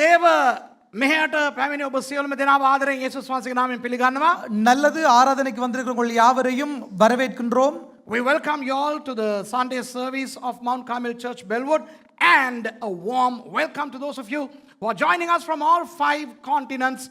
දේව මෙහයට පැමිණි ඔබ සියලුම දෙනාව ආදරයෙන් යේසුස් වහන්සේගේ නාමයෙන් පිළිගන්නවා. நல்லது ஆராதனைக்கு வந்திருக்கிற உங்கள் யாவரையும் வரவேற்கின்றோம். We welcome you all to the Sunday service of Mount Carmel Church Bellwood, and a warm welcome to those of you who are joining us from all 5 continents.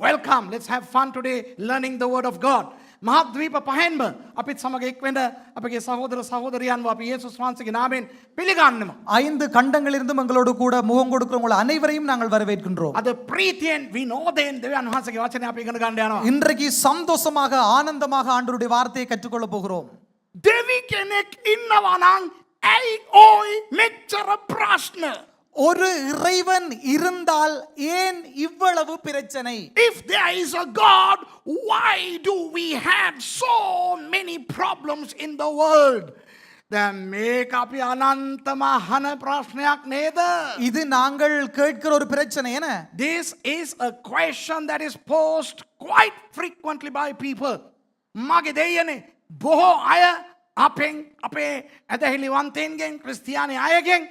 Welcome. Let's have fun today learning the word of God. මහද්වීප පහෙන්ම අපිත් සමග එක්වෙන්න අපගේ සහෝදර සහෝදරියන්ව අපි යේසුස් වහන්සේගේ නාමයෙන් පිළිගන්නවා. 5 கண்டங்களிலிருந்தும் எங்களோடு கூட முகம் கொடுக்கிற உங்கள் அனைவரையும் நாங்கள் வரவேற்கின்றோம். අද ප්‍රීතියෙන් විනෝදයෙන් දෙවියන් වහන්සේගේ වචනය අපි ඉගෙන ගන්න යනවා. இன்றைக்கு சந்தோஷமாக ஆனந்தமாக ஆண்டவருடைய வார்த்தையை கற்றுக்கொள்ள போகிறோம். දෙවි කෙනෙක් ඉන්නවා නම් ඇයි ඔයි මෙච්චර ප්‍රශ්න? ஒரு இறைவன் இருந்தால் ஏன் இவ்வளவு பிரச்சனை? If there is a God, why do we have so many problems in the world? දැන් මේක අපි අනන්තම අහන ප්‍රශ්නයක් නේද? இது நாங்கள் கேட்கிற ஒரு பிரச்சனை என்ன? This is a question that is posed quite frequently by people. මගේ දෙයනේ බොහෝ අය අපෙන් අපේ ඇදහිලිවන්තයින්ගෙන් ක්‍රිස්තියානි අයගෙන්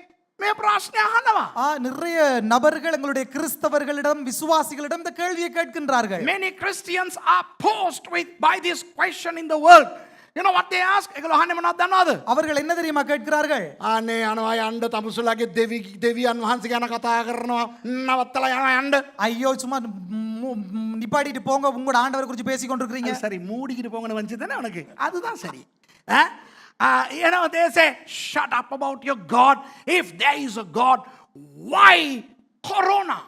මේ ප්‍රශ්නය අහනවා. நிறைய நபர்கள் எங்களுடைய கிறிஸ்தவர்களிடம் விசுவாசிகளிடம் இந்த கேள்வியை கேட்கின்றார்கள். Many Christians are posed by this question in the world. You know what they ask? ඒගොල්ලෝ අහන්නේ මොනවද දන්නවද? அவர்கள் என்ன தெரியுமா கேட்கிறார்கள்? අනේ යනවා යන්න තමුසුලාගේ දෙවියන් වහන්සේ ගැන කතා කරනවා නවත්තලා යනවා යන්න. ஐயோ சும்மா நிப்பாட்டிட்டு போங்க, உங்களோட ஆண்டவர் குறித்து பேசி கொண்டிருக்கீங்க. சரி மூடிக்கிட்டு போங்கன்னு வந்துச்சு தானே உனக்கு? அதுதான் சரி. You know, they say, shut up about your God. If there is a God, why corona?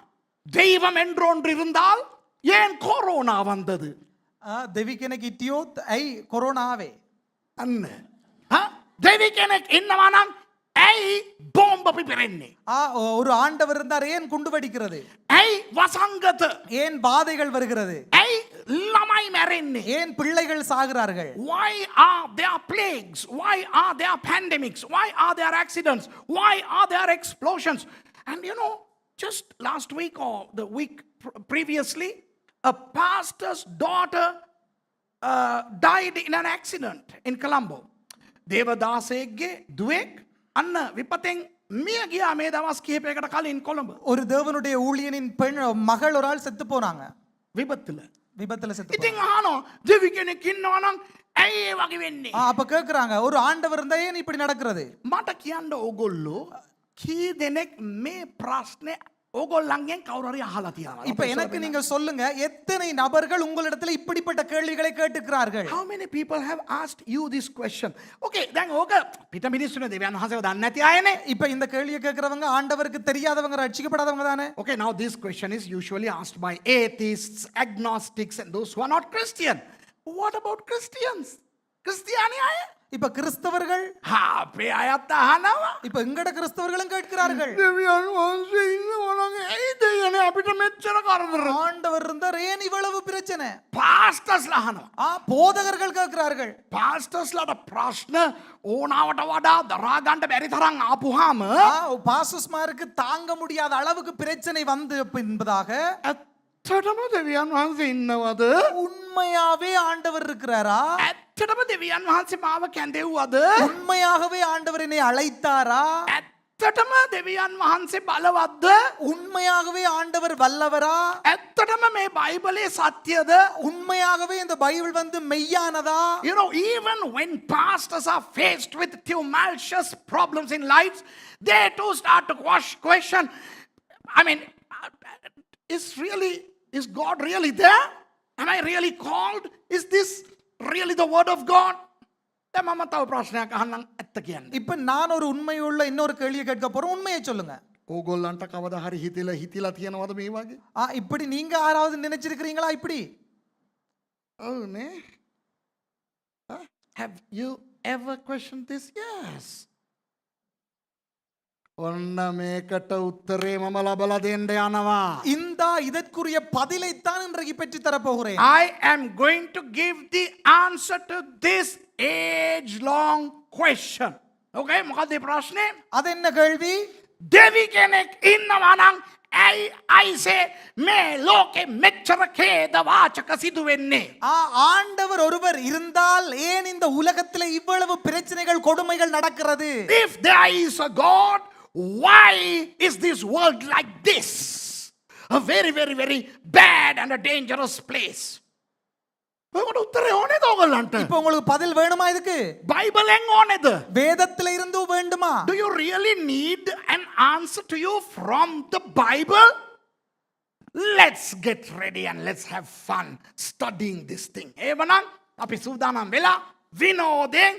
தெய்வம் என்று ஒன்று இருந்தால் ஏன் கொரோனா வந்தது? දෙවි කෙනෙක් හිටියොත් ඇයි කොරෝනා ආවේ? අන්න. දෙවි කෙනෙක් ඉන්නවා නම් ඇයි බෝම්බ පිපෙරෙන්නේ? ஒரு ஆண்டவர் இருந்தார், ஏன் குண்டு வெடிக்கிறது? ඇයි වසංගත? ஏன் பாதைகள் வருகிறது? ඇයි ළමයි මැරෙන්නේ? ஏன் பிள்ளைகள் சாகிறார்கள்? Why are there plagues? Why are there pandemics? Why are there accidents? Why are there explosions? And you know, just last week or the week previously, a pastor's daughter died in an accident in Colombo. දේවදාසයෙක්ගේ දුවෙක් අන්න විපතෙන් මිය ගියා මේ දවස් කිහිපයකට කලින් කොළඹ. ஒரு தேவனுடைய ஊழியனின் பெண் மகள் ஒரு ஆள் செத்து போனாங்க. විපத்துல செத்து ඉතින් අහනවා දෙවි කෙනෙක් ඉන්නවා නම් ඇයි ඒ වගේ වෙන්නේ? அப்ப கேக்குறாங்க, ஒரு ஆண்டவர் இருந்தா ஏன் இப்படி நடக்கிறது? මට කියන්න ඕගොල්ලෝ කී දෙනෙක් මේ ප්‍රශ්නේ ඕගොල්ලන්ගෙන් කවුරු හරි අහලා තියෙනවා? இப்ப எனக்கு நீங்க சொல்லுங்க, எத்தனை நபர்கள் உங்களிடத்துல இப்படிப்பட்ட கேள்விகளை கேட்டுக்கிறார்கள்? How many people have asked you this question? Okay, දැන් ඕක පිට මිනිස්සුනේ දෙවියන් වහන්සේව දන්නේ නැති අයනේ. இப்ப இந்த கேள்வியை கேக்குறவங்க ஆண்டவருக்கு தெரியாதவங்க, ரட்சிக்கப்படாதவங்க தானே? Okay, now this question is usually asked by atheists, agnostics and those who are not Christian. What about Christians? கிறிஸ்தியானி අය? இப்ப கிறிஸ்தவர்கள் අපේ අයත් අහනවා. இப்ப எங்கட கிறிஸ்தவர்களும் கேட்கிறார்கள், දෙවියන් වහන්සේ ඉන්නවා නම් ඇයි දෙයනේ අපිට මෙච්චර කරදර? ஆண்டவர் இருந்தார் ஏன் இவ்வளவு பிரச்சனை? පාස්ටර්ස්ලා අහනවා. போதகர்கள் கேட்கிறார்கள். පාස්ටර්ස්ලාට ප්‍රශ්න ඕනාවට වඩා දරා ගන්න බැරි තරම් ආපුවාම பாஸ்டர்ஸ்மாருக்கு தாங்க முடியாத அளவுக்கு பிரச்சனை வந்து என்பதாக, ඇත්තටම දෙවියන් වහන්සේ ඉන්නවද? உண்மையாவே ஆண்டவர் இருக்கிறாரா? ඇත්තටම දෙවියන් වහන්සේ මාව කැඳෙව්වද? உண்மையாகவே ஆண்டவர் என்னை அழைத்தாரா? ඇත්තටම දෙවියන් වහන්සේ බලවත්ද? உண்மையாகவே ஆண்டவர் வல்லவரா? ඇත්තටම මේ බයිබලයේ සත්‍යද? உண்மையாகவே இந்த பைபிள் வந்து மெய்யானதா? You know, even when pastors are faced with tumultuous problems in lives, they too start to question, I mean, is God really there? Am I really called? Is this really the word of God? දැන් මම තව ප්‍රශ්නයක් අහන්නම් ඇත්ත කියන්නේ. இப்ப நான் ஒரு உண்மையுள்ள இன்னொரு கேள்வியை கேட்க போறேன், உண்மையை சொல்லுங்க. ඕගොල්ලන්ට කවදා හරි හිතිලා තියෙනවද මේ වගේ? இப்படி நீங்க யாராவது நினைச்சிருக்கிறீங்களா இப்படி? Oh නේ. Have you ever questioned this? Yes. ඔන්න මේකට උත්තරේ මම ලබලා දෙන්න යනවා. இதற்குரிய பதிலை தான் இன்றைக்கு பெற்று தர போகிறேன். I am going to give the answer to this age long question. Okay, මොකක්ද මේ ප්‍රශ්නේ? அது என்ன கேள்வி? දෙවි කෙනෙක් ඉන්නවා නම් ඇයි අයිසේ මේ ලෝකෙ මෙච්චර ඛේද වාචක සිදු වෙන්නේ? ஆண்டவர் ஒருவர் இருந்தால் ஏன் இந்த உலகத்தில் இவ்வளவு பிரச்சனைகள் கொடுமைகள் நடக்கிறது? If there is a God, why is this world like this? a very, very, very bad and a dangerous place. ඔකට උත්තරේ ඕනේද ඔයගොල්ලන්ට? இப்போ உங்களுக்கு பதில் வேணுமா இதுக்கு? බයිබලෙන් ඕනේද? வேதத்துல இருந்து வேண்டுமா? Do you really need an answer to you from the Bible? Let's get ready and let's have fun studying this thing. එවනම් අපි සූදානම් වෙලා විනෝදයෙන්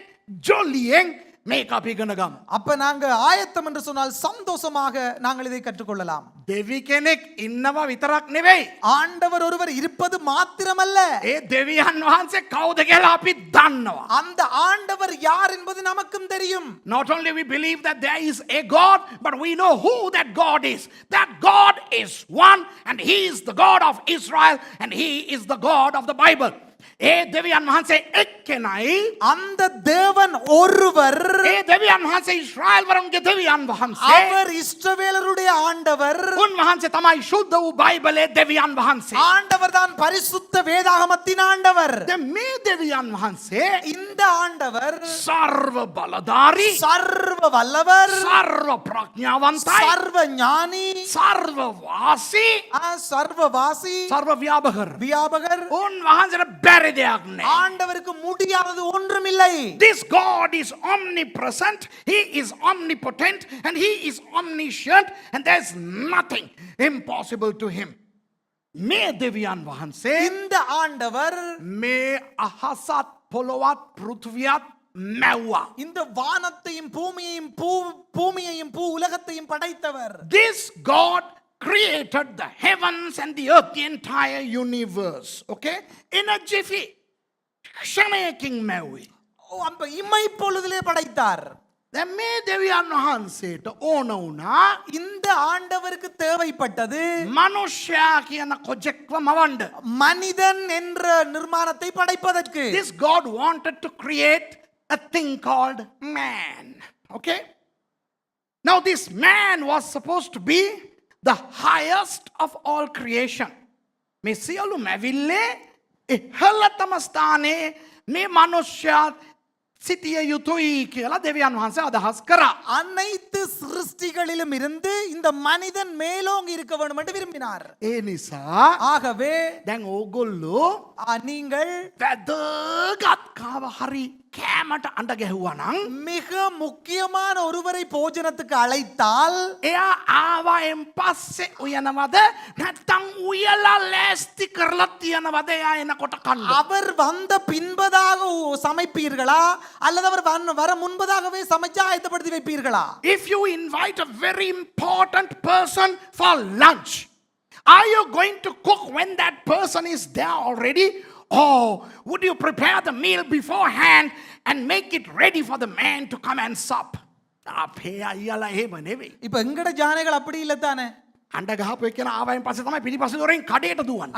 ජොලියෙන් මේක අපි ඉගෙන ගමු. அப்ப நாங்க ஆயத்தம் என்று சொன்னால் சந்தோஷமாக நாங்கள் இதை கற்றுக்கொள்ளலாம். දෙවි කෙනෙක් ඉන්නවා විතරක් නෙවෙයි. ஆண்டவர் ஒருவர் இருப்பது மாத்திரமல்ல, ඒ දෙවියන් වහන්සේ කවුද කියලා අපි දන්නවා. அந்த ஆண்டவர் யார் என்பது நமக்கும் தெரியும். Not only we believe that there is a God, but we know who that God is. That God is one, and He is the God of Israel, and He is the God of the Bible. ඒ දෙවියන් වහන්සේ එක්කෙනයි. அந்த தேவன் ஒருவர், ඒ දෙවියන් වහන්සේ ඊශ්‍රායල් වරුන්ගේ දෙවියන් වහන්සේ. அவர் இஸ்ரவேலருடைய ஆண்டவர். උන්වහන්සේ තමයි ශුද්ධ වූ බයිබලයේ දෙවියන් වහන්සේ. ஆண்டவர் தான் பரிசுத்த வேதாகமத்தின் ஆண்டவர். දැන් මේ දෙවියන් වහන්සේ இந்த ஆண்டவர் සර්ව බලධාරී, சர்வ வல்லவர், සර්ව ප්‍රඥාවන්තයි, சர்வ ஞானி, සර්ව වාසී, சர்வவாசி, සර්ව ව්‍යාපකர். வியாபகர். උන්වහන්සේට බැරි දෙයක් නැහැ. ஆண்டவருக்கு முடியாதது ஒன்றுமில்லை. This God is omnipresent, He is omnipotent, and He is omniscient, and there's nothing impossible to Him. මේ දෙවියන් වහන්සේ இந்த ஆண்டவர் මේ අහසත් පොළොවත් පෘථිවියත් මැව්වා. இந்த வானத்தையும் பூமியையும் பூமியையும் பூ உலகத்தையும் படைத்தவர். This God created the heavens and the earth, the entire universe. Okay? In a jiffy. ක්ෂණයකින් මැව්වේ. அப்ப இம்மை பொழுதிலே படைத்தார். දැන් මේ දෙවියන් වහන්සේට ඕන වුණා இந்த ஆண்டவருக்கு தேவைப்பட்டது මනුෂ්‍යයා කියන කොජෙක්ව මවන්න. மனிதன் என்ற நிர்மாணத்தை படைப்பதற்கு. This God wanted to create a thing called man. Okay? Now this man was supposed to be the highest of all creation. මේ සියලු මැවිල්ලේ ඉහළතම ස්ථානයේ මේ මනුෂ්‍යයා සිටිය යුතුයි කියලා දෙවියන් වහන්සේ අදහස් කරා. அனைத்து சிருஷ்டிகளிலும் இருந்து இந்த மனிதன் மேலோங்கி இருக்க வேண்டும் என்று விரும்பினார். ඒ නිසා ஆகவே දැන් ඕගොල්ලෝ நீங்கள் වැදගත් කාව හරි කෑමට අඬ ගැහුවා නම් மிக முக்கியமான ஒருவரை போஜனத்துக்கு அழைத்தால் එයා ආවායෙන් පස්සේ උයනවද නැත්තම් උයලා ලෑස්ති කරලා තියනවද එයා එනකොට කන්න? அவர் வந்த பின்பதாக சமைப்பீர்களா அல்லது அவர் வர முன்பதாகவே சமைச்சு ஆயத்தப்படுத்தி வைப்பீர்களா? If you invite a very important person for lunch, are you going to cook when that person is there already? Or would you prepare the meal beforehand and make it ready for the man to come and sup? අපේ අයියලා එහෙම නෙවෙයි. இப்ப எங்கட ஜானைகள் அப்படி இல்ல தானே. අඬ ගහපු එක්කන ආවයින් පස්සේ තමයි පිටිපස්සේ දොරෙන් කඩේට දුවන්නේ.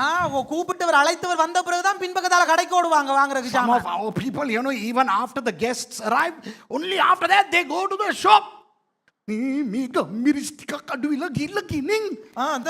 கூப்பிட்டவர் அழைத்தவர் வந்த பிறகுதான் பின்பக்கத்தால கடைக்கு ஓடுவாங்க வாங்குறதுக்கு Some சாமான். of our people, you know, even after the guests arrive, only after that they go to the shop. මේ ගම්මිරිස් ටිකක් අඩුවිලා ගිල්ල කිනින්. அந்த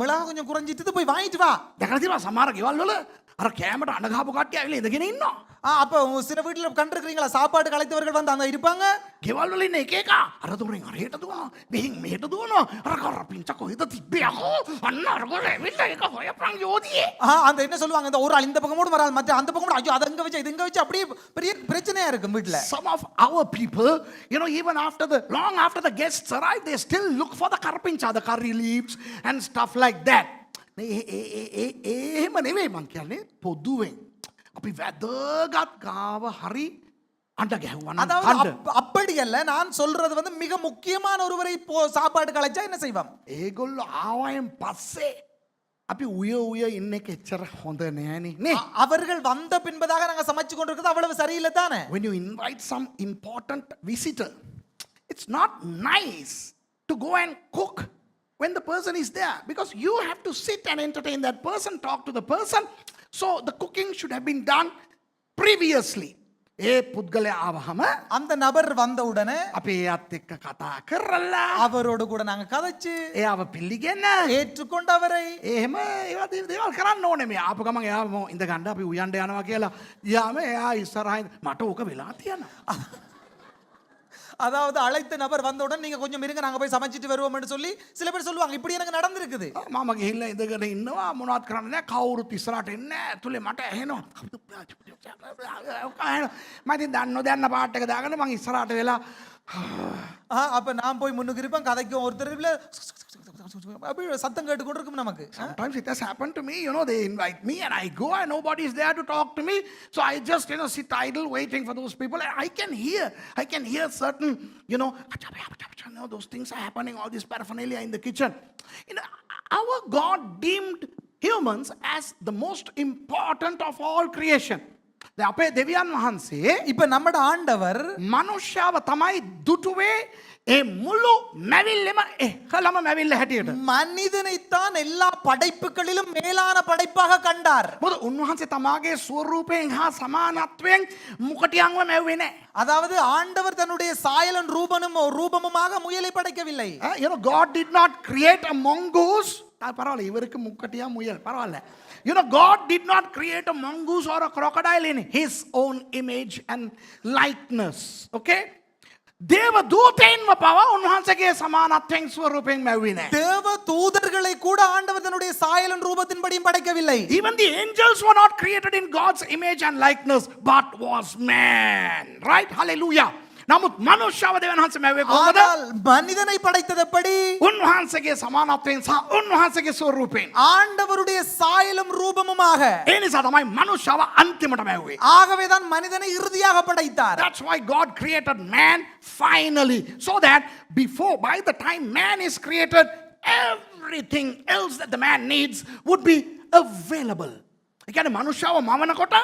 மிளகா கொஞ்சம் குறைஞ்சிட்டு போய் வாங்கிட்டு வா. දැකලා තියෙනවා සමහර ගෙවල් වල අර කෑමට අඬ ගහපු කට්ටිය ඇවිල්ලා ඉඳගෙන ඉන්නවා. அப்ப சில வீட்டுல கண்டிருக்கிறீங்களா சாப்பாடு கலைத்தவர்கள் வந்து அங்க இருப்பாங்க. ගෙවල් වල ඉන්න එක එක අර දොරෙන් අරහෙට දුවනවා මෙහෙන් මෙහෙට දුවනවා අර කරපින්ච කොහෙද තිබ්බේ අහෝ අන්න අර ගොල්ල ඇවිල්ලා ඒක හොයපන් යෝධියේ. அந்த என்ன சொல்லுவாங்க இந்த ஒரு ஆள் இந்த பக்கம் ஓடு வரால் மற்ற அந்த பக்கம் ஐயோ அது அங்க வச்சு இது இங்க வச்சு அப்படியே பெரிய பிரச்சனையா இருக்கும் வீட்ல. Some of our people, you know, even long after the guests arrive, they still look for the karpincha, the curry leaves and stuff like that. එහෙම නෙවෙයි මං කියන්නේ පොදුවෙන් අපි වැදගත් ගාව හරි අඬ ගැහුවා නම් அதாவது அப்படி அல்ல நான் சொல்றது வந்து மிக முக்கியமான ஒருவரை சாப்பாடு கலைச்சா என்ன செய்வோம்? ඒගොල්ලෝ ආවයෙන් පස්සේ අපි උය ඉන්න එක එච්චර හොඳ නෑනේ නේ. அவர்கள் வந்த பின்பதாக நாங்க சமைச்சு கொண்டிருக்கிறது அவ்வளவு சரியில்லை தானே. When you invite some important visitor, it's not nice to go and cook when the person is there, because you have to sit and entertain that person, talk to the person. So the cooking should have been done previously. ඒ පුද්ගලයා ආවහම அந்த நபர் வந்த உடனே අපි එයාත් එක්ක කතා කරලා அவரோடு கூட நாங்க கதைச்சு එයාව පිළිගෙන ஏற்றுக்கொண்டு அவரை එහෙම ඒවා දේවල් කරන්න ඕනේ. මේ ආපු ගමන් එයා ඉඳ ගන්න අපි උයන්ඩ යනවා කියලා යාම එයා ඉස්සරහින් මට ඕක වෙලා තියෙනවා. அதாவது அழைத்த நபர் வந்தவுடன் நீங்க கொஞ்சம் இருங்க நாங்க போய் சமைச்சிட்டு வருவோம்னு சொல்லி சில பேர் சொல்லுவாங்க. இப்படி எனக்கு நடந்திருக்குது. මම ගිහිල්ලා ඉඳගෙන ඉන්නවා මොනවත් කරන්නේ නැහැ කවුරුත් ඉස්සරහට එන්නේ නැහැ ඇතුලේ මට ඇහෙනවා මම ඉතින් දන්න නොදන්න පාට් එක දාගෙන මම ඉස්සරහට වෙලා அப்ப நான் போய் முன்னுக்கு இருப்பேன், கதைக்கும் ஒருத்தர் இல்ல அப்படி சத்தம் கேட்டு கொண்டு இருக்கும் நமக்கு. sometimes it has happened to me, you know, they invite me and I go and nobody is there to talk to me, so I just, you know, sit idle waiting for those people and I can hear certain, you know, those things are happening, all this paraphernalia in the kitchen. You know, our God deemed humans as the most important of all creation. දැන් අපේ දෙවියන් වහන්සේ இப்ப நம்மட ஆண்டவர் මනුෂ්‍යව තමයි දුටුවේ ඒ මුළු මැවිල්ලෙම එකලම මැවිල්ල හැටියට. மனிதனைத்தான் எல்லா படைப்புகளிலும் மேலான படைப்பாக கண்டார். මොකද උන්වහන්සේ තමාගේ ස්වරූපයෙන් හා සමානත්වයෙන් මුකටියන්ව මැව්වේ නැහැ. அதாவது ஆண்டவர் தன்னுடைய சாயலும் ரூபமுமாக முயலை படைக்கவில்லை. You know, God did not create a mongoose. பரவாயில்ல இவருக்கு முக்கட்டியா முயல் பரவாயில்ல. You know, God did not create a mongoose or a crocodile in his own image and likeness. Okay? தேவ தூதேன்ව පවා උන්වහන්සේගේ සමානත්වයෙන් ස්වරූපයෙන් මැව්වේ නැහැ. தேவ தூதர்களை கூட ஆண்டவர் தன்னுடைய சாயலும் ரூபத்தின்படியும் படைக்கவில்லை. Even the angels were not created in God's image and likeness, but was man. Right? Hallelujah. නමුත් මනුෂ්‍යව දෙවියන් වහන්සේ මැව්වේ කොහොමද? ஆனால் மனிதனை படைத்தது எப்படி? උන්වහන්සේගේ සමානත්වයෙන් සහ උන්වහන්සේගේ ස්වරූපයෙන්. ஆண்டவருடைய சாயலும் ரூபமுமாக. ඒ නිසා තමයි මනුෂ්‍යව අන්තිමට මැව්වේ. ஆகவேதான் மனிதனை இறுதியாக படைத்தார். That's why God created man finally, so that by the time man is created, everything else that the man needs would be available. ඒ කියන්නේ මනුෂ්‍යව මවනකොට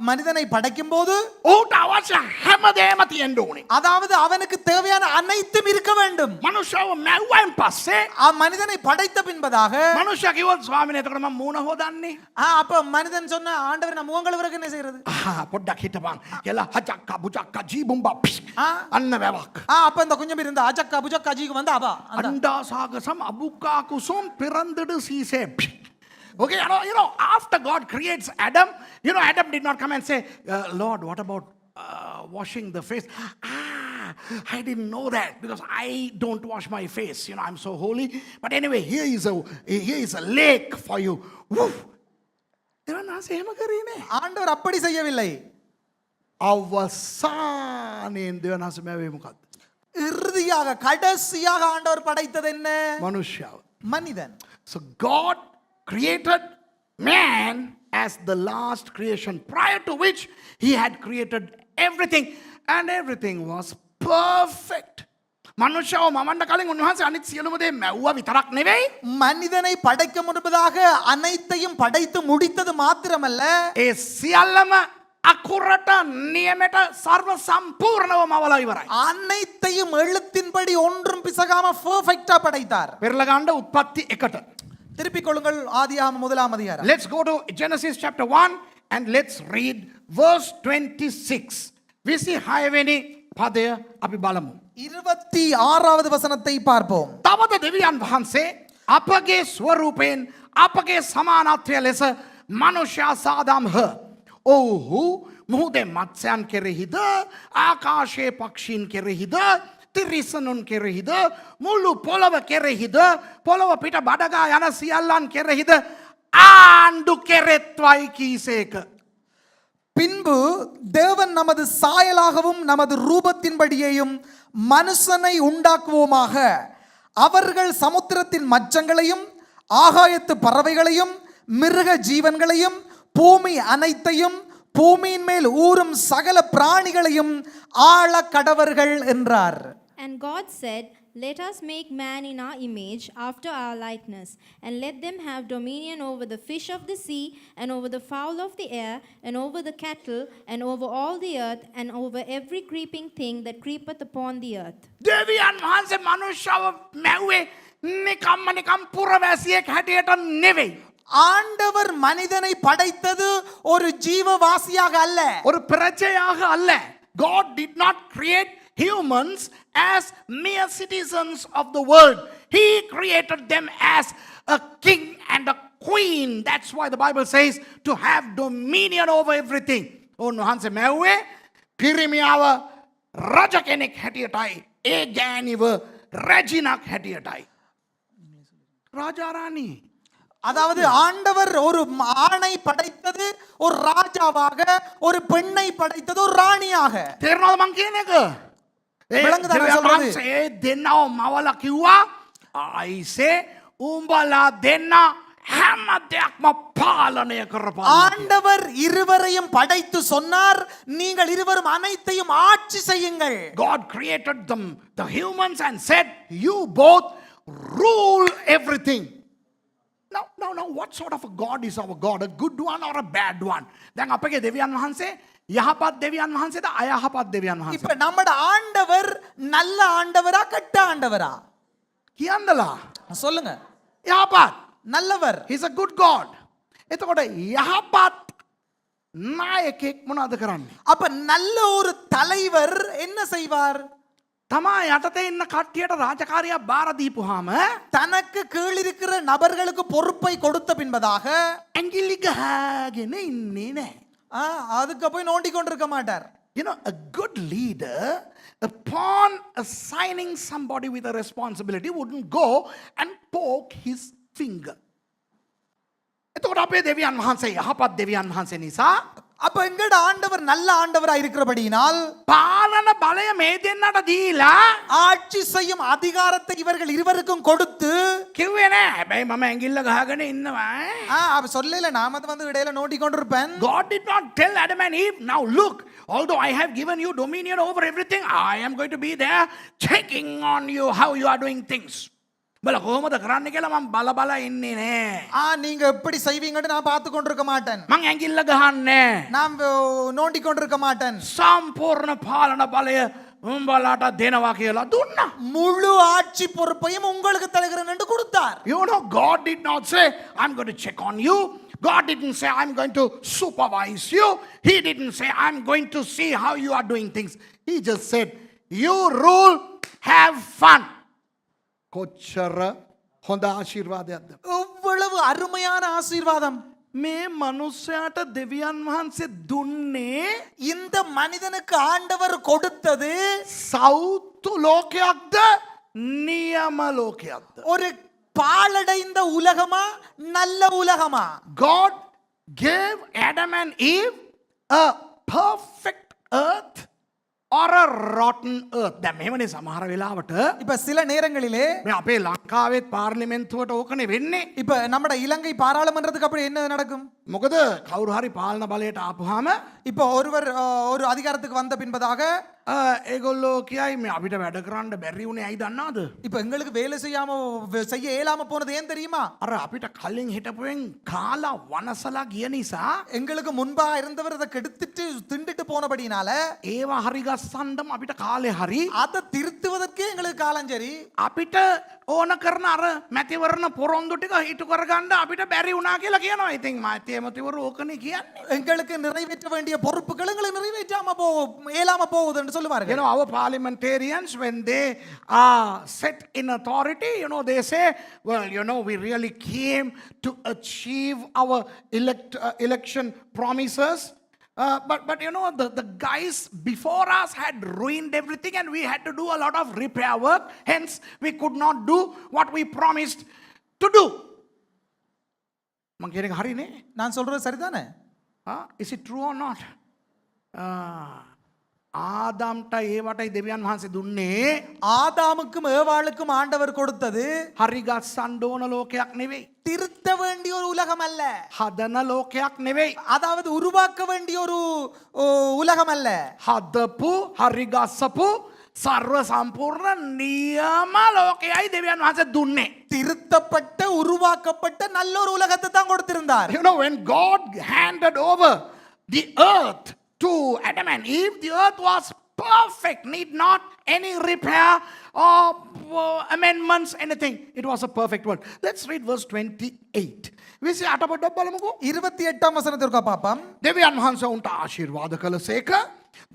மனிதனை படைக்கும் போது ඌට අවශ්‍ය හැමදේම තියෙන්න ඕනේ. அதாவது அவனுக்கு தேவையான அனைத்தும் இருக்க வேண்டும். මනුෂ්‍යව මැව්වයින් පස්සේ மனிதனை படைத்த பின்பதாக මනුෂ්‍යයා කිව්වොත් ස්වාමීනි එතකොට මම මූණ හොදන්නේ. அப்ப மனிதன் சொன்ன ஆண்டவர் நான் முகங்கள் விறகு என்ன செய்யறது? පොඩ්ඩක් හිටපන්. කියලා හචක්කා බුචක්කා ජීබුම්බා අන්න වැවක්. அப்ப இந்த கொஞ்சம் இருந்த அஜக்கா புஜக்கா ஜீக்கு வந்து அப்பா අණ්ඩාසාගසම් අබුක්කා කුසුම් පිරන්දඩ සීසේ. Okay, you know, after God creates Adam, you know, Adam did not come and say, Lord, what about washing the face? I didn't know that because I don't wash my face. You know, I'm so holy. But anyway, here is a lake for you. Woof. ஆண்டவர் அப்படி செய்யவில்லை. අවසානයෙන් දෙවියන් වහන්සේ මැව්වේ මොකක්ද? இறுதியாக கடைசியாக ஆண்டவர் படைத்தது என்ன? මනුෂ්‍යව. மனிதன். So God created man as the last creation, prior to which he had created everything, and everything was perfect. மனுஷாව මමන්න කලින් උන්වහන්සේ අනිත් සියලුම දේ මැව්වා විතරක් නෙවෙයි. மனிதனை படைக்க முன்பதாக அனைத்தையும் படைத்து முடித்தது மாத்திரமல்ல, ඒ සියල්ලම අකුරට නියමයට සර්ව සම්පූර්ණව මවලා ඉවරයි. அனைத்தையும் எழுத்தின்படி ஒன்றும் பிசகாம பெர்ஃபெக்ட்டா படைத்தார். පෙරලා ගන්න උත්පත්ති 1ට. திருப்பிக் கொள்ளுங்கள் ஆதியாகமம் 1ஆம் அதிகாரம். Let's go to Genesis chapter 1 and let's read verse 26. 26 වෙනි පදය අපි බලමු. 26வது වசனத்தை பார்ப்போம். තවද දෙවියන් වහන්සේ අපගේ ස්වරූපයෙන් අපගේ සමානත්වය ලෙස මනුෂ්‍යයා සාදාම්හ. ඔව්හු මුහුදේ මත්ස්‍යයන් කෙරෙහිද ආකාශයේ පක්ෂීන් කෙරෙහිද තිරිසනුන් කෙරෙහිද මුළු පොළව කෙරෙහිද පොළව පිට බඩගා යන සියල්ලන් කෙරෙහිද ආණ්ඩු කෙරෙත්වයි කීසේක. பின்பு தேவன் நமது சாயலாகவும் நமது ரூபத்தின்படியேயும் மனுஷனை உண்டாக்குவோமாக. அவர்கள் சமுத்திரத்தின் மச்சங்களையும் ஆகாயத்து பறவைகளையும் மிருக ஜீவன்களையும் பூமி அனைத்தையும் பூமியின் மேல் ஊறும் சகல பிராணிகளையும் ஆள கடவர்கள் என்றார். And God said, let us make man in our image, after our likeness, and let them have dominion over the fish of the sea, and over the fowl of the air, and over the cattle, and over all the earth, and over every creeping thing that creepeth upon the earth. දෙවියන් වහන්සේ මනුෂ්‍යව මැව්වේ නිකම් පුරවැසියෙක් හැටියට නෙවෙයි. ஆண்டவர் மனிதனை படைத்தது ஒரு ஜீவவாசியாக அல்ல, ஒரு பிரஜையாக அல்ல. God did not create humans as mere citizens of the world. He created them as a king and a queen. That's why the Bible says to have dominion over everything. උන්වහන්සේ මැව්වේ පිරිමියාව රජ කෙනෙක් හැටියටයි ඒ ගෑනිව රැජිනක් හැටියටයි. ராஜாராணி அதாவது ஆண்டவர் ஒரு ஆணை படைத்தது ஒரு ராஜாவாக, ஒரு பெண்ணை படைத்தது ஒரு ராணியாக. තේරෙනවද මං කියන එක? විලංගුදාන දෙවියන් சொல்றது. වහන්සේ ඒ දෙන්නව මවලා කිව්වා ආයිසේ උඹලා දෙන්න හැම දෙයක්ම පාලනය කරපන්. ஆண்டவர் இருவரையும் படைத்து சொன்னார், நீங்கள் இருவரும் அனைத்தையும் ஆட்சி செய்யுங்கள். God created them, the humans, and said, you both rule everything. Now, what sort of a God is our God? A good one or a bad one? දැන් අපගේ දෙවියන් වහන්සේ යහපත් දෙවියන් වහන්සේද අයහපත් දෙවියන් වහන්සේද? இப்ப நம்மட ஆண்டவர் நல்ல ஆண்டவரா கெட்ட ஆண்டவரா? කියන්නලා. சொல்லுங்க. යහපත්. நல்லவர். He's a good God. එතකොට යහපත් නායකෙක් මොනවද කරන්නේ? அப்ப நல்ல ஒரு தலைவர் என்ன செய்வார்? තමා යටතේ ඉන්න කට්ටියට රාජකාරියක් බාර දීපුවාම தனக்கு கீழ் இருக்கிற நபர்களுக்கு பொறுப்பை கொடுத்த பின்பதாக ඇඟිලි ගහගෙන ඉන්නේ නැහැ. அதுக்கு போய் நோண்டி கொண்டிருக்க மாட்டார். You know, a good leader, upon assigning somebody with a responsibility, wouldn't go and poke his finger. එතකොට අපේ දෙවියන් වහන්සේ යහපත් දෙවියන් වහන්සේ නිසා அப்ப எங்கட ஆண்டவர் நல்ல ஆண்டவரா இருக்கிறபடியினால் පාලන බලය මේ දෙන්නට දීලා ஆட்சி செய்யும் அதிகாரத்தை இவர்கள் இருவருக்கும் கொடுத்து කිව්වේ නෑ. හැබැයි මම ඇඟිල්ල ගහගෙන ඉන්නවා. அப்ப சொல்லல நாம வந்து இடையில நோண்டி கொண்டிருப்பேன். God did not tell Adam and Eve, now look, although I have given you dominion over everything, I am going to be there checking on you how you are doing things. බල කොහොමද කරන්න කියලා මම බල බල ඉන්නේ නෑ. நீங்க எப்படி செய்வீங்கன்னு நான் பார்த்து கொண்டிருக்க மாட்டேன். මං ඇඟිල්ල ගහන්නේ. நான் நோண்டி கொண்டிருக்க மாட்டேன். සම්පූර්ණ පාලන බලය උඹලාට දෙනවා කියලා දුන්නා. முழு ஆட்சி பொறுப்பையும் உங்களுக்கு தருகிறேன் என்று கொடுத்தார். You know, God did not say, I'm going to check on you. God didn't say, I'm going to supervise you. He didn't say, I'm going to see how you are doing things. He just said, you rule, have fun. කොච්චර හොඳ ආශිර්වාදයක්ද? எவ்வளவு அருமையான ஆசீர்வாதம். මේ මනුස්සයාට දෙවියන් වහන්සේ දුන්නේ இந்த மனிதனுக்கு ஆண்டவர் கொடுத்தது සෞතු ලෝකයක්ද නියම ලෝකයක්ද? ஒரு பாழடைந்த உலகமா நல்ல உலகமா? God gave Adam and Eve a perfect earth or a rotten earth. දැන් මෙහෙමනේ සමහර වෙලාවට இப்ப சில நேரங்களிலே මේ අපේ ලංකාවේ පාර්ලිමේන්තුවට ඕකනේ වෙන්නේ. இப்ப நம்ம இலங்கை பாராளுமன்றத்துக்கு அப்படி என்ன நடக்கும்? මොකද කවුරු හරි පාලන බලයට ආපුවාම இப்போ ஒருவர் ஒரு அதிகாரத்துக்கு வந்த பின்பதாக ඒගොල්ලෝ කියයි මේ අපිට වැඩ කරන්න බැරි වුණේ ඇයි දන්නවද? இப்ப எங்களுக்கு வேலை செய்ய இயலாம போனது ஏன் தெரியுமா? අර අපිට කලින් හිටපුවෙන් කාලා වනසලා ගිය නිසා எங்களுக்கு முன்பா இருந்தவர் அதை கெடுத்துட்டு திண்டுட்டு போனபடினால ඒවා හරි ගස්සන්නම අපිට කාලේ හරි அதை திருத்துவதற்கே எங்களுக்கு காலம் சரி. අපිට ඕන කරන අර මැතිවරණ පොරොන්දු ටික හිටු කරගන්න අපිට බැරි වුණා කියලා කියනවා. ඉතින් මැතිවරු ඕකනේ කියන්නේ. எங்களுக்கு நிறைவேற்ற வேண்டிய பொறுப்புகள் எங்களுக்கு நிறைவேற்றாம இயலாம போகுதுன்னு சொல்லுவார்கள். You know, our parliamentarians, when they are set in authority, you know, they say, well, you know, we really came to achieve our election promises. But you know, the guys before us had ruined everything and we had to do a lot of repair work. Hence, we could not do what we promised to do. මං කියන එක හරිනේ? நான் சொல்றது சரிதானே? Is it true or not? ආදාම්ට ඒවටයි දෙවියන් වහන්සේ දුන්නේ. ஆதாமுக்கும் ஏவாளுக்கும் ஆண்டவர் கொடுத்தது හරි ගස්සන්න ඕන ලෝකයක් නෙවෙයි. திருத்த வேண்டிய ஒரு உலகம் அல்ல. හදන ලෝකයක් නෙවෙයි. அதாவது உருவாக்க வேண்டிய ஒரு உலகம் அல்ல. හදපු හරි ගස්සපු සර්ව සම්පූර්ණ නියම ලෝකයයි දෙවියන් වහන්සේ දුන්නේ. திருத்தப்பட்ட உருவாக்கப்பட்ட நல்ல ஒரு உலகத்தை தான் கொடுத்திருந்தார். You know, when God handed over the earth to Adam and Eve, the earth was perfect, need not any repair or amendments, anything. It was a perfect world. Let's read verse 28. We see අටපොඩ්ඩක් බලමුකෝ. 28ாம் வசனத்திற்கு பாப்போம். දෙවියන් වහන්සේ උන්ට ආශිර්වාද කළසේක.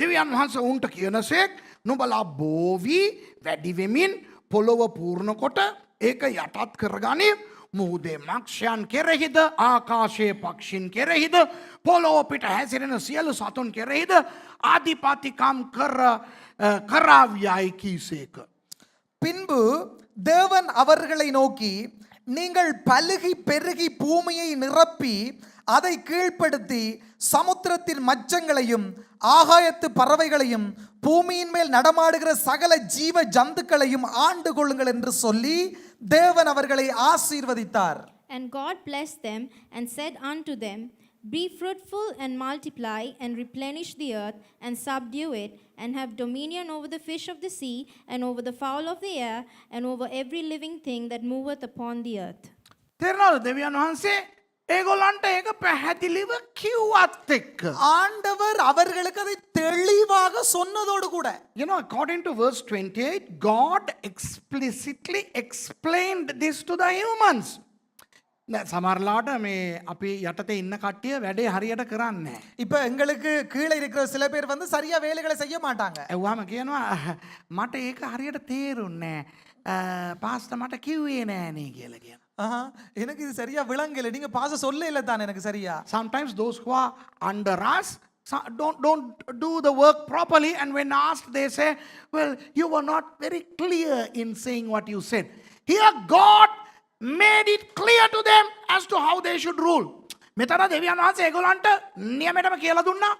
දෙවියන් වහන්සේ උන්ට කියනසේක් නුඹලා බෝවි වැඩි වෙමින් පොළොව පූර්ණ කොට ඒක යටත් කරගනි. මුහුදේ මක්ෂයන් කෙරෙහිද ආකාශයේ පක්ෂින් කෙරෙහිද පොළොව පිට හැසිරෙන සියලු සතුන් කෙරෙහිද ආධිපතිකම් කරාවියයි කීසේක. பின்பு தேவன் அவர்களை நோக்கி நீங்கள் பலுகி பெருகி பூமியை நிரப்பி அதை கீழ்ப்படுத்தி சமுத்திரத்தின் மச்சங்களையும் ஆகாயத்து பறவைகளையும் பூமியின் மேல் நடமாடுகிற சகல ஜீவ ஜந்துக்களையும் ஆண்டு கொள்ளுங்கள் என்று சொல்லி தேவன் அவர்களை ஆசீர்வதித்தார். And God blessed them and said unto them, Be fruitful and multiply and replenish the earth and subdue it and have dominion over the fish of the sea and over the fowl of the air and over every living thing that moveth upon the earth. තේරෙනවද දෙවියන් වහන්සේ ඒගොල්ලන්ට ඒක පැහැදිලිව කිව්වත් එක්ක. ஆண்டவர் அவர்களுக்கு அதை தெளிவாக சொன்னதோடு கூட You know, according to verse 28, God explicitly explained this to the humans. සමහරලාට මේ අපි යටතේ ඉන්න කට්ටිය වැඩේ හරියට කරන්නේ නැහැ. இப்ப எங்களுக்கு கீழே இருக்கிற சில பேர் வந்து சரியா வேலைகளை செய்ய மாட்டாங்க. එව්වාම කියනවා මට ඒක හරියට තේරුන්නේ නැහැ. පාස්ටර් මට කිව්වේ නෑනේ කියලා කියනවා. ஆஹா, எனக்கு இது சரியா விளங்கல, நீங்க பாச சொல்ல இல்ல தானே எனக்கு சரியா. Sometimes those who are under us don't do the work properly, and when asked they say, well, you were not very clear in saying what you said. Here God made it clear to them as to how they should rule. මෙතන දෙවියන් වහන්සේ ඒගොල්ලන්ට නියමයටම කියලා දුන්නා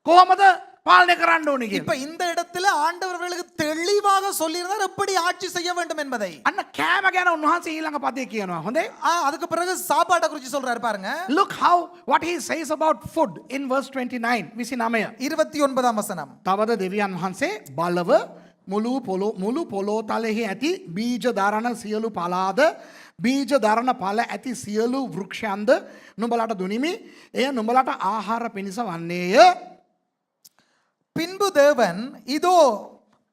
කොහොමද පාලනය කරන්න ඕනේ කියලා. இப்ப இந்த இடத்துல ஆண்டவர்களுக்கு தெளிவாக சொல்லியிருந்தார் எப்படி ஆட்சி செய்ய வேண்டும் என்பதை. අන්න කෑම ගැන උන්වහන්සේ ඊළඟ පදේ කියනවා. හොඳේ? அதுக்கு பிறகு சாப்பாட்டை குறித்து சொல்றாரு பாருங்க. Look how what he says about food in verse 29. 29. 29ஆம் வசனம். තවද දෙවියන් වහන්සේ බලව මුළු පොළොව තලෙහි ඇති බීජ දරන සියලු පලාද බීජ දරන පල ඇති සියලු වෘක්ෂයන්ද නුඹලට දුනිමි. එය නුඹලට ආහාර පිණිස වන්නේය. பின்பு தேவன் இதோ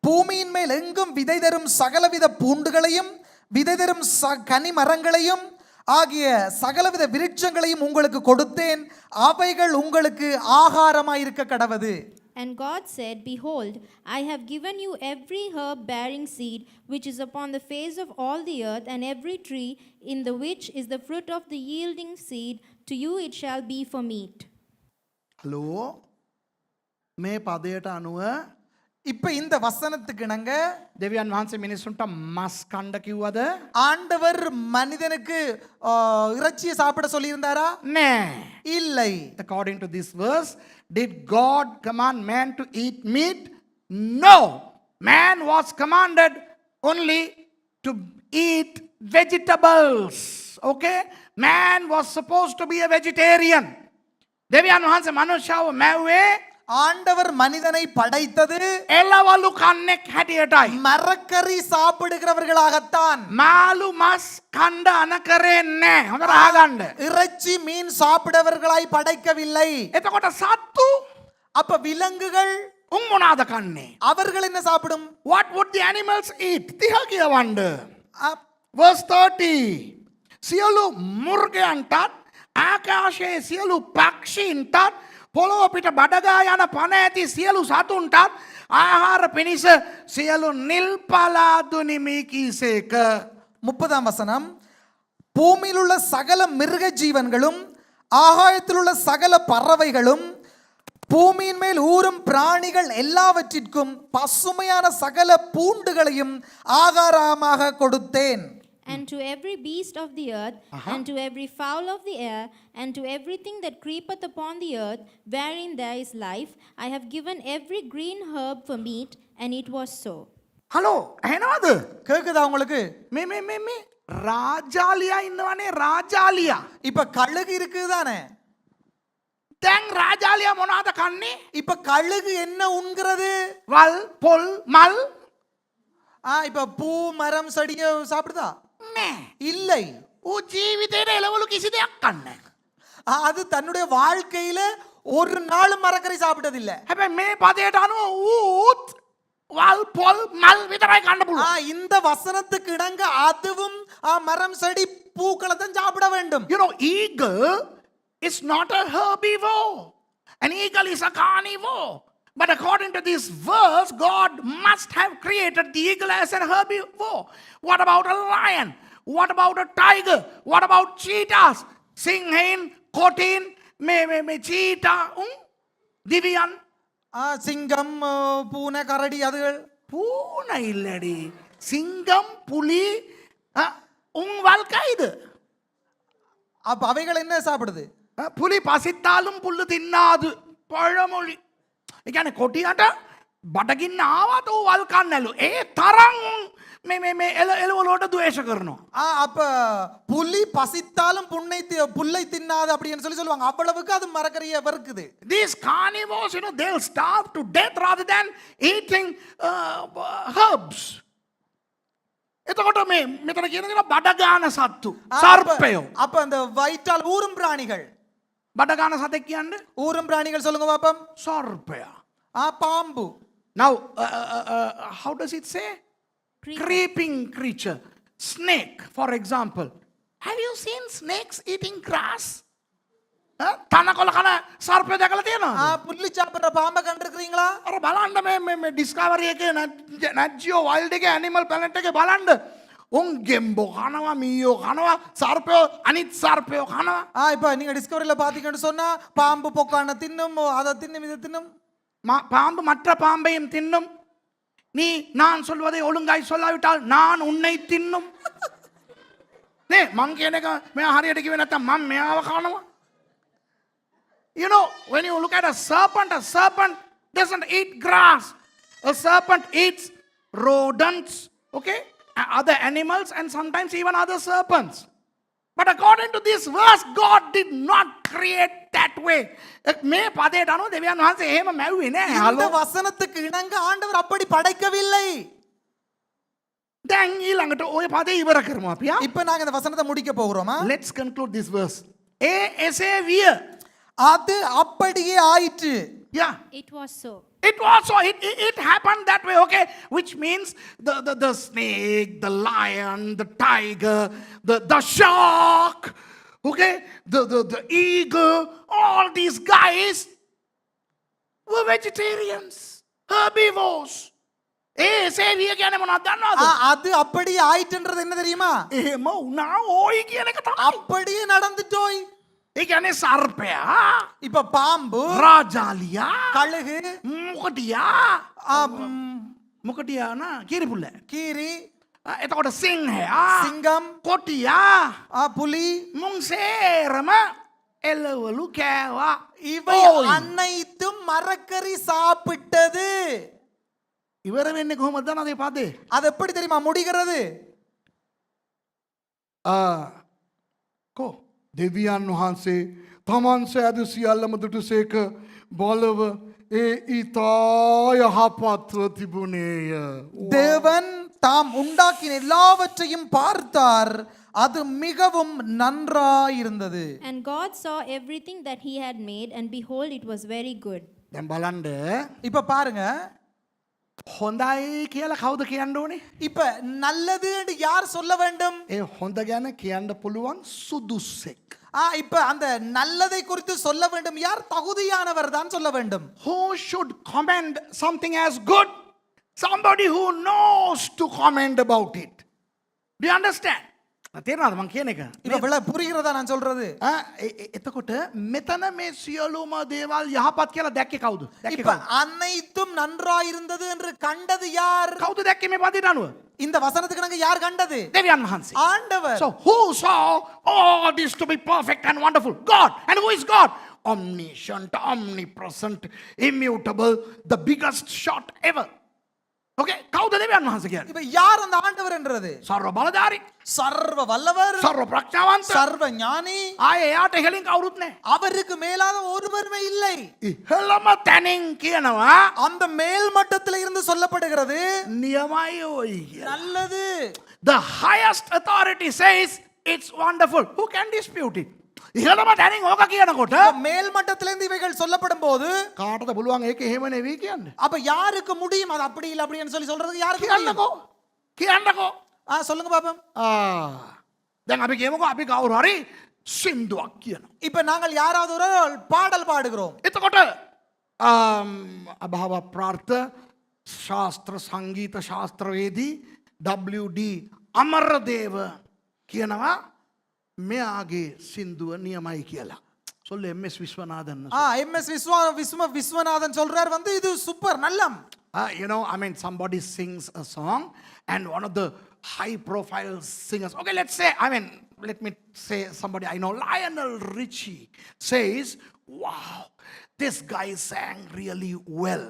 பூமியின் மேல் எங்கும் விதை தரும் சகலவித பூண்டுகளையும் விதை தரும் கனி மரங்களையும் ஆகிய சகலவித விருட்சங்களையும் உங்களுக்கு கொடுத்தேன், அவைகள் உங்களுக்கு ஆகாரமாயிருக்க கடவது. And God said, Behold, I have given you every herb bearing seed which is upon the face of all the earth, and every tree in the which is the fruit of the yielding seed, to you it shall be for meat. Hello මේ පදයට අනුව இப்ப இந்த வசனத்துக்கு இணங்க දෙවියන් වහන්සේ මිනිසුන්ට මස් කණ්ඩ කිව්වද? ஆண்டவர் மனிதனுக்கு இறைச்சியை சாப்பிட சொல்லி இருந்தாரா? නෑ. இல்லை. According to this verse, did God command man to eat meat? No. Man was commanded only to eat vegetables. Okay? Man was supposed to be a vegetarian. දෙවියන් වහන්සේ මනුෂ්‍යව මැව්වේ ஆண்டவர் மனிதனை படைத்தது එළවලු කන්නෙක් හැටියටයි. மரக்கறி சாப்பிடுகிறவர்களாகத்தான். මාළු මස් කණ්ඩ අනකරේ නැහැ. හොඳට අහගන්න. இறைச்சி மீன் சாப்பிடவர்களாய் படைக்கவில்லை. එතකොට සත්තු அப்ப விலங்குகள் උන් මොනවාද කන්නේ? அவர்கள் என்ன சாப்பிடும்? What would the animals eat? 30 කියවන්න. Verse 30. සියලු මුර්ගයන්ටත් ආකාශයේ සියලු පක්ෂීන්ටත් පොළොව පිට බඩගා යන පණ ඇති සියලු සතුන්ටත් ආහාර පිණිස සියලු නිල් පලා දුනිමි කීසේක. 30ஆம் வசனம். பூமியில் உள்ள சகல மிருக ஜீவன்களும் ஆகாயத்தில் உள்ள சகல பறவைகளும் பூமியின் மேல் ஊறும் பிராணிகள் எல்லாவற்றிற்கும் பசுமையான சகல பூண்டுகளையும் ஆகாரமாக கொடுத்தேன். And to every beast of the earth, and to every fowl of the air, and to everything that creepeth upon the earth, wherein there is life, I have given every green herb for meat, and it was so. Hello ඇහෙනවද? கேக்குதா உங்களுக்கு? මේ රාජාලියා ඉන්නවනේ රාජාලියා. இப்ப கழுகு இருக்குதானே? දැන් රාජාලියා මොනවද කන්නේ? இப்ப கழுகு என்ன உண்கிறது? වල් පොල් මල්. இப்ப பூ மரம் செடியை சாப்பிடுதா? නෑ. இல்லை. ඌ ජීවිතේට එළවලු කිසි දෙයක් කන්නේ නැහැ. அது தன்னுடைய வாழ்க்கையில ஒரு நாள் மரக்கறி சாப்பிட்டதில்லை. හැබැයි මේ පදයට අනුව ඌත් වල් පොල් මල් විතරයි කන්න පුළුවන්. இந்த வசனத்துக்கு இணங்க அதுவும் மரம் செடி பூக்களை தான் சாப்பிட வேண்டும். You know, eagle is not a herbivore. An eagle is a carnivore. But according to this verse, God must have created the eagle as a herbivore. What about a lion? What about a tiger? What about cheetahs? Singhain, kotin, me cheetah, diviyan. சிங்கம் பூனை கரடி அதுகள் பூனை இல்லடி, சிங்கம், புலி, வாழ்க்கை இது. அப்ப அவைகள் என்ன சாப்பிடுது? පුලි පසිත්තාලුම් පුල්ල තින්නාද පழමොලි. එකන කොටියට බඩගින්න ආවත් වූ වල්කන්නලු. ඒ තරං මේ එලවලෝට දුවේශ කරනවා. அப்ப புலி பசித்தாலும் புல்லை தின்னாது அப்படின்னு சொல்லுவாங்க. அவ்வளவுக்கு அது மரக்கறியை வெறுக்குது. These carnivores, they'll starve to death rather than eating herbs. එතකොට මේ මෙතන කියන බඩගාන සත්තු සර්පයෝ. அப்ப அந்த வயிற்றால் ஊரும் பிராணிகள். බඩගාන සතෙක් කියන්නේ ஊரும் பிராணிகள் சொல்லுங்க பாப்போம். සර්පයා. பாம்பு. Now how does it say? Creeping creature. Snake, for example. Have you seen snakes eating grass? තනකොළ කන සර්පය දැකලා තියෙනවද? புள்ளி சாப்பிடுற பாம்பை கண்டிருக்கிறீங்களா? අර බලන්න මේ ඩිස්කවරි එකේ Nat Geo Wild එකේ Animal Planet එකේ බලන්න. උන් ගෙම්බෝ කනවා, මීයෝ කනවා, සර්පයෝ අනිත් සර්පයෝ කනවා. இப்ப நீங்க டிஸ்கவரியில பாத்தீங்கன்னு சொன்னா பாம்பு பொக்கான தின்னும், அதை தின்னும், இதை தின்னும். பாம்பு மற்ற பாம்பையும் தின்னும். நீ நான் சொல்வதை ஒழுங்காய் சொல்லாவிட்டால் நான் உன்னை தின்னும். නේ මං කියන එක මෙයා හරියට කිව්වේ නැත්තම් මම මෙයාව කනවා. You know, when you look at a serpent doesn't eat grass. A serpent eats rodents, okay, other animals, and sometimes even other serpents. But according to this verse, God did not create that way. මේ පදයට අනුව දෙවියන් වහන්සේ එහෙම මැව්වේ නෑ. இந்த வசனத்துக்கு இணங்க ஆண்டவர் அப்படி படைக்கவில்லை. දැන් ඊළඟට ওই පදේ ඉවර කරමු අපි. இப்ப நாங்க இந்த வசனத்தை முடிக்க போகிறோமா? Let's conclude this verse. එසේ විය. அது அப்படியே ஆயிற்று. Yeah. It was so. It was so. It happened that way, okay? Which means the snake, the lion, the tiger, the shark, okay? The eagle, all these guys were vegetarians, herbivores. සේවිය කියන්නේ මොනවද දන්නවද? அது அப்படியே ஆயிற்றுன்றது என்ன தெரியுமா? එහෙම වුණා ඕයි කියන එක තමයි. அப்படியே நடந்துட்டோய். ඒ කියන්නේ සර්පයා, இப்ப பாம்பு, රාජාලියා, கழுகு, මොකටියා, මොකටියා නා කිරිපුල්ල. கீரி, එතකොට සිංහයා, சிங்கம், කොටියා, புலி, මුන් සේරම එළවලු කෑවා. இவை அனைத்தும் மரக்கறி சாப்பிட்டது. ඉවර වෙන්නේ කොහොමද දන්නවද මේ පදේ? அது எப்படி தெரியுமா முடிகிறது? කෝ දෙවියන් වහන්සේ තමන් සෑද සියල්ලම දුටුසේක බලව ඒ ඊතා යහපත්ව තිබුණේය. தேவன் தாம் உண்டாக்கின எல்லாவற்றையும் பார்த்தார், அது மிகவும் நன்றாயிருந்தது. And God saw everything that he had made, and behold, it was very good. දැන් බලන්න இப்ப பாருங்க, හොඳයි කියලා කවුද කියන්න ඕනේ? இப்ப நல்லது என்று யார் சொல்ல வேண்டும்? ඒ හොඳ ගැන කියන්න පුළුවන් සුදුස්සෙක්. இப்ப அந்த நல்லதை குறித்து சொல்ல வேண்டும் யார்? தகுதியானவர் தான் சொல்ல வேண்டும். Who should commend something as good? Somebody who knows to comment about it. Do you understand? තේරෙනවද මං කියන එක? இப்ப புரிகிறதா நான் சொல்றது? එතකොට මෙතන මේ සියලුම දේවල් යහපත් කියලා දැක්කේ කවුද? இப்ப அனைத்தும் நன்றாயிருந்தது என்று கண்டது யார்? කවුද දැක්කේ මේ පදයට අනුව? இந்த வசனத்துக்கு நாங்க யார் கண்டது? දෙවියන් වහන්සේ. ஆண்டவர். So who saw all this to be perfect and wonderful? God. And who is God? Omniscient, omnipresent, immutable, the biggest shot ever. Okay, කවුද දෙවියන් වහන්සේ කියන්නේ? இப்ப யார் அந்த ஆண்டவர் என்றது? සර්ව බලධාරී, சர்வ வல்லவர், සර්ව ප්‍රඥාවන්ත, சர்வ ஞானி. ආයේ එයාට ඉහළින් කවුරුත් නැහැ. அவருக்கு மேலாத ஒருவருமே இல்லை. ඉහළම තැනින් කියනවා அந்த மேல் மட்டத்தில் இருந்து சொல்லப்படுகிறது නියමයි ඔයි. நல்லது. The highest authority says it's wonderful. Who can dispute it? ඉහළම තැනින් ඕක කියනකොට மேல் மட்டத்திலிருந்து இவைகள் சொல்லப்படும் போது කාටද පුළුවන් ඒක එහෙම නෙවෙයි කියන්න? அப்ப யாருக்கு முடியும் அது அப்படி இல்ல அப்படின்னு சொல்றதுக்கு யாருக்கு முடியும்? කියන්නකෝ. சொல்லுங்க பாப்போம். දැන් අපි කියමුකෝ අපි කවුරු හරි සින්දුවක් කියනවා. இப்ப நாங்கள் யாராவது ஒரு பாடல் பாடுகிறோம். එතකොට අභාව ප්‍රාර්ථ ශාස්ත්‍ර සංගීත ශාස්ත්‍රවේදී WD අමරදේව කියනවා මෙයාගේ සින්දුව නියමයි කියලා. சொல்லு MS விஸ்வநாதன். MS விஸ்வநாதன் சொல்றார் வந்து இது super Nallam. You know, I mean, somebody sings a song and one of the high profile singers, okay, let's say, I mean, let me say somebody I know, Lionel Richie says, wow, this guy sang really well.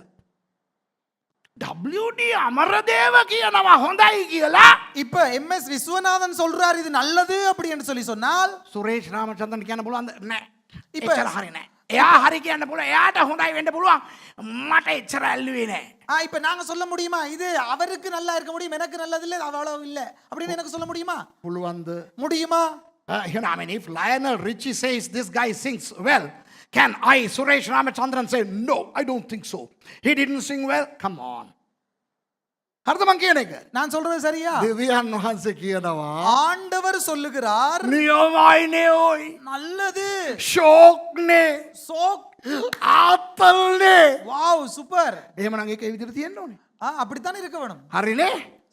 WD Amaradeva කියනවා හොඳයි කියලා. இப்ப MS Viswanathan சொல்றார் இது நல்லது அப்படின்னு சொல்லி சொன்னால் සුරේෂ් රාමචන්ද්‍රන් කියන්න පුළුවන් නෑ. ඉප- එච්චර හරි නෑ. එයා හරි කියන්න පුළුවන්. එයාට හොඳයි වෙන්න පුළුවන්. මට එච්චර ඇල්ලුවේ නෑ. இப்ப நாங்க சொல்ல முடியுமா இது அவருக்கு நல்லா இருக்க முடியும் எனக்கு நல்லது இல்ல அவ்வளவு இல்ல அப்படின்னு எனக்கு சொல்ல முடியுமா? පුළුවන්ද? முடியுமா? You know, I mean, if Lionel Richie says this guy sings well, can I, Suresh Ramachandran, say, no, I don't think so. He didn't sing well? Come on. හරිද මං කියන එක? நான் சொல்றது சரியா? දෙවියන් වහන්සේ කියනවා ஆண்டவர் சொல்லுகிறார் නියමයිනේ ඔයි. நல்லது. ෂෝක්නේ. சோக் ආතල්නේ. Wow super. එහෙමනම් ඒක ඒ විදිහට තියෙන්න ඕනේ. அப்படித்தான் இருக்க வேணும். හරිනේ?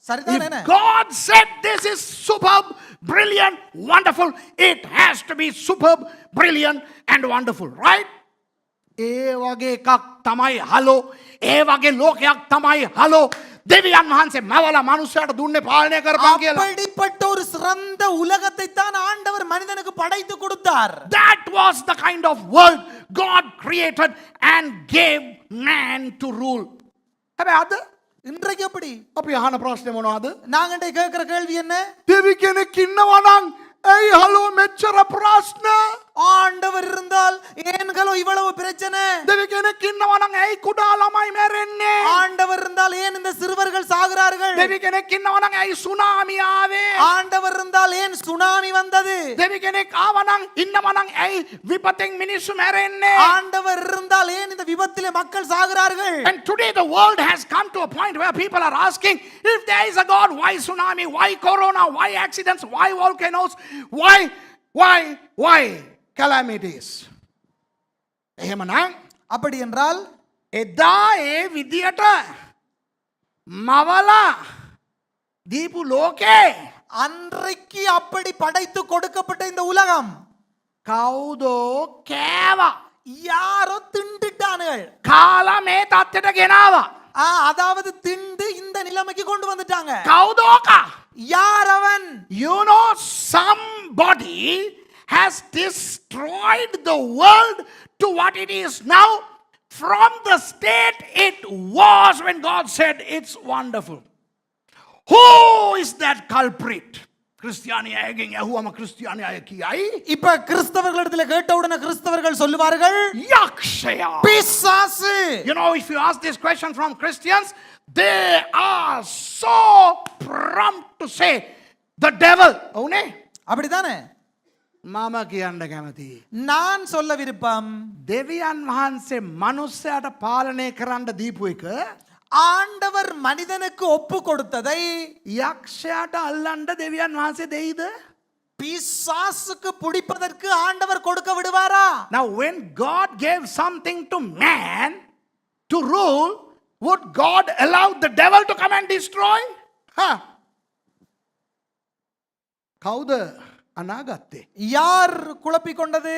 சரிதான் If என்ன? God said this is superb, brilliant, wonderful, it has to be superb, brilliant and wonderful, right? ඒ වගේ එකක් තමයි හලෝ. ඒ වගේ ලෝකයක් තමයි හලෝ. දෙවියන් වහන්සේ මවලා මනුස්සයාට දුන්නේ පාලනය කරපන් කියලා. அப்படிப்பட்ட ஒரு சிறந்த உலகத்தை தான் ஆண்டவர் மனிதனுக்கு படைத்து கொடுத்தார். That was the kind of world God created and gave man to rule. හැබැයි අද இன்றைக்கு எப்படி? අපි අහන ප්‍රශ්නේ මොනවද? நாங்க கேட்கிற கேள்வி என்ன? දෙවි කෙනෙක් ඉන්නවා නම් ඇයි හලෝ මෙච්චර ප්‍රශ්න? ஆண்டவர் இருந்தால் ஏன்களோ இவ்வளவு பிரச்சனை? දෙවි කෙනෙක් ඉන්නවා නම් ඇයි කුඩා ළමයි මැරෙන්නේ? ஆண்டவர் இருந்தால் ஏன் இந்த சிறுவர்கள் சாகுறார்கள்? දෙවි කෙනෙක් ඉන්නවා නම් ඇයි සුනාමි ආවේ? ஆண்டவர் இருந்தால் ஏன் சுனாமி வந்தது? දෙවි කෙනෙක් ආවා නම් ඉන්නවා නම් ඇයි විපතෙන් මිනිස්සු මැරෙන්නේ? ஆண்டவர் இருந்தால் ஏன் இந்த விபத்திலே மக்கள் சாகுறார்கள்? And today the world has come to a point where people are asking, if there is a God, why tsunami, why corona, why accidents, why volcanoes, why calamities? එහෙමනම් அப்படி என்றால் එදා ඒ විදියට මවලා දීපු ලෝකේ அன்றைக்கு அப்படி படைத்து கொடுக்கப்பட்ட இந்த உலகம் කවුදෝ කෑවා யாரோ திண்டுட்டானுகள். කාලා මේ තත්ත්වයට ගෙනාවා. அதாவது திண்டு இந்த நிலைமைக்கு கொண்டு வந்துட்டாங்க. කවුදෝකා? யார் அவன்? You know, somebody has destroyed the world to what it is now from the state it was when God said it's wonderful. Who is that culprit? கிறிஸ்தியானியாகிங்க ஹுவம கிறிஸ்தியானியாகியாய் இப்ப கிறிஸ்தவர்களிடத்துல கேட்ட உடனே கிறிஸ்தவர்கள் சொல்லுவார்கள் යක්ෂයා. பிசாசு. You know, if you ask this question from Christians, they are so prompt to say the devil. అవునే? அப்படிதானே? මම කියන්න කැමතියි. நான் சொல்ல விருப்பம் දෙවියන් වහන්සේ මනුස්සයාට පාලනය කරන්න දීපු එක ஆண்டவர் மனிதனுக்கு ஒப்பு கொடுத்ததை යක්ෂයාට අල්ලන්න දෙවියන් වහන්සේ දෙයිද? பிசாசுக்கு பிடிப்பதற்கு ஆண்டவர் கொடுக்க விடுவாரா? Now when God gave something to man to rule, would God allow the devil to come and destroy? කවුද අනාගත්තේ? யார் குழப்பிக் கொண்டது?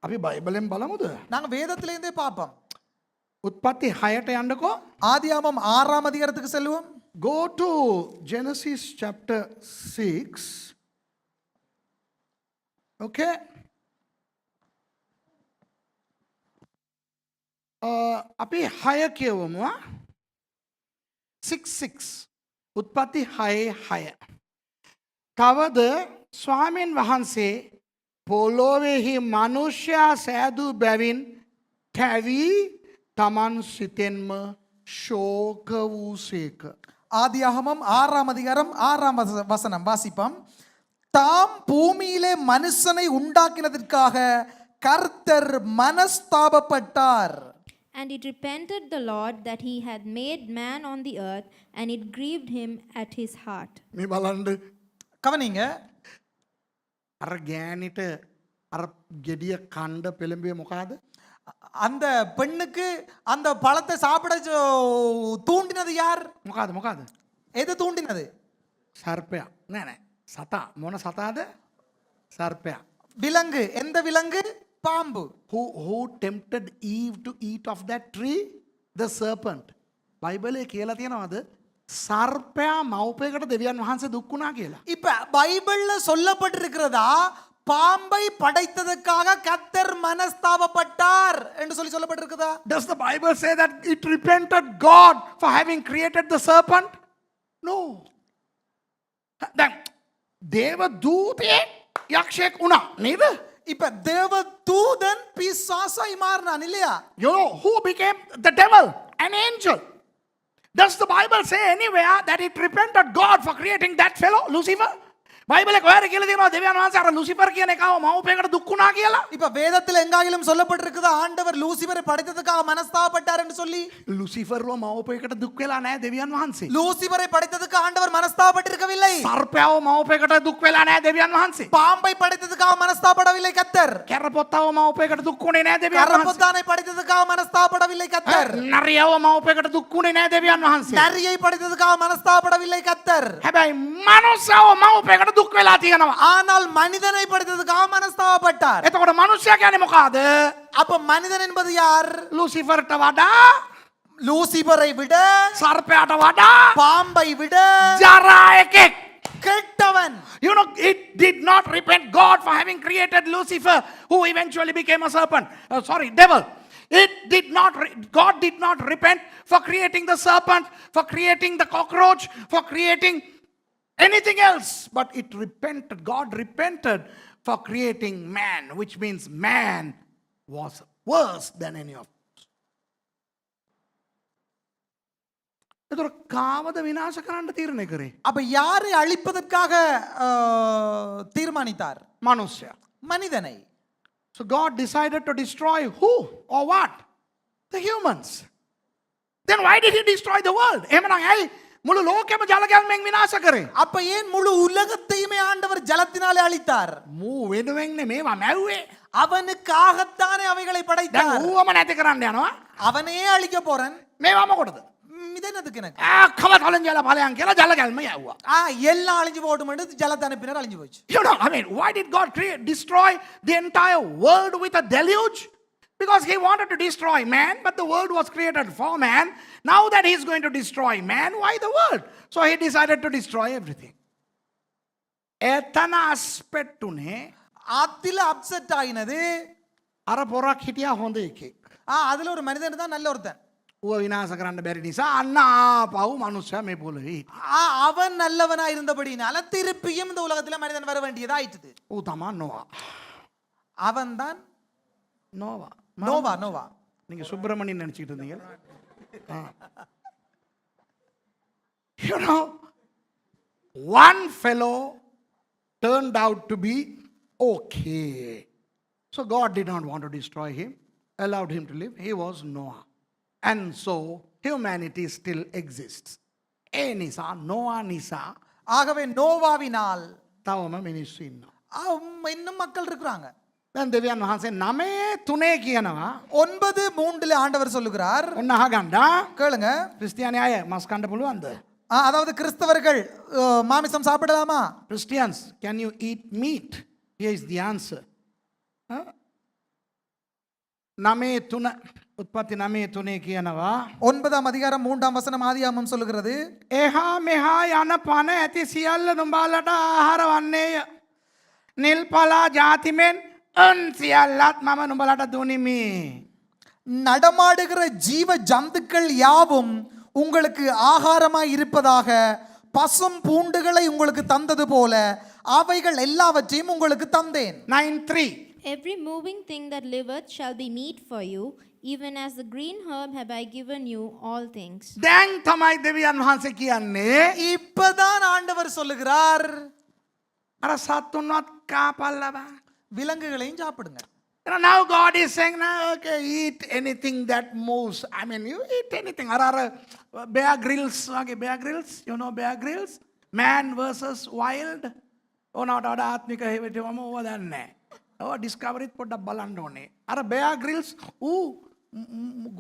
අපි බයිබලෙන් බලමුද? நாங்க வேதத்திலிருந்தே பார்ப்போம். උත්පත්ති 6ට යන්නකෝ. ஆதியாகமம் 6ஆம் அதிகாரத்துக்கு செல்வோம். Go to Genesis chapter 6. Okay. අපි 6 කියවමු. 6:6. උත්පත්ති 6:6. තවද ස්වාමීන් වහන්සේ පොළොවේහි මනුෂ්‍යයා සෑදූ බැවින් තැවී තමන් සිතෙන්ම ශෝක වූසේක. ஆதியாகமம் 6ஆம் அதிகாரம் 6ஆம் வசனம் வாசிப்போம். தாம் பூமியிலே மனுஷனை உண்டாக்கினதற்காக கர்த்தர் மனஸ்தாபப்பட்டார். And it repented the Lord that he had made man on the earth, and it grieved him at his heart. මේ බලන්න கவனிங்க. අර ගෑනිට අර ගෙඩිය කණ්ඩ පෙළඹුවේ මොකಾದ? அந்த பெண்ணுக்கு அந்த பழத்தை சாப்பிட தூண்டினது யார்? මොකಾದ? எது தூண்டினது? සර්පයා. නෑ නෑ. සතා මොන සතාද? සර්පයා. விலங்கு எந்த விலங்கு? பாம்பு. Who tempted Eve to eat of that tree? The serpent. බයිබලයේ කියලා තියෙනවද සර්පයා මවුපයකට දෙවියන් වහන්සේ දුක් වුණා කියලා? இப்ப பைபிள்ல சொல்லப்பட்டிருக்கிறதா பாம்பை படைத்ததற்காக கர்த்தர் மனஸ்தாபப்பட்டார் என்று சொல்லப்பட்டிருக்குதா? Does the Bible say that it repented God for having created the serpent? No. දැන් දේව දූතයෙක් යක්ෂයෙක් වුණා නේද? இப்ப தேவ தூதன் பிசாசாய் மாறினான் இல்லையா? You know who became the devil? An angel. Does the Bible say anywhere that it repented God for creating that fellow, Lucifer? பைபிளே கோயர කියලා තියෙනවා දෙවියන් වහන්සේ අර ලුසිෆර් කියන එකව මවුපයකට දුක් වුණා කියලා. இப்ப வேதத்துல எங்காகிலும் சொல்லப்பட்டிருக்குதா ஆண்டவர் லூசிபரை படைத்ததுக்காக மனஸ்தாபப்பட்டார் என்று சொல்லி? ලුසිෆර්ව මවුපයකට දුක් වෙලා නැහැ දෙවියන් වහන්සේ. லூசிபரை படைத்ததுக்கு ஆண்டவர் மனஸ்தாபப்பட்டிருக்கவில்லை. සර්පයව මවුපයකට දුක් වෙලා නැහැ දෙවියන් වහන්සේ. பாம்பை படைத்ததுக்காக மனஸ்தாபப்படவில்லை கர்த்தர். කැරපොත්තව මවුපයකට දුක් වුණේ නැහැ දෙවියන් වහන්සේ. கரபத்தானை படைத்ததுக்காக மனஸ்தாபப்படவில்லை கர்த்தர். නරියව මවුපයකට දුක් වුණේ නැහැ දෙවියන් වහන්සේ. நரியை படைத்ததுக்காக மனஸ்தாபப்படவில்லை கர்த்தர். හැබැයි මනුස්සයව මවුපයකට දුක් වෙලා තියෙනවා. ஆனால் மனிதனை படைத்ததுக்காக மனஸ்தாபப்பட்டார். එතකොට මනුස්සයා කියන්නේ මොකಾದ? அப்ப மனிதன் என்பது யார்? ලුසිෆර්ට වඩා லூசிபரை விட, සර්පයාට වඩා பாம்பை விட ජරා එකෙක්. கெட்டவன். You know, it did not repent God for having created Lucifer, who eventually became a serpent. Devil. God did not repent for creating the serpent, for creating the cockroach, for creating anything else. But God repented for creating man, which means man was worse than any of us. එතකොට කාවද විනාශ කරන්න තීරණය කරේ? அப்ப யாரை அழிப்பதற்காக தீர்மானித்தார்? මනුස්සයා. மனிதனை. So God decided to destroy who or what? The humans. Then why did he destroy the world? එහෙමනම් ඇයි මුළු ලෝකෙම ජලකැල්මෙන් විනාශ කරේ? அப்ப ஏன் முழு உலகத்தையுமே ஆண்டவர் ஜலத்தினாலே அழித்தார்? මූ වෙනුවෙන් මේවා මැව්වේ. அவனுக்காகத்தானே அவைகளை දැන් படைத்தார். ඌවම නැති කරන්න යනවා. அவனே அழிக்க போறன். මේවා මොකටද? இதனதுக்கு எனக்கு. කම තලංජල ඵලයන් කියලා ජලකැල්ම යවුවා. எல்லாம் அழிஞ்சு போட்டும் என்று ஜலத்தை அனுப்பினார், அழிஞ்சு போச்சு. You know, why did God destroy the entire world with a deluge? Because he wanted to destroy man, but the world was created for man. Now that he's going to destroy man, why the world? So he decided to destroy everything. එතන අස්පෙට්ටුනේ ஆத்தில upset ஆயினது. අර පොරක් හිටියා හොඳ එකෙක්. அதுல ஒரு மனிதன் தான் நல்ல ஒருத்தன். ඌව විනාශ කරන්න බැරි නිසා අන්න ආපහු මනුස්සයා මේ පොළවේ. அவன் நல்லவனா இருந்தபடினால திருப்பியும் இந்த உலகத்துல மனிதன் வர வேண்டியதா ஆயிட்டது. ඌ තමා නොවා. அவன் தான் நோவா. நோவா. நீங்க சுப்பிரமணியன் நினைச்சிட்டு இருந்தீங்க. You know, one fellow turned out to be okay. So God did not want to destroy him, allowed him to live. He was Noah. And so humanity still exists. ඒ නිසා Noah නිසා ஆகவே நோவாவினால் තවම මිනිස්සු ඉන්නවා. இன்னும் மக்கள் இருக்கிறாங்க. දැන් දෙවියන් වහන්සේ 9:3 කියනවා. 9:3 ஆண்டவர் சொல்லுகிறார். ඔන්න අහගන්න. கேளுங்க. ක්‍රිස්තියානි අය මස් කන්න පුළුවන්ද? அதாவது கிறிஸ்தவர்கள் மாமிசம் சாப்பிடலாமா? Christians, can you eat meat? Here is the answer. 9:3 උත්පත්ති 9:3 කියනවා. 9ஆம் அதிகாரம் 3ஆம் வசனம் ஆதியாகமம் சொல்லுகிறது. එහා මෙහා යන පන ඇති සියල්ල නුඹලට ආහාර වන්නේය. නිල් පලා ජාතිමෙන් අන් සියල්ලත් මම නුඹලට දුනිමි. நடமாடுகிற ஜீவ ஜந்துக்கள் யாவும் உங்களுக்கு ஆகாரமாய் இருப்பதாக பசும் பூண்டுகளை உங்களுக்கு தந்தது போல அவைகள் எல்லாவற்றையும் உங்களுக்கு தந்தேன். 9:3 Every moving thing that liveth shall be meat for you, even as the green herb have I given you all things. දැන් තමයි දෙවියන් වහන්සේ කියන්නේ இப்பதான் ஆண்டவர் சொல்லுகிறார், අර සත්තුන්වත් කාපල්ලා බා. விலங்குகளையும் சாப்பிடுங்க. Now God is saying, now, okay, eat anything that moves. I mean, you eat anything. Bear Grylls. Okay, Bear Grylls. You know Bear Grylls? Man versus wild. Not ආත්මික හේවටම ඕවා දන්නේ. ඔය ඩිස්කවරිත් පොඩ්ඩක් බලන්න ඕනේ. අර Bear Grylls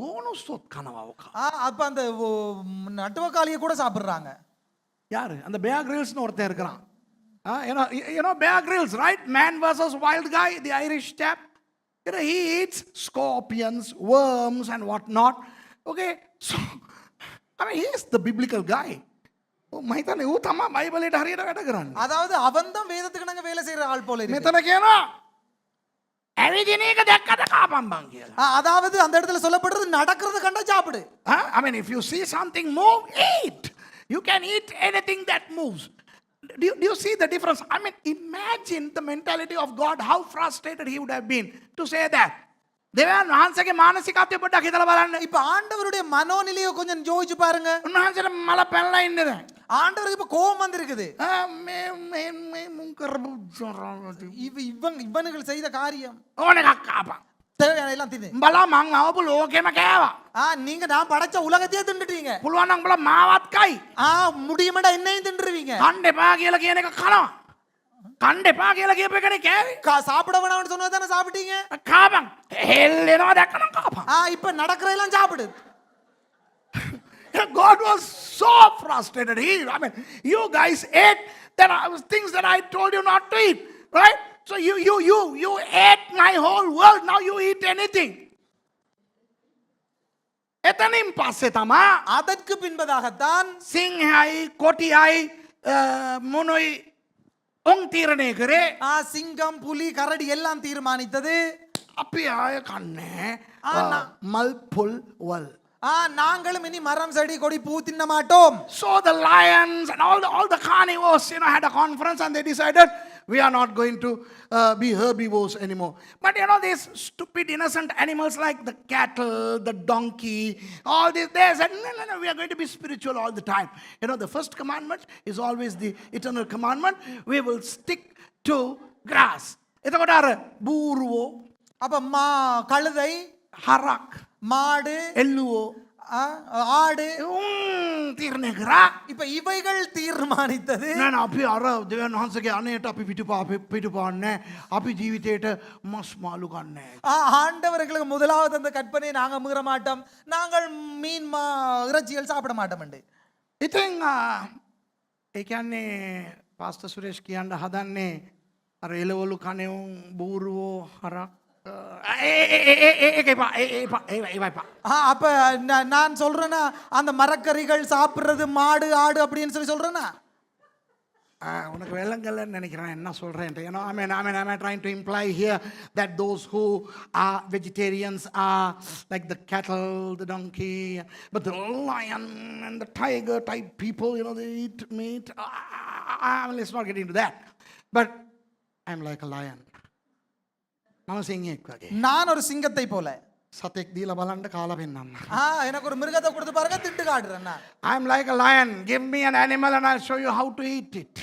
ගෝනුස්සොත් කනවා ඔක. அப்ப அந்த நட்டுவக்காளியை கூட சாப்பிடுறாங்க. யாரு? அந்த Bear Grylls னு ஒருத்தன் இருக்கிறான். You know Bear Grylls, right? Man versus Wild Guy, the Irish chap. You know, he eats scorpions, worms, and whatnot. Okay, so I mean, he is the biblical guy. Oh, මහිතන්නේ ඌ තමයි බයිබලයට හරියට වැඩ කරන්නේ. அதாவது அவன்தான் வேதத்துக்கு நாங்க வேலை செய்யற ஆள் போல இருக்கு. මෙතන කියනවා ඇවිදින එක දැක්කද කාපම් බං කියලා. அதாவது அந்த இடத்துல சொல்லப்படுறது நடக்கிறது கண்டா சாப்பிடு. I mean, if you see something move, eat. You can eat anything that moves. Do you see the difference? I mean, imagine the mentality of God, how frustrated he would have been to say that. දෙවියන් වහන්සේගේ මානසිකත්වය පොඩ්ඩක් හිතලා බලන්න. இப்ப ஆண்டவருடைய மனோநிலையை கொஞ்சம் யோசிச்சு பாருங்க. උන්වහන්සේට මල පැනලා ඉන්නේ දැන්. ஆண்டவருக்கு இப்ப கோபம் வந்திருக்குது. මේ මුන් කරපු இவனுகள் செய்த காரியம் ඕන එකක් කාපන්. தேவையான எல்லாம் தின்னு. උඹලා මං ආවපු ලෝකෙම කෑවා. நீங்க நான் படைச்ச உலகத்தையே தின்னுட்டீங்க. පුළුවන් නම් උඹලා මාවත් කයි. முடியுமாடா என்னையும் தின்றுவீங்க. කන්න එපා කියලා කියන එක කනවා. කන්න එපා කියලා කියපු එකනේ කෑවේ. சாப்பிட வேணாம்னு சொன்னது தானே சாப்பிட்டீங்க. කාපන්. හෙල්ලෙනවා දැක්කනම් කාපන්. இப்ப நடக்கிறதெல்லாம் சாப்பிடு. God was so frustrated. I mean, you guys ate things that I told you not to eat, right? So you ate my whole world. Now you eat anything. එතනින් පස්සේ තමයි அதற்கு பின்பதாகத்தான் සිංහයි කොටියයි මොනොයි උන් තීරණය කරේ சிங்கம் புலி கரடி எல்லாம் தீர்மானித்தது අපි ආය කන්නේ මල් පුල් වල්. நாங்களும் இனி மரம் செடி கொடி பூ தின்ன மாட்டோம். So the lions and all the carnivores, had a conference and they decided we are not going to be herbivores anymore. But these stupid innocent animals like the cattle, the donkey, all this, they said no, we are going to be spiritual all the time. The first commandment is always the eternal commandment. We will stick to grass. එතකොට අර බූරුවෝ அப்ப கழுதை හරක් மாடு එල්ලුවෝ ஆடு තීරණය කරා. இப்ப இவைகள் தீர்மானித்தது නෑ අපි අර දෙවියන් වහන්සේගේ අනේට අපි පිටුපාන්නේ අපි ජීවිතේට මස් මාළු ගන්නෑ. ஆண்டவர்களுக்கு முதலாவது அந்த கற்பனை நாங்க மீற மாட்டோம். நாங்கள் மீன் இறைச்சிகள் சாப்பிட மாட்டோம். ඉතින් ඒ කියන්නේ පාස්ටර් සුරේෂ් කියන්න හදන්නේ අර එළවලු කණෙවුන් බූරුවෝ හරක් அப்ப நான் சொல்றேன்னா அந்த மரக்கறிகள் சாப்பிடுறது மாடு ஆடு அப்படின்னு சொல்றேன்னா உனக்கு வெள்ளங்கள்னு நினைக்கிறேன் என்ன சொல்றேன். I'm trying to imply here that those who are vegetarians are like the cattle, the donkey, but the lion and the tiger type people, they eat meat. Let's not get into that. But I'm like a lion. நான் ஒரு சிங்கத்தை போல සතෙක් දීලා බලන්න කාලා පෙන්නන්න. எனக்கு ஒரு மிருகத்தை கொடுத்து பாருங்க திட்டு காட்டுறேன். I'm like a lion. Give me an animal and I'll show you how to eat it.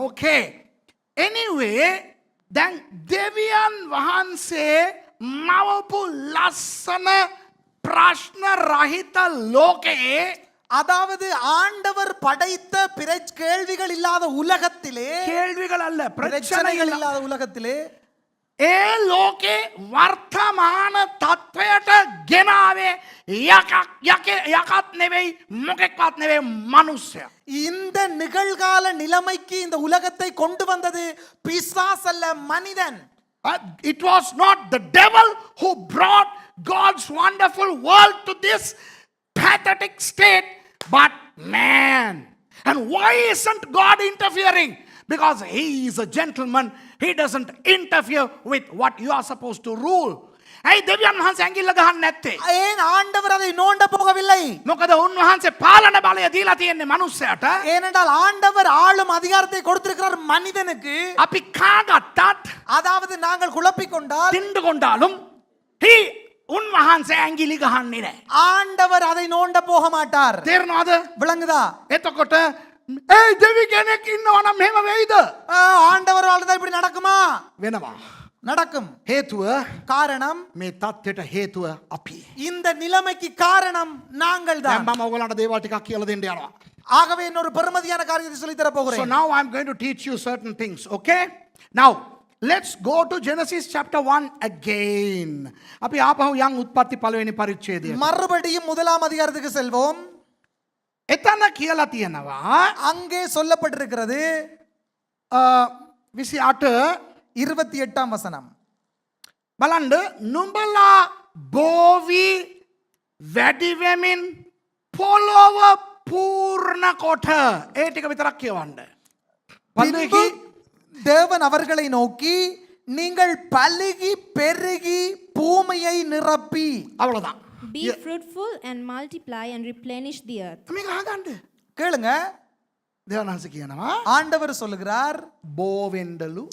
Okay. Anyway, then දෙවියන් වහන්සේ මවපු ලස්සන ප්‍රශ්න රහිත ලෝකයේ அதாவது ஆண்டவர் படைத்த கேள்விகள் இல்லாத உலகத்திலே கேள்விகள் அல்ல பிரச்சனைகள் இல்லாத உலகத்திலே ඒ ලෝකේ වර්තමාන තත්වයට ගෙනාවේ යකත් නෙවෙයි මොකෙක්වත් නෙවෙයි මනුස්සයා. இந்த நிகழ்கால நிலைமைக்கு இந்த உலகத்தை கொண்டு வந்தது பிசாசு அல்ல மனிதன். It was not the devil who brought God's wonderful world to this pathetic state, but man. And why isn't God interfering? Because he is a gentleman. He doesn't interfere with what you are supposed to rule. ඇයි දෙවියන් වහන්සේ ඇඟිල්ල ගහන්නේ නැත්තේ? ஏன் ஆண்டவர் அதை நோண்ட போகவில்லை? මොකද උන්වහන්සේ පාලන බලය දීලා තියෙන්නේ මනුස්සයාට. ஏனென்றால் ஆண்டவர் ஆளும் அதிகாரத்தை கொடுத்திருக்கிறார் மனிதனுக்கு. අපි කාගත්තත් அதாவது நாங்கள் குழப்பிக் கொண்டால் திண்டு கொண்டாலும் උන්වහන්සේ ඇඟිලි ගහන්නේ නැහැ. ஆண்டவர் அதை நோண்ட போக மாட்டார். තේරෙනවද? விளங்குதா? එතකොට දෙවි කෙනෙක් ඉන්නවා නම් මෙහෙම වෙයිද? ஆண்டவர் வாழ்ந்தா இப்படி நடக்குமா? වෙනවා. நடக்கும். හේතුව காரணம் මේ தත්ත්වයට හේතුව අපි. இந்த நிலைமைக்கு காரணம் நாங்கள் தான். මම ඔයගලන්ට දේවල් ටිකක් කියලා දෙන්න යනවා. ஆகவே இன்னொரு பெருமதியான காரியத்தை சொல்லி தர போகிறேன். So now I'm going to teach you certain things, okay? Now let's go to Genesis chapter 1 again. අපි ආපහු යන් උත්පත්ති පළවෙනි පරිච්ඡේදයට. மறுபடியும் முதலாம் அதிகாரத்துக்கு செல்வோம். එතන කියලා තියෙනවා அங்கே சொல்லப்பட்டிருக்கிறது 28 28ஆம் வசனம். බලන්ඩ නුඹලා බෝවී වැඩිවෙමින් පොලොව පූර්ණ කොට ඒ ටික විතරක් කියවන්න. பின்பு தேவன் அவர்களை நோக்கி நீங்கள் பலுகி பெருகி பூமியை நிரப்பி අවලදා. Be fruitful and multiply and replenish the earth. මේක අහගන්න. கேளுங்க, දෙවනහස කියනවා ஆண்டவர் சொல்லுகிறார் බෝවෙන්ඩලු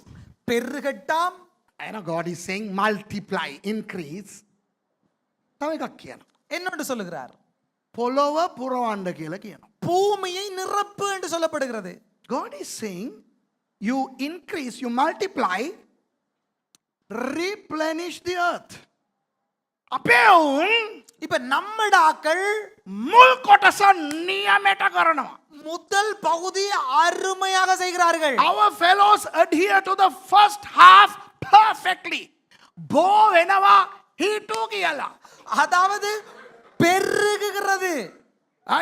பெருகட்டாம். I know God is saying multiply, increase. තව එකක් කියනවා. என்னொன்று சொல்லுகிறார் පොළොව පුරවන්න කියලා කියනවා. பூமியை நிரப்பு என்று சொல்லப்படுகிறது. God is saying you increase, you multiply, replenish the earth. අපේ උන් இப்ப நம்மட ஆக்கள் මුල් කොටස නියමයට කරනවා. முதல் பகுதியை அருமையாக செய்கிறார்கள். Our fellows adhere to the first half perfectly. බෝ වෙනවා හිටු කියලා. அதாவது பெருகுகிறது.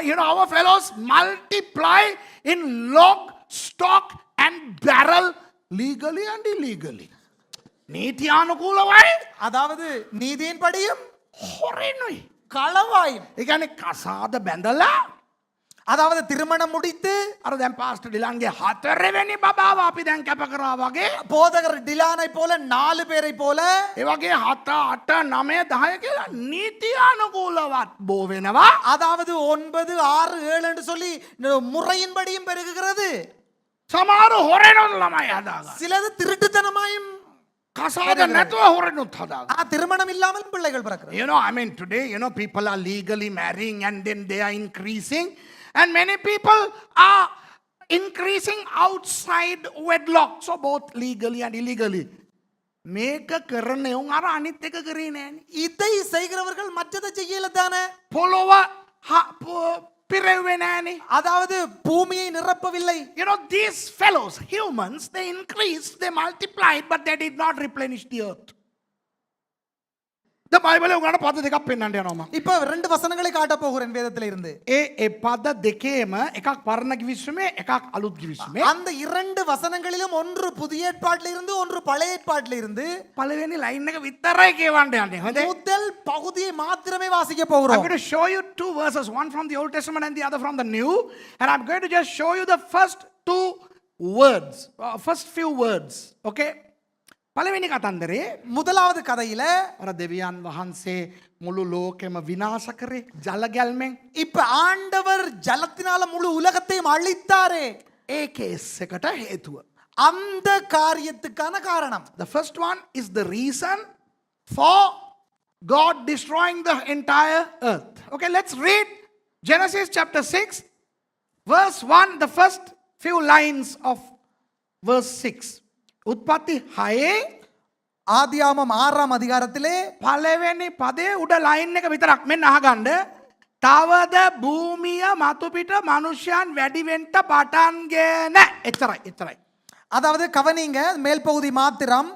You know, our fellows multiply in lock, stock and barrel legally and illegally. නීතියානුකූලවයි அதாவது நீதியின் படியும் හොරෙනුයි. களவாயும். ඒ කියන්නේ කසාද බැඳලා அதாவது திருமணம் முடித்து අර දැන් පාස්ටර් ඩිලන්ගේ හතරවෙනි බබාව අපි දැන් කැප කරා වගේ போதகர் டிலானை போல 4 பேரை போல ඒ වගේ 7 8 9 10 කියලා නීතියානුකූලවත් බෝ වෙනවා. அதாவது 9 6 7 என்று சொல்லி முறையின்படியும் பெருகுகிறது. සමහර හොරෙනුත් ළමයි හදාගන්න. சிலது திருட்டுத்தனமாயும் කසාද නැතුව හොරෙනුත් හදාගන්න. திருமணம் இல்லாமல் பிள்ளைகள் பிறக்கிறது. You know, I mean, today, you know, people are legally marrying and then they are increasing. And many people are increasing outside wedlock. So both legally and illegally. මේක කරන්නේ උන් අර අනිත් එක කරේ නෑනේ. இதை செய்கிறவர்கள் மற்றதை செய்யல தானே. පොළොව පිරෙව්වේ නෑනේ. அதாவது பூமியை நிரப்பவில்லை. You know, these fellows, humans, they increased, they multiplied, but they did not replenish the earth. The Bible උගන්න පද දෙකක් පෙන්වන්න යනවා. இப்ப 2 வசனங்களை காட்ட போகிறேன் வேதத்தில இருந்து. ඒ පද දෙකේම එකක් පරණ කිවිසුමේ එකක් අලුත් කිවිසුමේ. அந்த 2 வசனங்களிலும் ஒன்று புதிய ஏற்பாட்டில இருந்து ஒன்று பழைய ஏற்பாட்டில இருந்து පළවෙනි ලයින් එක විතරයි කියවන්න යන්නේ. හොඳේ. முதல் பகுதியை மாத்திரமே வாசிக்க I'm போகிறோம். going to show you 2 verses, one from the Old Testament and the other from the New, and I'm going to just show you the first 2 words, first few words. Okay? පළවෙනි කතන්දරේ முதலாவது கதையில අර දෙවියන් වහන්සේ මුළු ලෝකෙම විනාශ කරේ ජල ගැල්මෙන්. இப்ப ஆண்டவர் ஜலத்தினால முழு உலகத்தையும் அழித்தாரே. ඒ කේස් එකට හේතුව. அந்த காரியத்துக்கான காரணம். The first one is the reason for God destroying the entire earth. Okay, let's read Genesis chapter 6, verse 1, the first few lines of verse 6. උත්පත්ති 6 ஆதியாமம் 6ஆம் அதிகாரத்திலே පළවෙනි පදේ උඩ ලයින් එක විතරක් මෙන්න අහගන්න. තවද භූමිය මතුපිට මනුෂ්‍යයන් වැඩි වෙන්න පටන්ගෙන. එච්චරයි. அதாவது கவனிங்க, மேல் பகுதி மாத்திரம்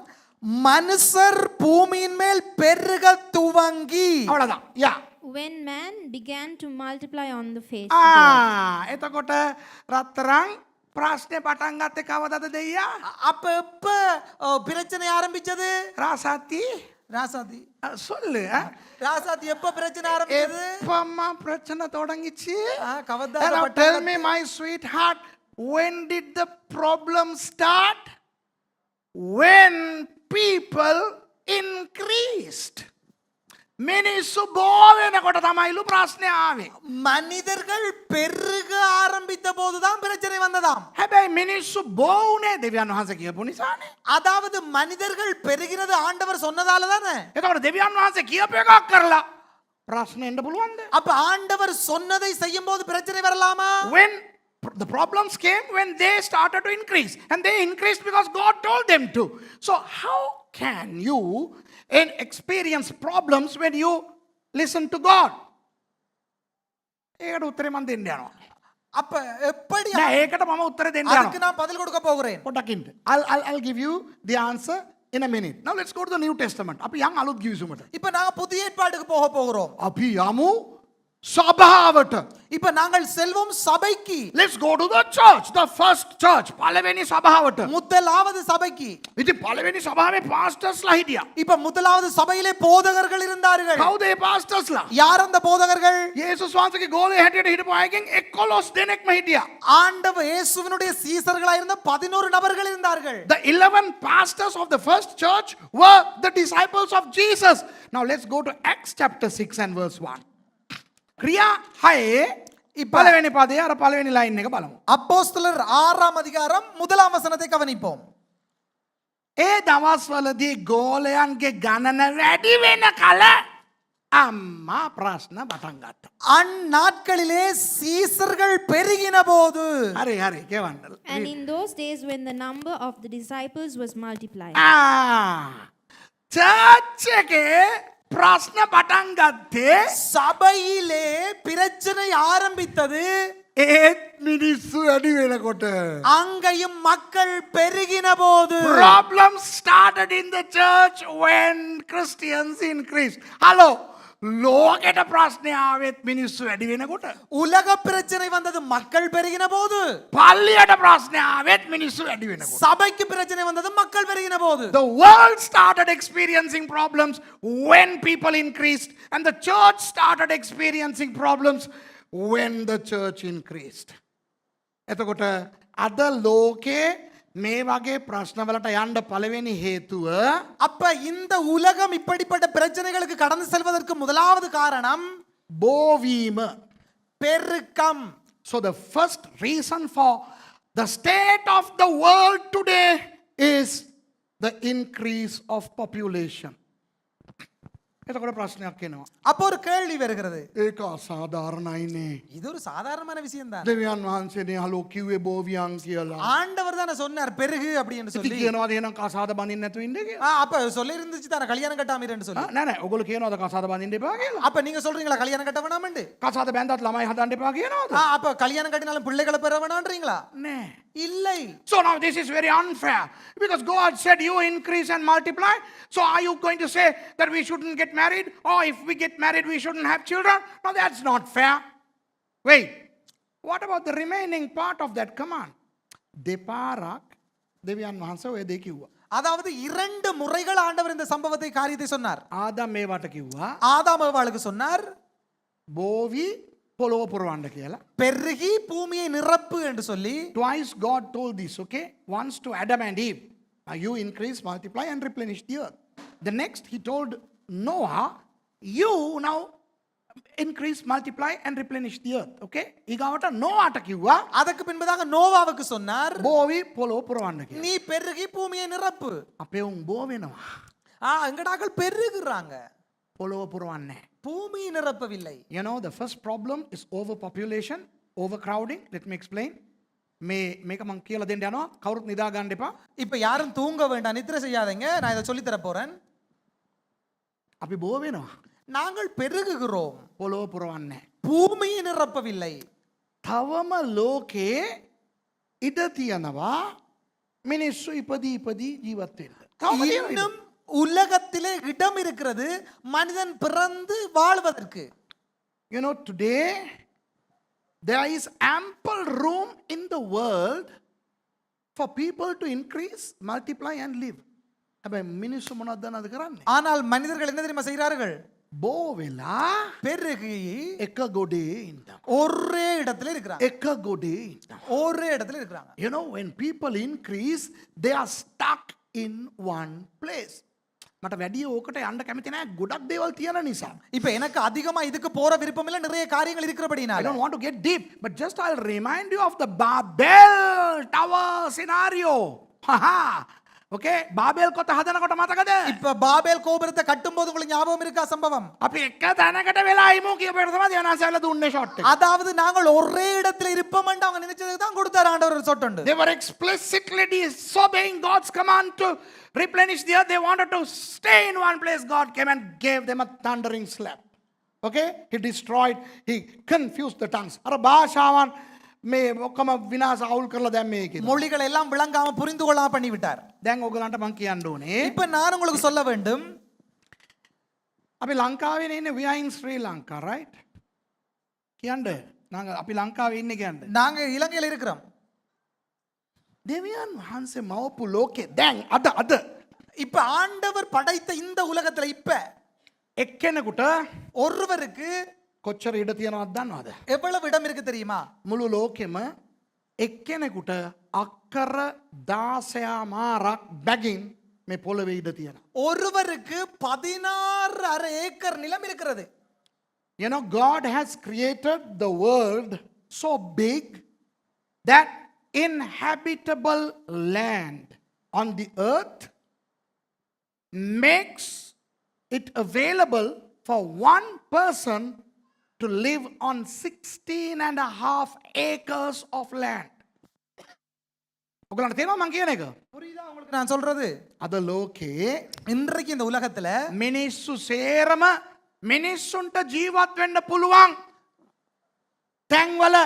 மனுஷர் பூமியின் மேல் பெருக துவங்கி. අවලදා. යා. When man began to multiply on the face of the earth. එතකොට රත්තරන් ප්‍රශ්නේ පටන් ගත්තේ කවදද දෙයියා? அப்ப எப்ப பிரச்சனை ஆரம்பிச்சது? ராசாத்தி ராசாதி சொல்லு. ராசாதி எப்ப பிரச்சனை ஆரம்பிச்சது? எப்பம்மா பிரச்சனை தொடங்கிச்சு? கவர்தார Tell me, my sweetheart, when did the problem start? When people increased. මිනිස්සු බෝ වෙනකොට තමයිලු ප්‍රශ්නේ ආවේ. மனிதர்கள் பெருக ஆரம்பித்த போதுதான் பிரச்சனை வந்ததாம். හැබැයි මිනිස්සු බෝ වුණේ දෙවියන් වහන්සේ කියපු නිසානේ. அதாவது மனிதர்கள் பெருகிறது ஆண்டவர் சொன்னதால தானே. එතකොට දෙවියන් වහන්සේ කියපු එකක් කරලා ප්‍රශ්නේ එන්න පුළුවන්ද? அப்ப ஆண்டவர் சொன்னதை செய்யும் போது பிரச்சனை வரலாமா? When the problems came when they started to increase, and they increased because God told them to. So how can you experience problems when you listen to God? ඒකට උත්තරේ මම දෙන්න යනවා. அப்ப எப்படி? නෑ ඒකට මම උත්තරේ දෙන්න அதுக்கு යනවා. நான் பதில் கொடுக்க போகிறேன். පොඩ්ඩක් ඉන්න. I'll give you the answer in a minute. Now let's go to the New Testament. අපි යන් අලුත් කිවිසුමට. இப்ப நாங்க புதிய ஏற்பாட்டுக்கு போக போகிறோம். අපි යමු සභාවට. இப்ப நாங்கள் செல்வோம் சபைக்கு. Let's go to the church, the first church. පළවෙනි සභාවට. முதலாவது சபைக்கு. ඉතින් පළවෙනි සභාවේ pastors ලා හිටියා. இப்ப முதலாவது சபையிலே போதகர்கள் இருந்தார்கள். කවුද මේ pastors ලා? யார் அந்த போதகர்கள்? යේසුස් වහන්සේගේ ගෝලයේ හැටියට හිටපු අයගෙන් 11 දෙනෙක්ම හිටියා. ஆண்டவர் இயேசுவினுடைய சீசர்களாய் இருந்த 11 நபர்கள் இருந்தார்கள். The 11 pastors of the first church were the disciples of Jesus. Now let's go to Acts chapter 6 and verse 1. ක්‍රියා 6 පළවෙනි පදේ අර පළවෙනි ලයින් එක බලමු. அப்போஸ்தலர் 6ஆம் அதிகாரம் முதலாம் வசனத்தை கவனிப்போம். ඒ දවස්වලදී ගෝලයන්ගේ ගණන වැඩි වෙන කල අම්මා ප්‍රශ්න පටන් ගත්තා. அந்நாட்களிலே சீசர்கள் பெருகின போது. හරි හරි කියවන්න. And in those days, when the number of the disciples was multiplied, church එකේ ප්‍රශ්න පටන් ගත්තේ சபையிலே பிரச்சனை ஆரம்பித்தது. ඒත් මිනිස්සු වැඩි වෙනකොට. அங்கேயும் மக்கள் பெருகின போது. Problems started in the church when Christians increased. Hello. ලෝකෙට ප්‍රශ්න ආවෙත් මිනිස්සු වැඩි වෙනකොට. உலக பிரச்சனை வந்தது மக்கள் பெருகின போது. පල්ලියට ප්‍රශ්න ආවෙත් මිනිස්සු වැඩි වෙනකොට. சபைக்கு பிரச்சனை வந்தது மக்கள் பெருகின போது. The world started experiencing problems when people increased, and the church started experiencing problems when the church increased. එතකොට අද ලෝකේ මේ වගේ ප්‍රශ්නවලට යන්න පළවෙනි හේතුව அப்ப இந்த உலகம் இப்படிப்பட்ட பிரச்சனைகளுக்கு கடந்து செல்வதற்கு முதலாவது காரணம் බෝවීම. பெருக்கம். So the first reason for the state of the world today is the increase of population. එතකොට ප්‍රශ්නයක් එනවා. அப்போ ஒரு கேள்வி வருகிறது. ඒක අසාධාරණයිනේ. இது ஒரு சாதாரணமான விஷயம் தான். දෙවියන් වහන්සේනේ හලෝ කිව්වේ බෝවියන් කියලා. ஆண்டவர் தானே சொன்னார் பெருகு அப்படின்னு ඉතින් சொல்லி. කියනවාද එහෙනම් කසාද බඳින්න නැතුව ඉන්න කියලා? அப்ப சொல்லி இருந்துச்சு தானே கல்யாணம் கட்டாம இருன்னு சொல்லி. නෑ නෑ ඔයගොල්ලෝ කියනවාද කසාද බඳින්න එපා කියලා? அப்ப நீங்க சொல்றீங்களா கல்யாணம் கட்ட வேணாம்னு? කසාද බැඳවත් ළමයි හදන්න එපා කියනවාද? அப்ப கல்யாணம் கட்டினாலும் பிள்ளைகளை பெற வேணாம்ன்றீங்களா? නෑ. இல்லை. So now this is very unfair because God said you increase and multiply. So are you going to say that we shouldn't get married, or if we get married we shouldn't have children? No, that's not fair. Wait, what about the remaining part of that command? දෙපාරක් දෙවියන් වහන්සේ ඔය දෙක කිව්වා. அதாவது 2 முறைகள் ஆண்டவர் இந்த சம்பவத்தை காரியத்தை சொன்னார். ආදම් මේවට කිව්වා ஆதாம் ஏவாளுக்கு சொன்னார் බෝවි පොළොව පුරවන්න කියලා. பெருகி பூமியை நிரப்பு என்று சொல்லி. Twice God told this, okay? Once to Adam and Eve, you increase, multiply and replenish the earth. The next he told Noah, you now increase, multiply and replenish the earth. Okay? ඊගාවට නෝවාට කිව්වා அதற்கு பின்பதாக நோவாவுக்கு சொன்னார் බෝවි පොළොව පුරවන්න කියලා. நீ பெருகி பூமியை நிரப்பு. අපේ උන් බෝ වෙනවා. எங்கடாக்கள் பெருகுறாங்க, පොළොව පුරවන්නේ. பூமியை நிரப்பவில்லை. You know, the first problem is overpopulation, overcrowding. Let me explain. මේක මං කියලා දෙන්න යනවා. කවුරුත් නිදා ගන්න එපා. இப்ப யாரும் தூங்க வேண்டாம், நித்திரை செய்யாதீங்க. நான் இதை சொல்லி தர போறேன். අපි බෝ වෙනවා. நாங்கள் பெருகுகிறோம், පොළොව පුරවන්නේ. பூமியை நிரப்பவில்லை. තවම ලෝකේ ඉඩ තියෙනවා මිනිස්සු ඉපදී ජීවත් වෙන්න. තවම තියෙනවා. இன்னும் உலகத்திலே இடம் இருக்கிறது மனிதன் பிறந்து வாழ்வதற்கு. You know, today there is ample room in the world for people to increase, multiply and live. හැබැයි මිනිස්සු මොනවද දන්නවද කරන්නේ? ஆனால் மனிதர்கள் என்ன தெரியுமா செய்கிறார்கள்? බෝ වෙලා பெருகி එක ගොඩේ ඉන්නවා. ஒரே இடத்துல இருக்கிறாங்க. එක ගොඩේ ඉන්නවා. ஒரே இடத்துல இருக்கிறாங்க. You know, when people increase, they are stuck in one place. මට වැඩි ඕකට යන්න කැමති නැහැ. ගොඩක් දේවල් තියෙන නිසා. இப்ப எனக்கு அதிகமா இதுக்கு போற விருப்பம் இல்ல, நிறைய காரியங்கள் I இருக்கிறபடினால. don't want to get deep, but just I'll remind you of the Babel Tower scenario. Haha. Okay, Babel කොත හදනකොට මතකද? இப்ப பாபேல் கோபுரத்தை கட்டும்போது உங்களுக்கு ஞாபகம் இருக்கா சம்பவம்? අපි එක තැනකට වෙලා ඉමු කියපේට තමයි දෙවනාසයල දුන්නේ ෂොට් එක. அதாவது நாங்கள் ஒரே இடத்துல இருப்போம் என்று அவங்க நினைச்சதுக்கு தான் கொடுத்தார் ஆண்டவர் ஒரு சொட்டு. They were explicitly disobeying God's command to replenish the earth. They wanted to stay in one place. God came and gave them a thundering slap. Okay, he destroyed, he confused the tongues. අර භාෂාවන් මේ ඔක්කොම විනාශ අවුල් කරලා දැන් මේකේ. மொழிகள் எல்லாம் விளங்காம புரிந்து கொள்ளாம பண்ணி விட்டார். දැන් ඔයගලන්ට මම කියන්න ඕනේ. இப்ப நான் உங்களுக்கு சொல்ல வேண்டும், අපි ලංකාවේ ඉන්නේ we are in Sri Lanka, right? කියන්න நாங்கள் අපි ලංකාවේ ඉන්නේ කියන්නේ. நாங்க இலங்கையில் இருக்கிறோம். දෙවියන් වහන්සේ මවපු ලෝකේ දැන් අද இப்ப ஆண்டவர் படைத்த இந்த உலகத்துல இப்ப එක්කෙනෙකුට ஒருவருக்கு කොච්චර ඉඩ තියෙනවද දන්නවද? எவ்வளவு இடம் இருக்கு தெரியுமா? මුළු ලෝකෙම එක්කෙනෙකුට අක්කර 16 බැගින් මේ පොළවේ ඉඩ තියෙනවා. ஒருவருக்கு 16.5 ஏக்கர் நிலம் இருக்கிறது. You know, God has created the world so big that inhabitable land on the earth makes it available for one person to live on 16.5 acres of land. ඔගලන්ට තේරෙනවද මං කියන එක? புரியுதா உங்களுக்கு நான் சொல்றது? අද ලෝකේ இன்றைக்கு இந்த உலகத்துல මිනිස්සු සේරම මිනිස්සුන්ට ජීවත් වෙන්න පුළුවන් තැන්වල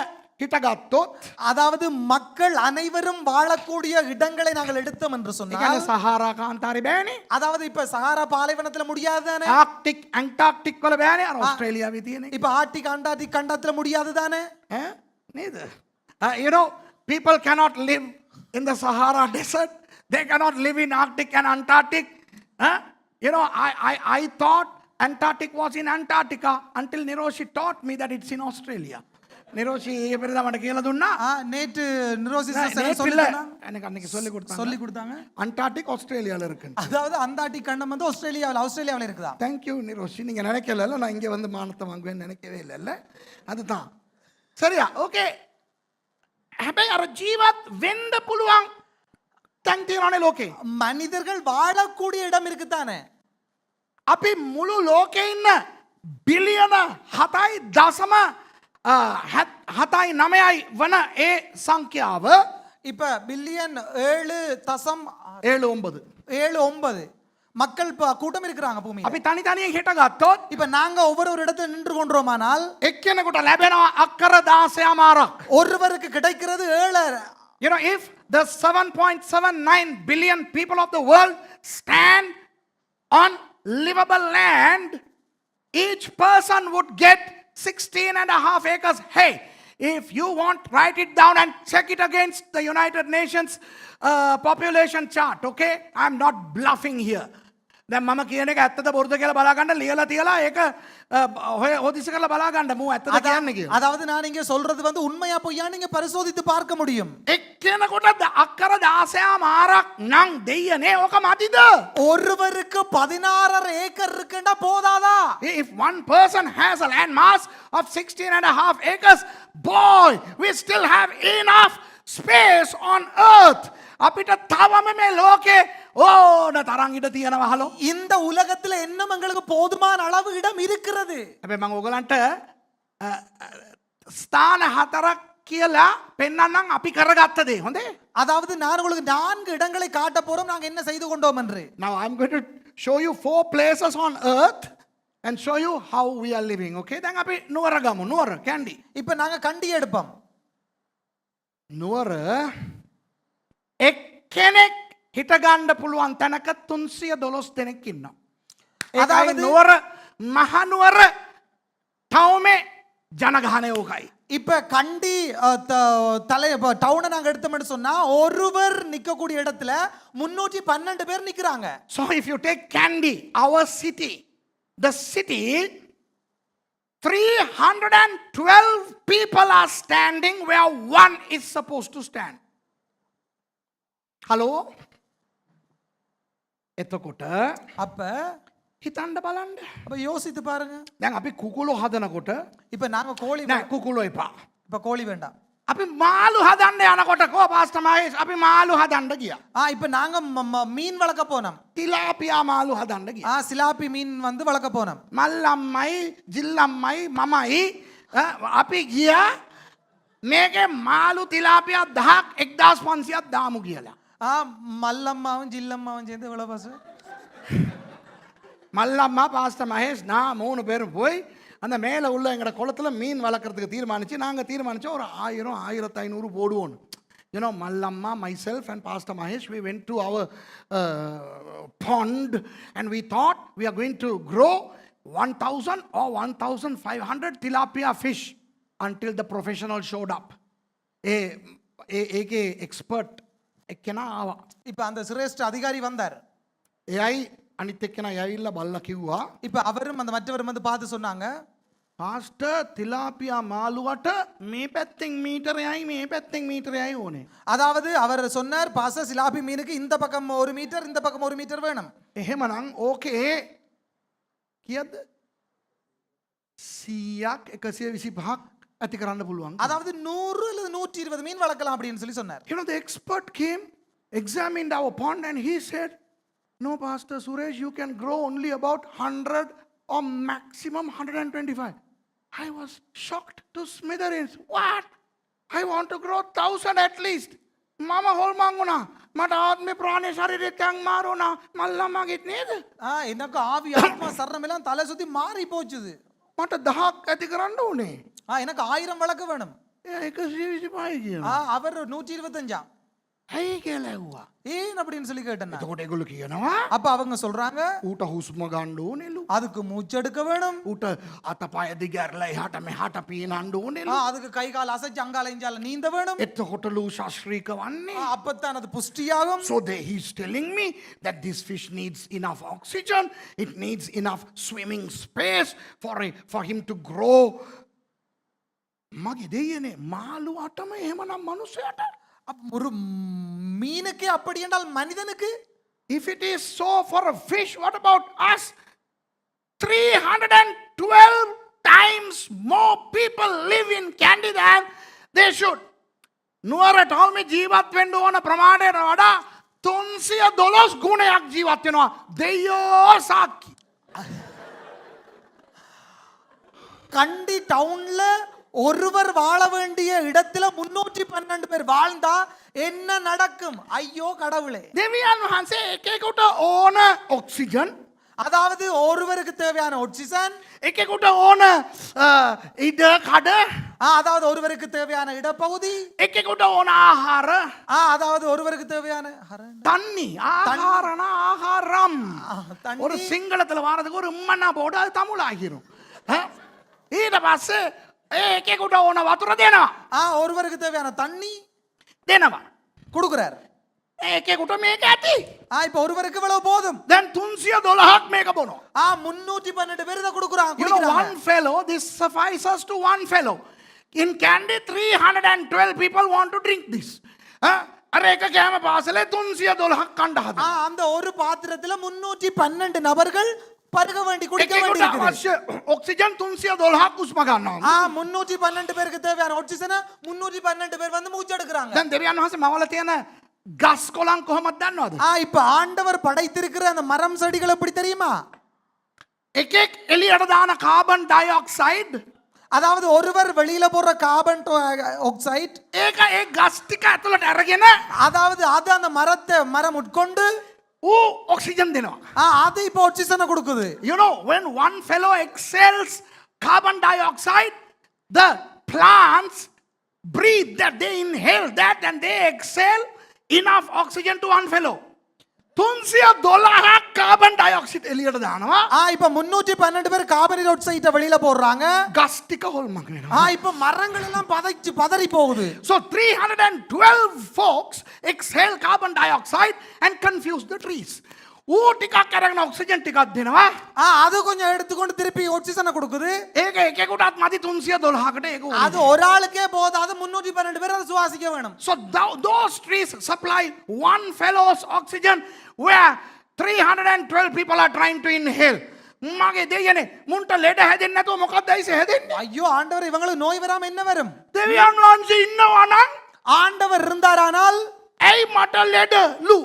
හිටගත්තොත් அதாவது மக்கள் அனைவரும் வாழக்கூடிய இடங்களை நாங்கள் எடுத்தோம் என்று ඒ சொன்னால் කියන්නේ සහාරා කාන්තාරේ බෑනේ. அதாவது இப்ப சஹாரா பாலைவனத்துல முடியாது தானே? ආක්ටික් ඇන්ටාර්ක්ටික් වල බෑනේ අර ඔස්ට්‍රේලියාවේ තියෙන එක. இப்ப ஆர்டிக் அண்டார்டிக் கண்டத்துல முடியாது தானே? ඈ නේද? You know, people cannot live in the Sahara desert. They cannot live in Arctic and Antarctic. You know, I thought Antarctic was in Antarctica until Niroshi taught me that it's in Australia. Niroshi பெரியதா மට කියලා දුන්නා. நேற்று நிரோசி நேற்று இல்ல, எனக்கு அன்னைக்கு சொல்லி சொல்லி கொடுத்தாங்க. கொடுத்தாங்க. அண்டார்டிக் ஆஸ்திரேலியால இருக்கு. அதாவது அண்டார்டிக் கண்டம் வந்து ஆஸ்திரேலியாவில் இருக்குதா? Thank you Niroshi. நீங்க நினைக்கல நான் இங்க வந்து மானத்தை வாங்குவேன்னு நினைக்கவே இல்லைல்ல. அதுதான் சரியா? ஓகே. හැබැයි අර ජීවත් වෙන්න පුළුවන් තැන් තියෙනවනේ ලෝකේ. மனிதர்கள் வாழக்கூடிய இடம் இருக்குதானே? අපි මුළු ලෝකේ ඉන්න බිලියන 7.9 වන ඒ සංඛ්‍යාව இப்ப பில்லியன் 7.79 மக்கள் கூட்டம் இருக்கிறாங்க பூமியில. අපි තනි තනියෙන් හිටගත්තොත් இப்ப நாங்க ஒவ்வொரு இடத்துல நின்று கொண்டோமானால் එක්කෙනෙකුට ලැබෙනවා අක්කර 16 ஒருவருக்கு கிடைக்கிறது 7. You know, if the 7.79 billion people of the world stand on livable land, each person would get 16.5 acres. Hey, if you want, write it down and check it against the United Nations population chart, okay? I'm not bluffing here. දැන් මම කියන එක ඇත්තද බොරුද කියලා බලා ගන්න ලියලා තියලා ඒක හොදිසි කරලා බලා ගන්න මම ඇත්තද කියන්නේ කියලා. அதாவது நான் இங்க சொல்றது வந்து உண்மையா பொய்யா நீங்க பரிசோதித்து பார்க்க முடியும். එක්කෙනෙකුට අක්කර 16 නම් දෙයියනේ ඕක මදිද? ஒருவருக்கு 16.5 ஏக்கர் இருக்குன்னா போதாதா? If one person has a land mass of 16.5 acres, boy, we still have enough space on earth. අපිට තවම මේ ලෝකේ ඕන තරම් ඉඩ තියෙනවා හලෝ. இந்த உலகத்துல இன்னும் எங்களுக்கு போதுமான அளவு இடம் இருக்கிறது. හැබැයි මම ඔයගලන්ට ස්ථාන 4ක් කියලා පෙන්නන්නම් අපි කරගත්ත දේ. හොඳේ? அதாவது நான் உங்களுக்கு 4 இடங்களை காட்ட போறோம் நாங்க என்ன செய்து கொண்டோம் என்று. Now I'm going to show you 4 places on earth and show you how we are living. Okay? දැන් අපි නුවර ගමු. නුවර කැන්ඩි. இப்ப நாங்க கண்டி எடுப்போம். නුවර එක්කෙනෙක් හිටගන්න පුළුවන් තැනක 312 දෙනෙක් ඉන්නවා. ඒකයි නුවර මහනුවර ටවුමේ ජනගහනය ඕකයි. இப்ப கண்டி டவுனை நாங்க எடுத்தோம்னு சொன்னா ஒருவர் நிக்கக்கூடிய இடத்துல 312 பேர் நிக்கிறாங்க. So if you take Kandy, our city, the city, 312 people are standing where one is supposed to stand. Hello? එතකොට அப்ப හිතන්න බලන්න. அப்ப யோசித்து பாருங்க. දැන් අපි කුකුළු හදනකොට இப்ப நாங்க கோழி නෑ කුකුළු එපා. இப்ப கோழி வேண்டாம். අපි මාළු හදන්න යනකොට කෝ පාස්ටර් මහේෂ් අපි මාළු හදන්න ගියා. இப்ப நாங்க மீன் வளர்க்க போனோம். තිලාපියා මාළු හදන්න ගියා. சிலாப்பி மீன் வந்து வளர்க்க போனோம். මල්ලම්මයි ජිල්ලම්මයි මමයි අපි ගියා මේකේ මාළු තිලාපියා 1000ක් 1500ක් දාමු කියලා. மல்லம்மாவும் ஜில்லம்மாவும் சேர்ந்து எவ்வளவு பாசு? மல்லம்மா பாஸ்டர் மகேஷ் நான் 3 பேரும் போய் அந்த மேலே உள்ள எங்களோட குளத்தில் மீன் வளர்க்குறதுக்கு தீர்மானிச்சு நாங்கள் தீர்மானித்தோம் ஒரு 1000 1500 போடுவோம். You know, Mallamma, myself and Pastor Mahesh, we went to our pond and we thought we are going to grow 1000 or 1500 tilapia fish. until the professional showed up. ඒකේ එක්ස්පර්ට් එක්කෙනා ආවා. இப்ப அந்த சிரேஷ்ட அதிகாரி வந்தார். එයයි අනිත් එක්කෙනා ඇවිල්ලා බල්ලා කිව්වා இப்ப அவரும் அந்த மற்றவரும் வந்து பார்த்து சொன்னாங்க, පාස්ටර් තිලාපියා මාළුවට මේ පැත්තෙන් මීටරයයි මේ පැත්තෙන් මීටරයයි ඕනේ. அதாவது அவர் சொன்னார், பாச சிலாபி மீனுக்கு இந்த பக்கம் 1 மீட்டர் இந்த பக்கம் 1 மீட்டர் வேணும். එහෙමනම් ඕකේ කියද්ද 100ක් 125ක් ඇති කරන්න පුළුවන්. அதாவது 100 அல்லது 120 மீன் வளர்க்கலாம் அப்படின்னு சொல்லி சொன்னார். You know, the expert came, examined our pond, and he said, no, Pastor Suresh, you can grow only about 100 or maximum 125. I was shocked to smithereens. What? I want to grow 1,000 at least. Mama holmanguna. මට ආත්මේ ප්‍රාණේ ශරීරයෙන් මාරුණා. මල්ලම්මගෙත් නේද? எனக்கு ஆவி ஆத்மா சரணம் எல்லாம் தலை சுத்தி மாறி போச்சுது. මට 1000ක් ඇති කරන්න ඕනේ. எனக்கு 1000 வளர்க்க வேணும். එයා 125 කියනවා. அவர் 125. ඇයි කියලා ඇහුවා. ஏன் அப்படின்னு சொல்லி கேட்டேன். එතකොට ඒගොල්ලෝ කියනවා அப்ப அவங்க சொல்றாங்க, ඌට හුස්ම ගන්න ඕනෙලු. அதுக்கு மூச்செடுக்க வேணும், ඌට අතපය දිගැරලා එහාට මෙහාට පීනන්න ඕනෙලු. அதுக்கு கை கால் அசைச்சு அங்கால இஞ்சால நீந்த வேணும். එතකොටලු ශාස්ත්‍රීක වන්නේ. அப்பத்தான் அது புஷ்டியாகும். So he's telling me that this fish needs enough oxygen, it needs enough swimming space for him to grow. මගේ දෙයනේ මාළුවටම එහෙමනම් මනුස්සයට. ஒரு மீனுக்கு அப்படி என்றால் மனிதனுக்கு, If it is so for a fish, what about us? 312 times more people live in Kandy than they should. නුවර ටවුමේ ජීවත් වෙන්න ඕන ප්‍රමාණයට වඩා 312 ගුණයක් ජීවත් වෙනවා. දෙයෝ සාක්කි. கண்டி டவுன்ல ஒருவர் வாழ வேண்டிய இடத்துல 312 பேர் வாழ்ந்தா என்ன நடக்கும்? ஐயோ கடவுளே. දෙවියන් වහන්සේ එකෙකුට ඕන ඔක්සිජන්, அதாவது ஒருவருக்கு தேவையான ஆக்சிஜன், එකෙකුට ඕන ඉඩ කඩ, அதாவது ஒருவருக்கு தேவையான இடப்பகுதி, එකෙකුට ඕන ආහාර, அதாவது ஒருவருக்கு தேவையான தண்ணி, ஆகாரனா ஆகாரம். தண்ணி. ஒரு சிங்களத்துல வாரதுக்கு ஒரு உம்மன்னா போட்டு அது தமிழ் ஆகிரும். ඊට පස්සේ එකෙකුට ඕන වතුර දෙනවා. ஒருவருக்கு தேவையான தண்ணி දෙනවා. கொடுக்கிறார். එකෙකුට මේක ඇති. இப்ப ஒருவருக்கு இவ்வளவு போதும். දැන් 312ක් මේක බොනවා. 312 பேர் இத குடுக்குறாங்க. You know, one fellow, this suffices to one fellow. In Kandy, 312 people want to drink this. අර එක කෑම පාසලේ 312ක් කණ්ඩ හදනවා. அந்த ஒரு பாத்திரத்துல 312 நபர்கள் பருக வேண்டி குடிக்க வேண்டி එකෙකුට අවශ්‍ය ඔක්සිජන් 312ක් උස්ම ගන්නවා. 312 பேருக்கு தேவையான ஆக்சிஜனை 312 பேர் வந்து மூச்சு எடுக்கறாங்க. දැන් දෙවියන් වහන්සේ මවල තියෙන ගස් කොළන් කොහොමද දන්නවද? இப்ப ஆண்டவர் படைத்திருக்கிற அந்த மரம் செடிகள் எப்படி தெரியுமா? එකෙක් එළියට දාන කාබන් ඩයොක්සයිඩ්, அதாவது ஒருவர் வெளியில போற கார்பன் ஆக்சைடு, ඒක ඒ ගස් ටික ඇතුළට අරගෙන அதாவது அது அந்த மரம் உட்கொண்டு ඌ ඔක්සිජන් දෙනවා. அது இப்ப ஆக்சிஜனை கொடுக்குது. You know, when one fellow exhales carbon dioxide, the plants breathe that, they inhale that and they exhale enough oxygen to one fellow. 312ක් carbon dioxide එළියට දානවා. இப்ப 312 பேர் கார்பன் டை ஆக்சைடை வெளியில போடுறாங்க. ගස් ටික හොල්මන් වෙනවා. இப்ப மரங்கள் எல்லாம் பதறி போகுது. So 312 folks exhale carbon dioxide and confuse the trees. ඌ ටිකක් අරගෙන ඔක්සිජන් ටිකක් දෙනවා. அது கொஞ்சம் எடுத்துக்கொண்டு திருப்பி ஆக்சிஜனை கொடுக்குது. ඒක එකෙකුටත් මදි 312කට ඒක ඕනේ. அது ஒரு ஆளுக்கே போதாது, 312 பேர் அதை சுவாசிக்க வேணும். So those trees supply one fellow's oxygen where 312 people are trying to inhale. මගේ දෙයනේ මුන්ට ලෙඩ හැදෙන්නේ නැතුව මොකක්ද ඇයිස හැදෙන්නේ? ஐயோ ஆண்டவர், இவங்களுக்கு நோய் வராம என்ன வரும்? දෙවියන් වහන්සේ ඉන්නවා නම් ஆண்டவர் இருந்தாரானால் ඇයි මට ලෙඩලු?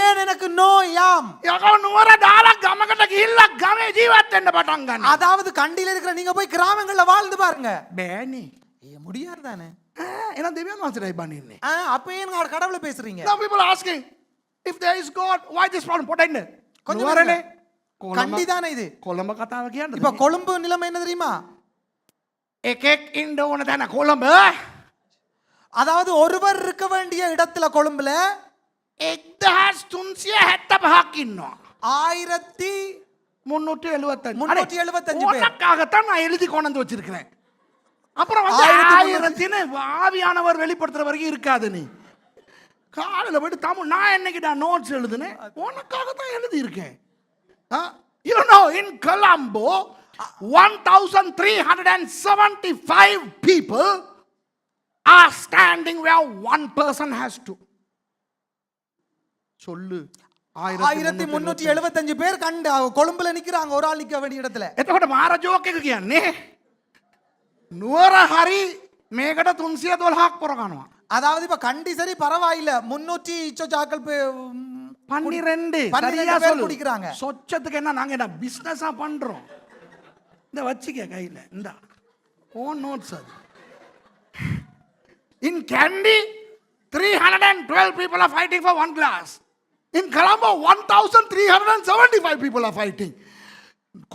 ஏன் எனக்கு நோயாம்? යකෝ නුවර දාලා ගමකට ගිහිල්ලා ගමේ ජීවත් වෙන්න පටන් ගන්න. அதாவது கண்டியில இருக்கிற நீங்க போய் கிராமங்கள்ல வாழ்ந்து பாருங்க. බෑනේ. முடியாது தானே. එහෙනම් දෙවියන් වහන්සේටයි බනින්නේ. அப்ப ஏன் கடவுளை பேசுறீங்க? Now people are asking, if there is God, why this problem? පොඩෙන්න. கொஞ்சம் නුවරනේ. கண்டி தானே இது. කොළඹ කතාව කියන්නද? இப்ப கொழும்பு நிலைமை என்ன தெரியுமா? එකෙක් ඉන්න ඕන තැන කොළඹ. அதாவது ஒருவர் இருக்க வேண்டிய இடத்துல கொழும்புல 1375ක් ඉන්නවා. 1375 உனக்காகத்தான் நான் எழுதி கொண்டு வச்சிருக்கிறேன். அப்புறம் வந்து 1300 ஆயிரத்தின்னு ஆவியானவர் வெளிப்படுத்துற வரைக்கும் இருக்காது. நீ காலையில் போயிட்டு தமிழ் நான் என்னைக்கிட்ட நோட்ஸ் எழுதுனேன், உனக்காக தான் எழுதியிருக்கேன். You know, in Colombo, 1,375 people are standing where one person has to. சொல்லு 1375 பேர் கண்டு கொழும்புல நிக்கிறாங்க, ஒரு ஆள் நிக்க வேண்டிய இடத்துல. එතකොට මාර ජෝක් එක කියන්නේ නුවර හරි මේකට 312ක් පොර ගන්නවා. அதாவது இப்ப கண்டி சரி பரவாயில்ல, 300 இச்சோச்சாக்கள் 12 12 சரியா பேர் சொல்லு. குடிக்கிறாங்க. சொச்சத்துக்கு என்ன நாங்க என்ன பிசினஸா பண்றோம்? இந்த வச்சுக்க கையில இந்த ஓன் நோட்ஸ் அது. In Kandy 312 people are fighting for one glass. In Colombo 1,375 people are fighting.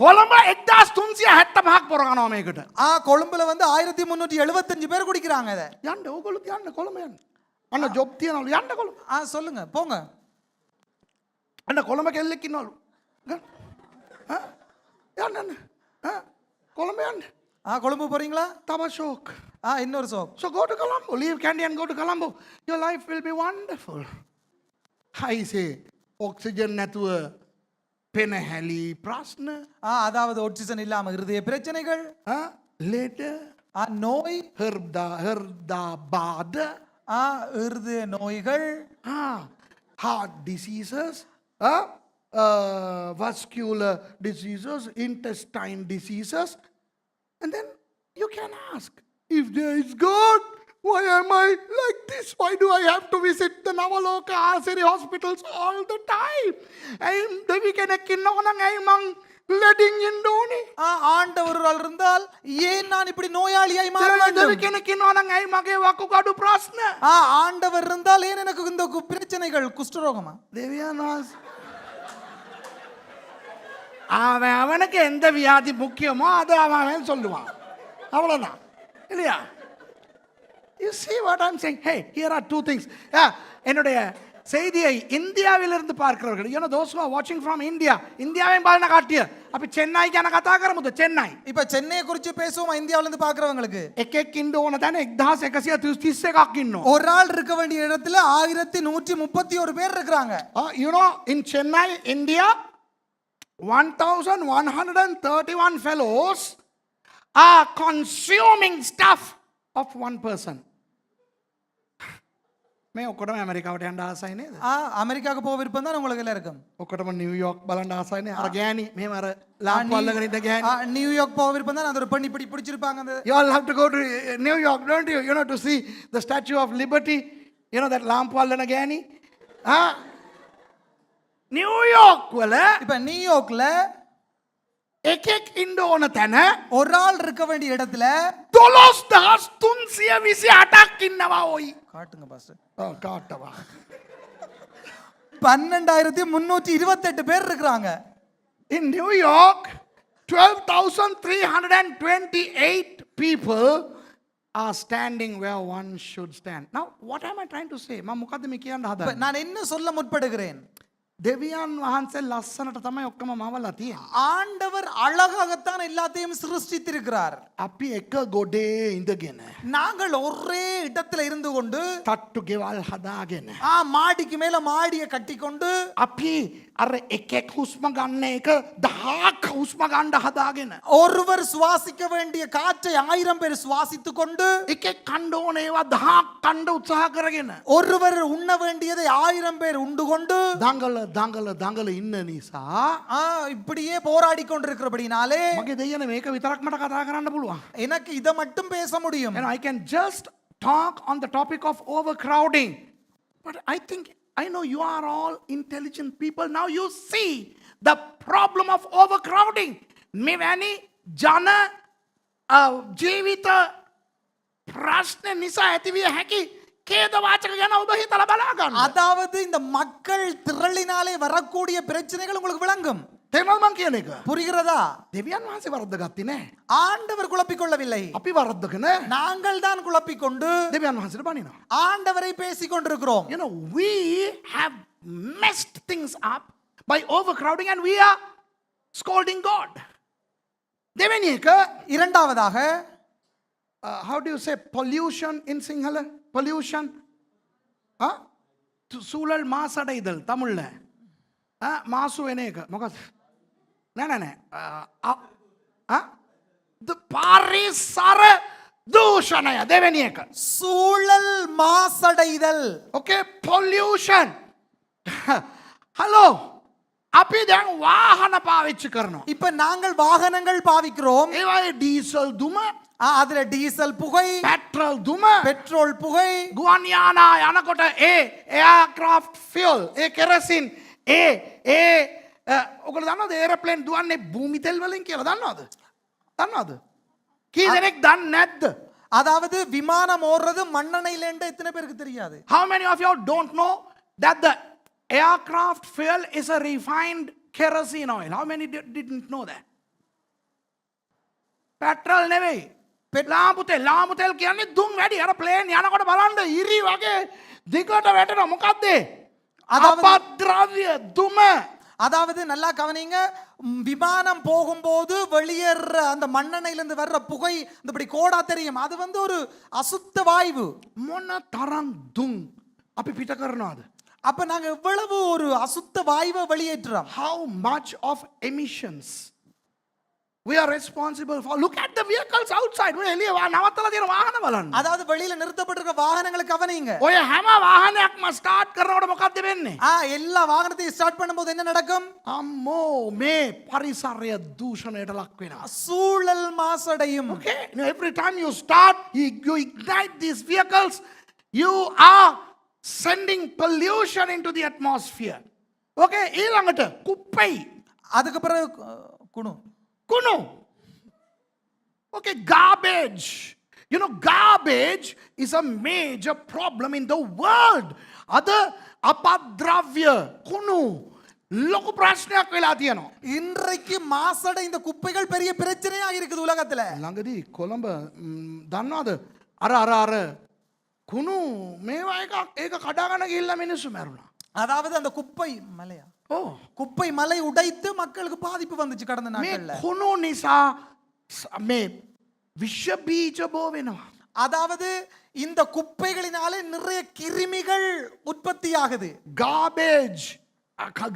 Colombo 1,375ක් පොර ගන්නවා මේකට. கொழும்புல வந்து 1375 பேர் குடிக்கிறாங்க இத. යන්න ඕගොල්ලෝ යන්න කොළඹ යන්න. අන්න ජොබ් තියනවලු යන්න කොළඹ. சொல்லுங்க போங்க. අන්න කොළඹ කෙල්ලෙක් ඉන්නවලු. යන්න යන්න. කොළඹ යන්න. கொழும்பு போறீங்களா? තව ෂෝක්. இன்னொரு ஷோக். So go to Colombo. Leave Kandy and go to Colombo. Your life will be wonderful. I say oxygen නැතුව පෙනහැලි ප්‍රශ්න. அதாவது ஆக்சிஜன் இல்லாம இருதய பிரச்சனைகள், ලෙඩ நோய், හෘදාබාධ, இருதய நோய்கள், heart diseases, vascular diseases, intestine diseases. And then you can ask, if there is God, why am I like this? Why do I have to visit the Navaloka Asiri hospitals all the time? Devi kenek innawa nan ai man ledin indone. ஆண்டவரால் இருந்தால் ஏன் நான் இப்படி நோயாளியாய் மாற Devi வேண்டும்? kenek innawa nan ai mage wakugadu prashna. ஆண்டவர் இருந்தால் ஏன் எனக்கு இந்த பிரச்சனைகள், குஷ்டரோகமா? Deviyan was அவனுக்கு எந்த வியாதி முக்கியமோ அது அவன் சொல்லுவான், அவ்வளவுதான் இல்லையா? You see what I'm saying? Hey, here are two things. என்னுடைய செய்தியை இந்தியாவிலிருந்து பார்க்கிறவர்கள், you know those who are watching from India, இந்தியாவையும் பாலன காட்டிய අපි චෙන්නයි ගැන කතා කරමුද? චෙන්නයි இப்ப சென்னையை குறித்து பேசுவோம். இந்தியாவில இருந்து பார்க்கிறவங்களுக்கு එකෙක් ඉන්න ඕන තැන 1131ක් ඉන්නවා. ஒரு ஆள் இருக்க வேண்டிய இடத்துல 1131 பேர் இருக்கிறாங்க. You know, in Chennai, India, 1,131 fellows are consuming stuff of one person. මේ ඔක්කොටම ඇමරිකාවට යන්න ආසයි නේද? அமெரிக்காவுக்கு போக விருப்பம் தான் உங்களுக்கு எல்லாம் இருக்கும். ඔක්කොටම නිව්යෝක් බලන්න ආසයි නේ? අර ගෑණි මෙහෙම අර ලාම්පු අල්ලගෙන ඉන්න ගෑණි. நியூயார்க் போக விருப்பம் தான். அந்த ஒரு பெண் இப்படி பிடிச்சிருப்பாங்க. அந்த You all have to go to New York, don't you? You know, to see the Statue of Liberty. You know that ලාම්පු අල්ලන ගෑණි? නිව්යෝක් වල இப்ப நியூயார்க்ல එකෙක් ඉන්න ඕන තැන ஒரு ஆள் இருக்க வேண்டிய இடத்துல 12,328ක් ඉන්නවා ඔයි. காட்டுங்க பாஸ்டர். කාටවා 12,328 பேர் இருக்கிறாங்க. In New York, 12,328 people are standing where one should stand. Now, what am I trying to say? මම මොකද්ද මේ කියන්න இப்ப හදන්නේ? நான் என்ன சொல்ல முற்படுகிறேன்? දෙවියන් වහන්සේ ලස්සනට තමයි ඔක්කොම මවලා තියෙන්නේ. ஆண்டவர் அழகாகத்தான் எல்லாத்தையும் சிருஷ்டித்திருக்கிறார். අපි එක ගොඩේ ඉඳගෙන நாங்கள் ஒரே இடத்துல இருந்து கொண்டு තට්ටු ගෙවල් හදාගෙන மாடிக்கு மேல மாடியை கட்டி கொண்டு අපි අර එකෙක් හුස්ම ගන්න එක 1000ක් හුස්ම ගන්න හදාගෙන ஒருவர் சுவாசிக்க வேண்டிய காற்றை 1000 பேர் சுவாசித்துக் கொண்டு එකෙක් කන්න ඕන ඒවා 1000ක් කන්න උත්සාහ කරගෙන ஒருவர் உண்ண வேண்டியதை 1000 பேர் உண்டு கொண்டு දඟල ඉන්න නිසා இப்படியே போராடி கொண்டிருக்கிறபடினாலே මගේ දෙයන මේක විතරක් මට කතා කරන්න පුළුවන්. எனக்கு இதை மட்டும் பேச முடியும். And I can just talk on the topic of overcrowding. But I know you are all intelligent people. Now you see the problem of overcrowding. මෙවැනි ජන ජීවිත ප්‍රශ්න නිසා ඇතිවිය හැකි கேதவாචක ගැන ඔබ හිතලා බලා ගන්න. அதாவது இந்த மக்கள் திரளினாலே வரக்கூடிய பிரச்சனைகள் உங்களுக்கு விளங்கும். තේරුණාද මං කියන එක? புரிகிறதா? දෙවියන් වහන්සේ වරද්ද ගත්තේ නෑ. ஆண்டவர் குழப்பிக் கொள்ளவில்லை. අපි වරද්දගෙන நாங்கள் தான் குழப்பிக் கொண்டு දෙවියන් වහන්සේට බනිනවා. ஆண்டவரை பேசிக் கொண்டிருக்கிறோம். You know, we have messed things up by overcrowding and we are scolding God. දෙවෙනි එක, இரண்டாவதாக how do you say pollution in Sinhala? Pollution? Huh? සූලල් මාසඩයිදල් තමුල්ල මාසු වෙන එක මොකද නෑ පරිසර දූෂණය දෙවැනි එක சூழல் மாசடைதல். okay pollution hello අපි දැන් වාහන පාවිච්චි කරනවා இப்ப நாங்கள் வாகனங்கள் பாவிக்கிறோம். ඒවයි ඩීසල් දුම அதுல டீசல் புகை, පෙට්‍රල් දුම பெட்ரோல் புகை, ගුවන් යානා යනකොට එයාක්‍රාෆ්ට් ෆියල් කෙරසින් ඔකට දන්නවද ඒරප්ලේන් දුවන්නේ භූමි තෙල් වලින් කියලා දන්නවද කී දෙනෙක් දන්නේ නැද්ද அதாவது விமானம் ஓடுறது மண்ணெண்ணெயில எத்தனை பேருக்கு தெரியாது? how many of you don't know that the aircraft fuel is a refined kerosene oil how many didn't know that petrol නෙවෙයි ලාම්පු තෙල් කියන්නේ දුම් වැඩි අර ප්ලේන් යනකොට බලන්න ඉරි වගේ දිගට වැටෙනවා මොකද්ද අපද්‍රව්‍ය දුම அதாவது நல்லா கவனிங்க, விமானம் போகும்போது வெளியேற அந்த மண்ணெண்ணெயிலிருந்து வர்ற புகை இப்படி கோடா தெரியும், அது வந்து ஒரு அசுத்த வாயு. මොන තරම් දුම් අපි පිට කරනවද அப்ப நாங்க எவ்வளவு ஒரு அசுத்த வாயுவை வெளியேற்றுறோம். how much of emissions we are responsible for look at the vehicles outside ඔය එළිය නවත්තලා තියෙන වාහන බලන්න அதாவது வெளியில நிறுத்தப்பட்டிருக்க வாகனங்களை கவனிங்க. ඔය හැම වාහනයක්ම ස්ටාර්ට් කරනකොට මොකක්ද වෙන්නේ எல்லா வாகனத்தையும் ஸ்டார்ட் பண்ணும்போது என்ன நடக்கும்? අම්මෝ මේ පරිසරය දූෂණයට ලක් වෙනවා சூழல் மாசடையும். okay every time you start you ignite these vehicles you are sending pollution into the atmosphere okay ඊළඟට කුප්පයි அதுக்கு பிறகு குணு කුණු okay garbage you know garbage is a major problem in the world අද අපද්‍රව්‍ය කුණු ලොකු ප්‍රශ්නයක් වෙලා තියෙනවා இன்றைக்கு மாசடை இந்த குப்பைகள் பெரிய பிரச்சனையா இருக்குது உலகத்துல. ළඟදී කොළඹ දන්නවද අර කුණු මේවා ඒක කඩාගෙන ගිහිල්ලා මිනිස්සු මැරුණා அதாவது அந்த குப்பை மலையா குப்பை மலை உடைத்து மக்களுக்கு பாதிப்பு வந்துச்சு கடந்த මේ நாட்கள்ல. කුණු නිසා මේ විෂ බීජ බෝ වෙනවා அதாவது இந்த குப்பைகளினாலே நிறைய கிருமிகள் உற்பத்தி ஆகுது.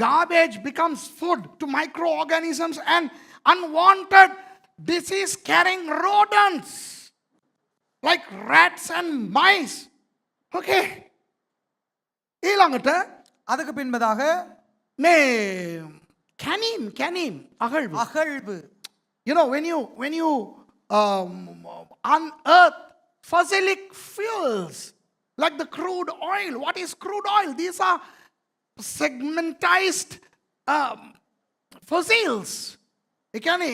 garbage becomes food to microorganisms and unwanted disease carrying rodents like rats and mice okay ඊළඟට அதுக்கு பின்பதாக මේ කැනීම් අහල්ව அகழ்வு. you know when you unearth fossilic fuels like the crude oil what is crude oil these are segmentized fossils ඒ කියන්නේ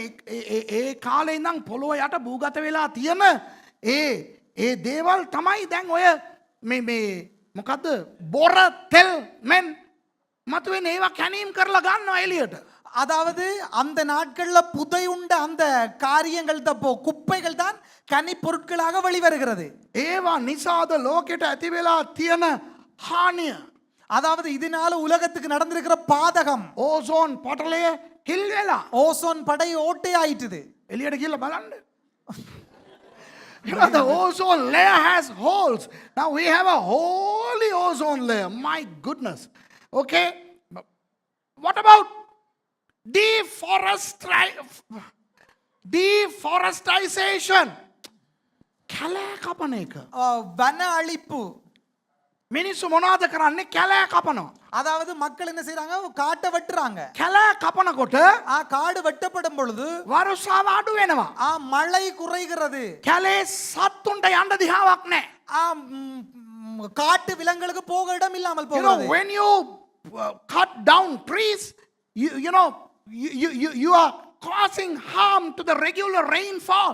ඒ කාලේ ඉඳන් පොළොව යට භූගත වෙලා තියෙන ඒ දේවල් තමයි දැන් ඔය මේ මොකද්ද බොර තෙල් මෙන් මතුවෙන ඒවා කැනීම් කරලා ගන්නවා එළියට அதாவது அந்த நாட்கள்ல புதை உண்ட அந்த காரியங்கள் குப்பைகள் தான் கனி பொருட்களாக வெளிவருகிறது. ඒවා නිසාද ලෝකෙට ඇති වෙලා තියෙන හානිය அதாவது இதனால உலகத்துக்கு நடந்திருக்கிற பாதகம். ඕසෝන් පටලය හිල් වෙලා ஓசோன் படை ஓட்டை ஆயிட்டுது. එළියට ගිහලා බලන්න you know the ozone layer has holes now we have a holy ozone layer my goodness okay what about deforestation කැලෑ කපන එක வன அழிப்பு. මිනිස්සු මොනවද කරන්නේ කැලෑ කපනවා அதாவது மக்கள் என்ன செய்றாங்க? காட்டை வெட்டுறாங்க. කැලෑ කපනකොට காடு வெட்டப்படும் பொழுது වරුසාව අඩු වෙනවා மழை குறைகிறது. කැලේ සත්තුන්ට යන්න දිහාවක් නැහැ காட்டு விலங்குகளுக்கு போக இடம் இல்லாமல் you know போகிறது. when you cut down trees you know you are causing harm to the regular rainfall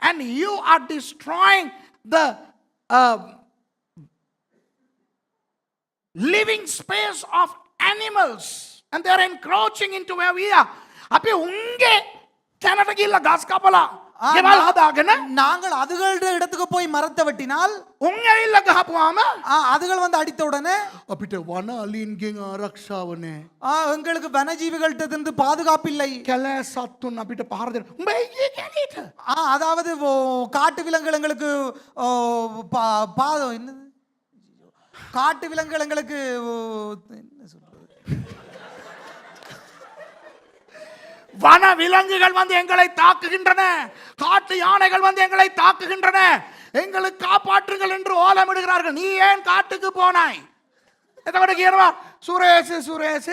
and you are destroying the living space of animals and they are encroaching into where we are අපි උන්ගේ තැනට ගිහිල්ලා ගස් කපලා ගෙවල් හදාගෙන நாங்கள் அதுகளோட இடத்துக்கு போய் மரத்தை வெட்டினால் උන් ඇවිල්ලා ගහපුවාම அதுகள் வந்து அடித்த உடனே අපිට වන අලින්ගෙන් ආරක්ෂාව නැහැ. எங்களுக்கு வனஜீவிகள்கிட்ட இருந்து பாதுகாப்பு இல்லை. කැලෑ සත්තුන් අපිට පහර දෙන. උඹ එන්නේ කැලේට. அதாவது காட்டு விலங்குகள் எங்களுக்கு என்னது காட்டு விலங்குகள் எங்களுக்கு என்ன சொல்றது வன விலங்குகள் வந்து எங்களை தாக்குகின்றன, காட்டு யானைகள் வந்து எங்களை தாக்குகின்றன, எங்களை காப்பாற்றுங்கள் என்று ஓலமிடுகிறார்கள். நீ ஏன் காட்டுக்கு போனாய்? එතකොට කියනවා සුරේෂ් සුරේෂ්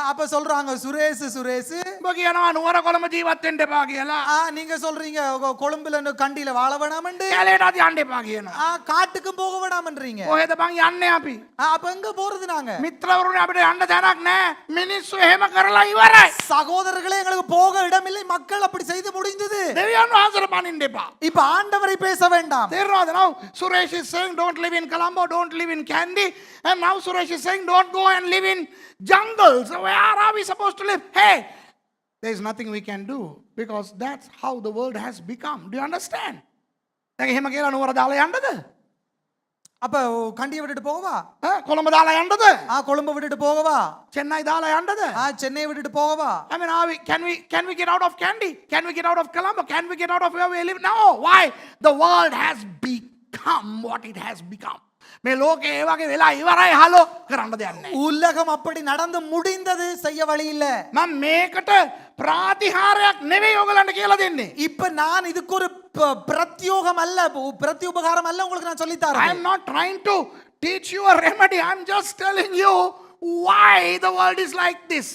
அப்ப சொல்றாங்க சுரேஷ் சுரேஷ் උඹ කියනවා නුවර කොළඹ ජීවත් වෙන්න එපා කියලා. நீங்க சொல்றீங்க கொழும்புல கண்டியில வாழ வேணாமண்டு, කැලේට අද යන්න එපා කියනවා. காட்டுக்கும் போக வேணாமன்றீங்க. කොහෙද බං යන්නේ අපි? அப்ப எங்க போறது நாங்க? මිත්‍රවරුනි අපිට යන්න තැනක් නැහැ. මිනිස්සු එහෙම කරලා ඉවරයි. சகோதரர்களே எங்களுக்கு போக இடமில்லை, மக்கள் அப்படி செய்து முடிந்தது. දෙවියන් වහන්සේට පනින්න එපා. இப்ப ஆண்டவரை பேச வேண்டாம். තේරෙනවද? now Suresh is saying don't live in Colombo, don't live in Kandy, and now Suresh is saying don't go and live in jungles. Where are we supposed to live? Hey, there is nothing we can do because that's how the world has become. Do you understand? දැන් එහෙම කියලා නුවර දාලා යන්නද? அப்ப கண்டியை விட்டுட்டு போகவா? කොළඹ දාලා යන්නද? கொழும்பை விட்டுட்டு போகவா? ಚೆನ್ನೈ දාලා යන්නද? சென்னையை விட்டுட்டு போகவா? I mean, can we get out of Kandy? Can we get out of Colombo? Can we get out of where we live? No. Why? The world has become what it has become. මේ ලෝකේ ඒ වගේ වෙලා ඉවරයි hello කරන්න දෙයක් නැහැ. உலகம் அப்படி நடந்து முடிந்தது, செய்ய வழி இல்ல. මම මේකට ප්‍රාතිහාරයක් නෙවෙයි ඔයගලන්ට කියලා දෙන්නේ. இப்ப நான் இதுக்கு ஒரு பிரத்யோகம் அல்ல, பிரத்யுபகாரம் அல்ல உங்களுக்கு நான் சொல்லி I தரேன். am not trying to teach you a remedy. I am just telling you why the world is like this.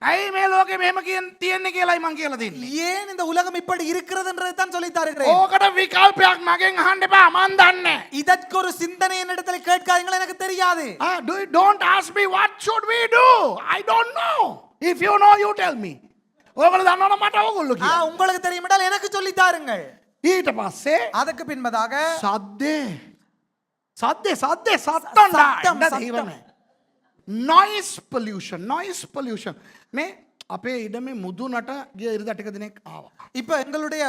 ඇයි මේ ලෝකෙ මෙහෙම තියෙන්නේ කියලායි මම කියලා දෙන්නේ. ஏன் இந்த உலகம் இப்படி இருக்கிறதுன்றதை தான் சொல்லி தருகிறேன். ඕකට විකල්පයක් මගෙන් අහන්න එපා. මම දන්නේ. இதற்கு ஒரு சிந்தனை என்னிடத்தில் கேட்காதீங்களா, எனக்கு தெரியாது. Don't ask me what should we do. I don't know. If you know, you tell me. ඔයගොල්ලෝ දන්නවනම් මට ඕගොල්ලෝ කියන්න. உங்களுக்கு தெரியுமென்றால் எனக்கு சொல்லி தாருங்கள். ඊට පස්සේ அதுக்கு பின்பதாக සද්දේ සත්තම් noise pollution මේ අපේ ඉඩමේ මුදුනට ගිය ඉරිදා ටික දිනක් ආවා. இப்ப எங்களுடைய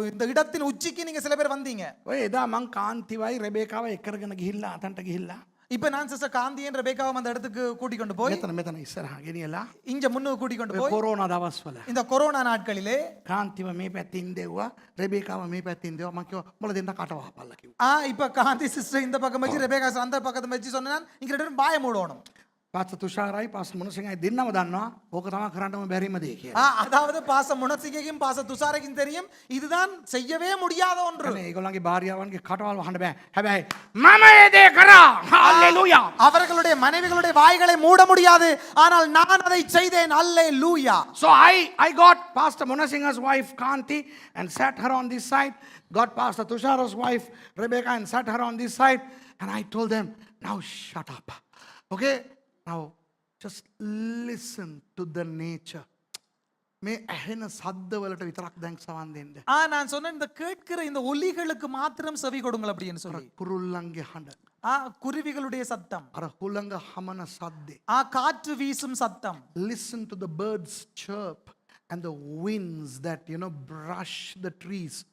இந்த இடத்தின் உச்சிக்கு நீங்க சில பேர் வந்தீங்க. ඔය එදා මං කාන්තිවයි රෙබේකාව එකරගෙන ගිහිල්ලා අතන්ට ගිහිල්ලා இப்ப நான் சிஸ்டர் காந்தியன் ரெபேக்காவும் அந்த இடத்துக்கு கூட்டி கொண்டு போய் මෙතන ඉස්සරහා ගෙනියලා இங்க முன்னு கூட்டி கொண்டு போய் කොරෝනා දවස්වල இந்த கொரோனா நாட்களிலே කාන්තිව මේ පැත්තින් දෙව්වා රෙබේකාව මේ පැත්තින් දෙව්වා. මං කිව්වා උඹලා දෙන්න කට වහපල්ලා කිව්වා. இப்ப காந்தி சிஸ்டர் இந்த பக்கம் வச்சு ரெபேக்கா அந்த பக்கத்துல வச்சு சொன்னேன், இங்க ரெண்டு பேரும் வாயை மூடணும். පාස්ටර් තුෂාරයි පාස්ටර් මුණසිංහයි දෙන්නම දන්නවා ඕක තමයි කරන්නම බැරිම දේ කියලා. அதாவது பாச முனசிகையும் பாச துசாரைக்கும் தெரியும், இதுதான் செய்யவே முடியாத ஒன்று. මේ ඒගොල්ලන්ගේ භාර්යාවන්ගේ කටවල් වහන්න බෑ. හැබැයි මම ඒ දේ කරා. හalleluya. அவர்களுடைய மனைவிகளுடைய வாய்களை மூட முடியாது, ஆனால் நான் அதை செய்தேன். அல்லேலூயா. So I got Pastor Munasingha's wife Kanti and sat her on this side, got Pastor Tushara's wife Rebecca and sat her on this side, and I told them, now shut up. Okay? Now just listen to the nature. මේ ඇහෙන සද්ද වලට විතරක් දැන් සවන් දෙන්න. நான் சொன்னேன், இந்த கேட்கிற இந்த ஒலிகளுக்கு மாத்திரம் செவி கொடுங்கள் அப்படின்னு சொல்லி. කුරුල්ලන්ගේ හඬ. குருவிகளுடைய சத்தம், අර හුළඟ හමන සද්දේ. காற்று வீசும் சத்தம். Listen to the birds chirp and the winds that brush the trees.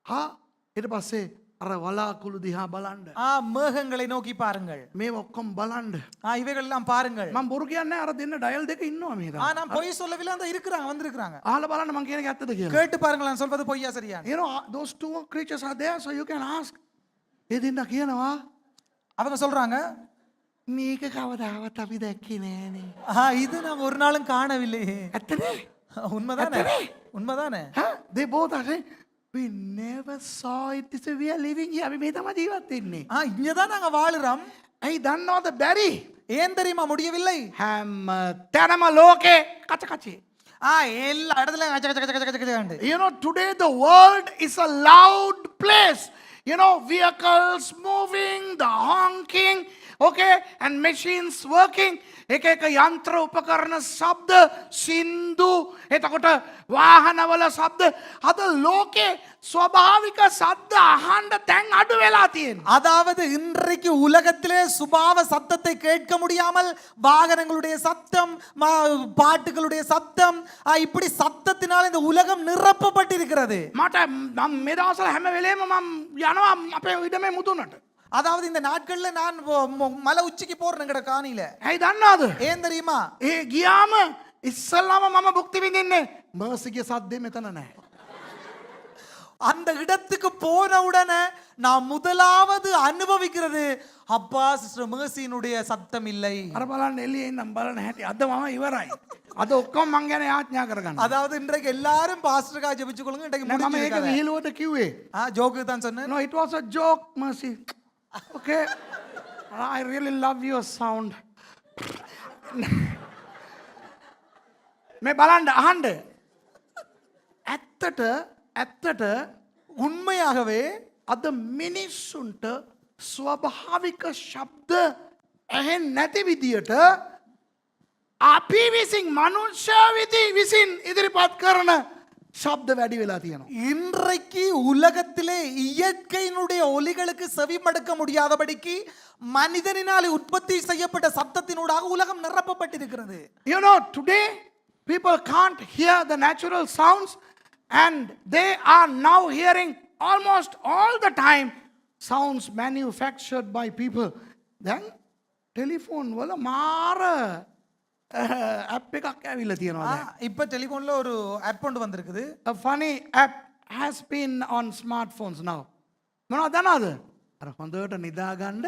ඊට පස්සේ අර වලාකුළු දිහා බලන්න. மேகங்களை நோக்கி பாருங்கள். මේ ඔක්කොම බලන්න. இவைகள் எல்லாம் பாருங்கள். මම බොරු කියන්නේ අර දෙන්න ඩයල් දෙක ඉන්නවා මේ දාන්න. நான் பொய் சொல்லவில்லை, அந்த இருக்கிறாங்க, வந்திருக்காங்க. අහලා බලන්න මම කියන එක ඇත්තද කියලා. கேட்டு பாருங்கள் நான் சொல்வது பொய்யா சரியா. Those two creatures are there so you can ask. ඒ දෙන්න කියනවා அவங்க சொல்றாங்க, මේක කවදාවත් අපි දැක්කේ නෑනේ. இது நாங்க ஒரு நாளும் காணவில்லை. ඇත්තනේ? உண்மைதானே? உண்மைதானே? They both are saying, we never saw it. This we are living here. අපි මේ තමයි ජීවත් වෙන්නේ. இங்கதான் நாங்க வாழுறோம். ඇයි දන්නවද බැරි? ஏன் தெரியுமா முடியவில்லை? හැම තැනම ලෝකේ කචකචේ. எல்லா இடத்துலயும் today the world is a loud place. Vehicles moving, the honking, okay, and machines working, එක යන්ත්‍ර උපකරණ ශබ්ද, සින්දු, එතකොට වාහනවල ශබ්ද, අද ලෝකේ ස්වභාවික ශබ්ද අහන්න තැන් අඩු වෙලා තියෙනවා. அதாவது இன்றைக்கு உலகத்திலே சுபாவ சத்தத்தை கேட்க முடியாமல் வாகனங்களுடைய சத்தம் பாட்டுகளுடைய சத்தம் இப்படி சத்தத்தினால் இந்த உலகம் நிரப்பப்பட்டிருக்கிறது. මට මේ දවස්වල හැම වෙලේම මම යනවා අපේ ඉඩමේ මුදුනට. அதாவது இந்த நாட்கள்ல நான் மலை உச்சிக்கு போறேன் காணியில. ඇයි දන්නවද? ஏன் தெரியுமா? ගියාම ඉස්සල්ලාම මම භුක්ති විඳින්නේ මර්සිගේ සද්දේ මෙතන නැහැ. அந்த இடத்துக்கு போன உடனே நான் முதலாவது அனுபவிக்கிறது அப்பா சிஸ்டர் மேர்சியினுடைய சத்தம் இல்லை. අර බලන්න එළියේ ඉන්න බලන්න හැටි අද මම ඉවරයි. අද ඔක්කොම මං ගැන යාඥා කරගන්න. அதாவது இன்றைக்கு எல்லாரும் பாஸ்டர்கா ஜெபிச்சு கொள்ளுங்க. இன்றைக்கு මම ඒක முடிஞ்சிருக்காது. විහිළුවට කිව්වේ. ஜோக்கு தான் சொன்னேன். No, it was a joke, Mercy. Okay. I really love your sound. මේ බලන්න අහන්න. ඇත්තට உண்மையாகவே අද මිනිස්සුන්ට ස්වභාවික ශබ්ද ඇහෙන්නේ නැති විදියට අපි විසින් මනුෂ්‍ය විසින් ඉදිරිපත් කරන ශබ්ද වැඩි වෙලා තියෙනවා. இன்றைக்கு உலகத்திலே இயற்கையினுடைய ஒலிகளுக்கு செவி மடுக்க முடியாதபடிக்கு மனிதனினால் உற்பத்தி செய்யப்பட்ட சத்தத்தினூடாக உலகம் நிரப்பப்பட்டிருக்கிறது. You know, today people can't hear the natural sounds and they are now hearing almost all the time sounds manufactured by people. Then telephone වල මාර app එකක් ඇවිල්ලා තියෙනවා දැන්. இப்ப டெலிபோன்ல ஒரு ஆப் ஒன்று வந்திருக்குது. A funny app has been on smartphones now. මොනවද දන්නවද? අර හොඳට නිදා ගන්න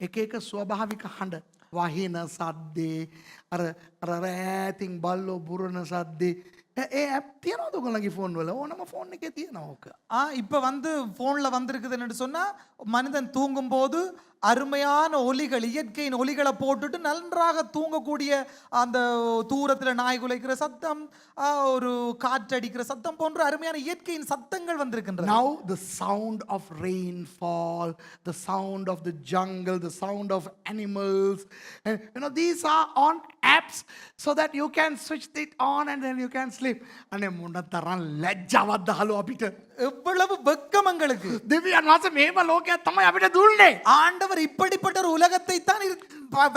එක එක ස්වභාවික හඬ වහින සද්දේ අර රෑතින් බල්ලෝ බුරන සද්දේ ඒ ඇප් තියනවද ඔයගොල්ලන්ගේ ෆෝන් වල? ඕනම ෆෝන් එකේ තියෙනවා ඕක. இப்ப வந்து போன்ல வந்திருக்குதுன்னு சொன்னா மனிதன் தூங்கும் போது அருமையான ஒலிகள் இயற்கையின் ஒலிகளை போட்டுட்டு நன்றாக தூங்கக்கூடிய அந்த தூரத்தில் நாய் குலைக்கிற சத்தம் ஒரு காற்றடிக்கிற சத்தம் போன்ற அருமையான இயற்கையின் சத்தங்கள் வந்திருக்கின்றன. Now the sound of rainfall, the sound of the jungle, the sound of animals, and you know these are on apps so that you can switch it on and then you can sleep. අනේ මොන තරම් ලැජ්ජාවක්ද hello අපිට. எவ்வளவு வெக்கம் எங்களுக்கு. දෙවියන් වහන්සේ මේව ලෝකයක් තමයි අපිට දුන්නේ. ஆண்டவர் இப்படிப்பட்ட ஒரு உலகத்தை தான்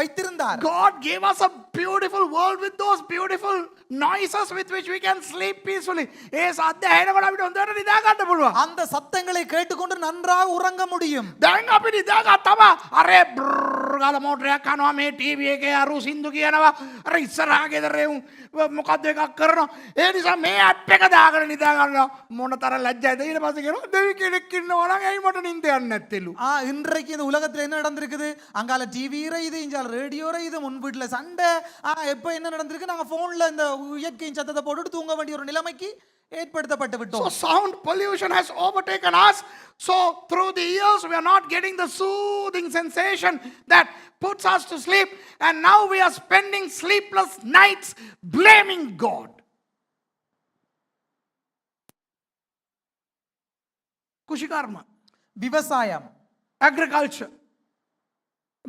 வைத்திருந்தார். God gave us a beautiful world with those beautiful noises with which we can sleep peacefully. ඒ සද්ද ඇහෙනකොට අපිට හොඳට නිදා ගන්න පුළුවන්. அந்த சத்தங்களை கேட்டுக்கொண்டு நன்றாக உறங்க முடியும். දැන් අපි නිදා ගත්තම අර ගාලා මෝටරයක් කනවා මේ ටීවී එකේ අරු සින්දු කියනවා අර ඉස්සරහා ගෙදරේ මොකද්ද එකක් කරනවා. ඒ නිසා මේ ඇප් එක දාගෙන නිදා ගන්නවා මොන තරම් ලැජ්ජයිද. ඊට පස්සේ කියනවා දෙවි කෙනෙක් ඉන්නවා නම් ඇයි මට නිින්ද යන්නේ නැත්තේලු. இன்றைக்கு இந்த உலகத்துல என்ன நடந்திருக்குது? அங்கால டிவியில இது இஞ்சால ரேடியோல இது முன் வீட்டுல சண்டை. எப்ப என்ன நடந்திருக்கு? நாங்க போன்ல இந்த இயற்கையின் சத்தத்தை போட்டுட்டு தூங்க வேண்டிய ஒரு நிலைமைக்கு ஏற்படுத்தப்பட்டு விட்டோம். So sound pollution has overtaken us. So through the years we are not getting the soothing sensation that puts us to sleep, and now we are spending sleepless nights blaming God. කුෂිකර්ම, விவசாயம், agriculture.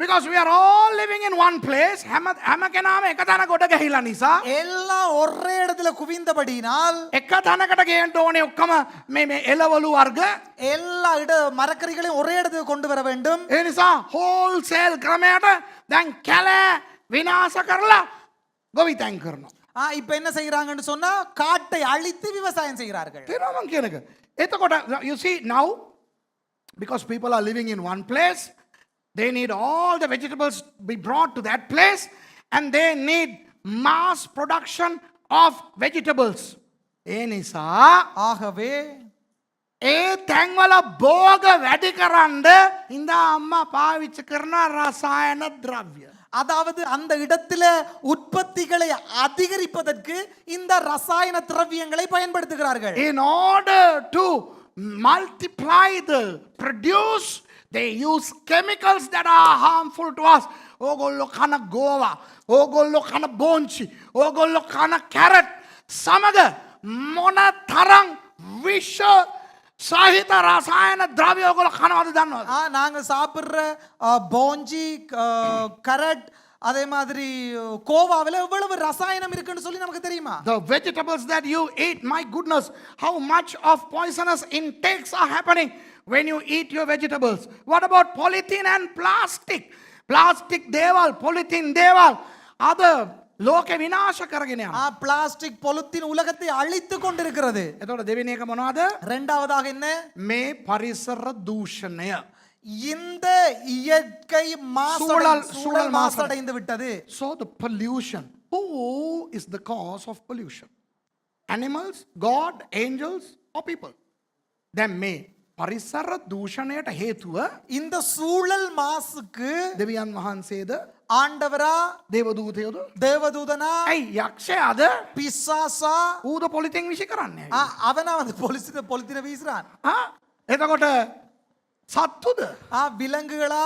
Because we are all living in one place. හැම කෙනාම එක තැන කොට ගහිලා නිසා எல்லாம் ஒரே இடத்துல குவிந்தபடியினால் එක තැනකට ගේන්න ඕනේ ඔක්කොම මේ එළවලු වර්ග. எல்லா மரக்கறிகளையும் ஒரே இடத்துக்கு கொண்டு வர வேண்டும். ඒ නිසා හෝල්සේල් ක්‍රමයට දැන් කැලෑ විනාශ කරලා ගොවිතැන් කරනවා. இப்ப என்ன செய்யறாங்கன்னு சொன்னா காட்டை அழித்து விவசாயம் செய்கிறார்கள். තේරෙනවද මං කියන එක? එතකොට you see now because people are living in one place, they need all the vegetables be brought to that place and they need mass production of vegetables. ඒ නිසා ஆகவே ඒ තැන්වල භෝග වැඩි කරන්න ඉඳා අම්මා පාවිච්චි කරන රසායන ද්‍රව්‍ය. அதாவது அந்த இடத்துல உற்பத்திகளை அதிகரிப்பதற்கு இந்த ரசாயன திரவியங்களை பயன்படுத்துகிறார்கள். In order to multiply the produce, they use chemicals that are harmful to us. ඕගොල්ලෝ කන ගෝවා, ඕගොල්ලෝ කන බෝංචි, ඕගොල්ලෝ කන කැරට් සමග මොන තරම් විෂ සහිත රසායන ද්‍රව්‍ය ඔයගොල්ලෝ කනවද දන්නවද? நாங்க சாப்பிடுற போஞ்சி கரட் அதே மாதிரி கோவாவில் எவ்வளவு ரசாயனம் இருக்குன்னு சொல்லி நமக்கு தெரியுமா? The vegetables that you eat, my goodness, how much of poisonous intakes are happening when you eat your vegetables. What about polythene and plastic? Plastic දේවල්, polythene දේවල් අද ලෝකෙ විනාශ කරගෙන යනවා. பிளாஸ்டிக் பொலித்தீன் உலகத்தை அழித்து கொண்டிருக்கிறது. එතකොට දෙවෙනි එක මොනවද? இரண்டாவதாக என்ன? මේ පරිසර දූෂණය. இந்த இயற்கை சூழல் மாசடைந்து விட்டது. So the pollution. Who is the cause of pollution? Animals, God, angels, or people? දැන් මේ පරිසර දූෂණයට හේතුව இந்த சூழல் மாசுக்கு දෙවියන් වහන්සේද ஆண்டவரா දේවදූතයෝද? தேவதூதனா ඇයි යක්ෂයාද பிசாசா ඌද පොලිතින් විශ් කරන්නේ? அவனா வந்து பொலித்தீன வீசுறான். එතකොට සත්තුද? விலங்குகளா?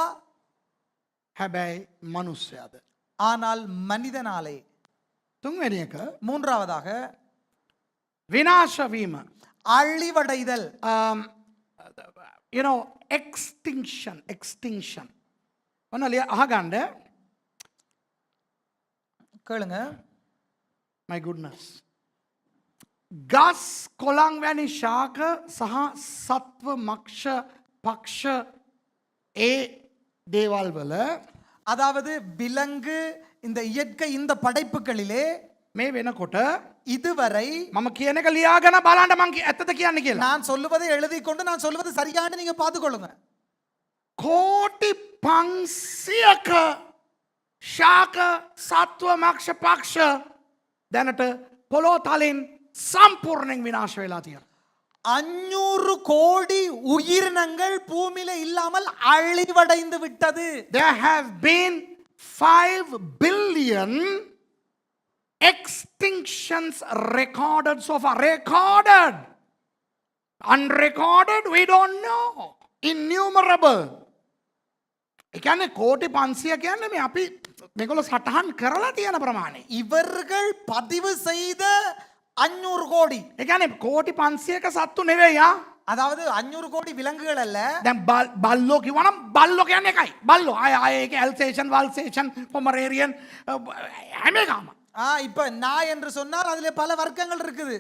හැබැයි මනුස්සයාද? ஆனால் மனிதனாலே. තුන්වෙනි එක மூன்றாவதாக විනාශ වීම. அழிவடைதல். You know, extinction. ඔන්න අහගන්න. கேளுங்க. My goodness. ගස් කොළන් වැනි ශාක සහ සත්ව මක්ෂ පක්ෂ ඒ දේවල් වල அதாவது விலங்கு இந்த இயற்கை இந்த படைப்புகளிலே මේ වෙනකොට இதுவரை මම කියන එක ලියාගෙන බලන්න මං ඇත්තද කියන්නේ කියලා. நான் சொல்லுவதை எழுதி கொண்டு நான் சொல்வது சரியானு நீங்க பார்த்துக்கொள்ளுங்க. කෝටි 500ක ශාක සත්ව මක්ෂ පක්ෂ දැනට පොළොව තලින් සම්පූර්ණයෙන් විනාශ වෙලා තියෙනවා. 500 கோடி உயிரினங்கள் பூமியில இல்லாமல் அழிவடைந்து விட்டது. There have been 5 billion extinctions recorded so far. Recorded. Unrecorded, we don't know. Innumerable. ඒ කියන්නේ කෝටි 500 කියන්නේ මේ අපි මේගොල්ලෝ සටහන් කරලා තියෙන ප්‍රමාණය. இவர்கள் பதிவு செய்த 500 கோடி. ඒ කියන්නේ කෝටි 500ක සත්තු නෙවෙයි ආ. அதாவது 500 கோடி விலங்குகள் அல்ல. දැන් බල්ලෝ කිව්වනම් බල්ලෝ කියන්නේ එකයි. බල්ලෝ ආය ඒක ඇල්සේෂන් වල්සේෂන් පොමරේරියන් හැම එකම. இப்ப நாய் என்று சொன்னால் அதுல பல வர்க்கங்கள் இருக்குது.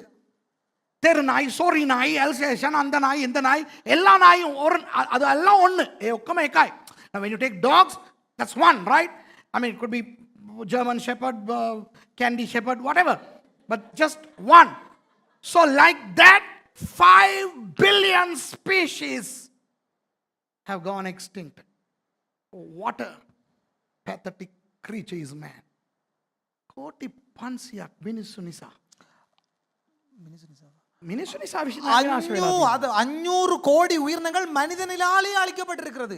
தெரு நாய், சோரி நாய், எல்சேஷன், அந்த நாய், இந்த நாய், எல்லா நாயும் ஒரு அது எல்லாம் ஒன்று. ஒக்கම එකයි. Now when you take dogs, that's one, right? I mean, it could be German Shepherd, Candy Shepherd, whatever. But just one. So like that, 5 billion species have gone extinct. What a pathetic creature is man. කෝටි 500ක් මිනිස්සු නිසා. මිනිස්සු නිසා විනාශ වෙලා. 500 கோடி உயிரினங்கள் மனிதனாலே அழிக்கப்பட்டிருக்கிறது.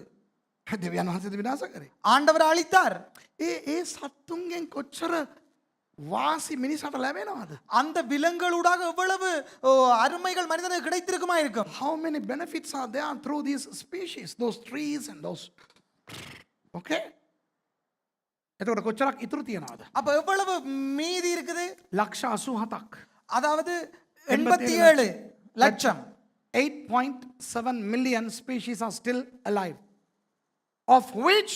දෙවියන් වහන්සේද විනාශ කරේ. ஆண்டவர் அழித்தார். ඒ සත්තුන්ගෙන් කොච්චර වාසි මිනිසට ලැබෙනවද? அந்த விலங்குகளூடாக எவ்வளவு அருமைகள் மனிதனுக்கு கிடைத்திருக்குமா இருக்கும். How many benefits are there through these species, those trees and those. Okay? එතකොට කොච්චරක් ඉතුරු තියනවද? அப்ப எவ்வளவு மீதி இருக்குது? ලක්ෂ 87ක්. அதாவது 87 லட்சம். 8.7 million species are still alive, of which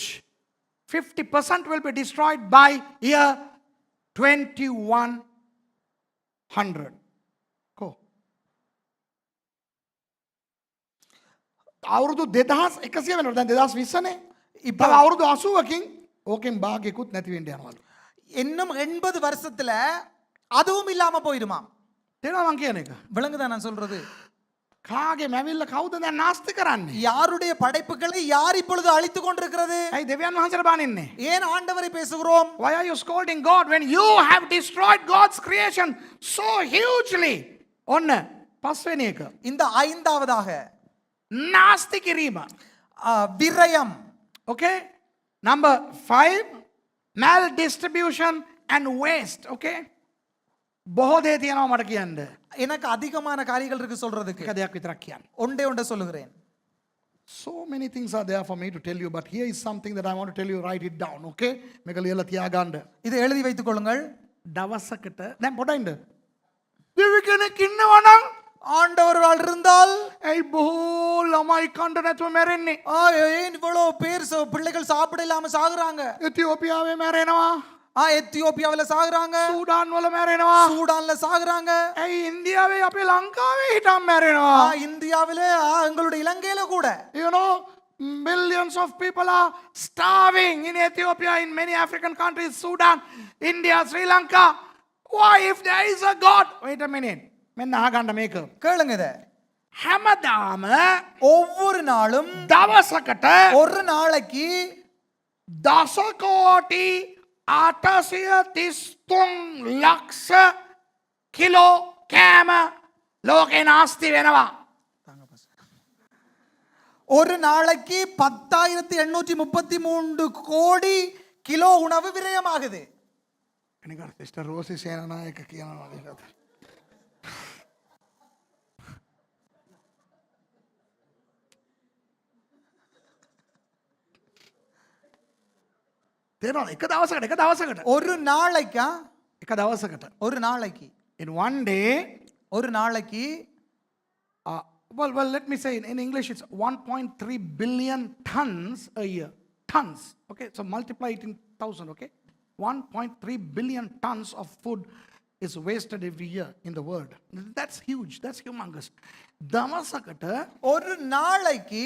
50% will be destroyed by year 2100. Go. අවුරුදු 2100 වෙනකොට දැන් 2020 නේ. ඉතින් අවුරුදු 80කින් ඕකෙන් භාගයකුත් නැති වෙන්න යනවලු. இன்னும் 80 வருஷத்துல அதுவும் இல்லாம போயிடுமா? තේරෙනවද මං කියන එක? விளங்குதா நான் சொல்றது? කාගේ මැවිල්ල කවුද දැන් නාස්ති කරන්නේ? யாருடைய படைப்புகளை யார் இப்பொழுது அழித்து கொண்டிருக்கிறது? ඇයි දෙවියන් වහන්සේට බානින්නේ? ஏன் ஆண்டவரை பேசுகிறோம்? Why are you scolding God when you have destroyed God's creation so hugely? ඔන්න පස්වෙනි එක. இந்த ஐந்தாவதாக නාස්ති කිරීම. விரயம். Okay? Number 5, maldistribution and waste. Okay? බොහෝ දේ තියෙනවා මට කියන්න. எனக்கு அதிகமான காரியங்கள் இருக்கு சொல்றதுக்கு. එක දෙයක් විතරක් කියන්න. ஒன்றே சொல்லுகிறேன். So many things are there for me to tell you, but here is something that I want to tell you. Write it down, okay? මේක ලියලා තියාගන්න. இதை எழுதி வைத்துக் கொள்ளுங்கள். දවසකට දැන් පොඩ්ඩක් ඉන්න. දෙවි කෙනෙක් ඉන්නවා නම් ஆண்டவர் இருந்தால் ඇයි බොහෝ ළමයි කණ්ඩ නැතුව මැරෙන්නේ? ஏன் இவ்வளவு பேர் பிள்ளைகள் சாப்பிட இல்லாம சாகுறாங்க? එතියෝපියාවේ මැරෙනවා. எத்தியோப்பியாவுல சாகுறாங்க, සූඩාන් වල මැරෙනවා. சூடான்ல சாகுறாங்க, ඇයි ඉන්දියාවේ අපේ ලංකාවේ හිටම් මැරෙනවා? இந்தியாவில எங்களுடைய இலங்கையில கூட You know, millions of people are starving in Ethiopia, in many African countries, Sudan, India, Sri Lanka. Why, if there is a God? Wait a minute. මෙන්න අහගන්න මේක. கேளுங்க இத. හැමදාම ஒவ்வொரு நாளும் දවසකට ஒரு நாளைக்கு දසකෝටි 833 ලක්ෂ කිලෝ කෑම ලෝකේ නාස්ති වෙනවා. ஒரு நாளைக்கு 10,833 கோடி கிலோ உணவு விரயமாகுது. එනිකර සිස්ටර් රෝසි සේනානායක කියනවා මේකට. තේරෙනවද? එක දවසකට ஒரு நாளைக்கா? එක දවසකට ஒரு நாளைக்கு in one day ஒரு நாளைக்கு well let me say in English it's 1.3 billion tons a year. Tons, okay, so multiply it in 1000, okay, 1.3 billion tons of food is wasted every year in the world. That's huge, that's humongous. දවසකට ஒரு நாளைக்கு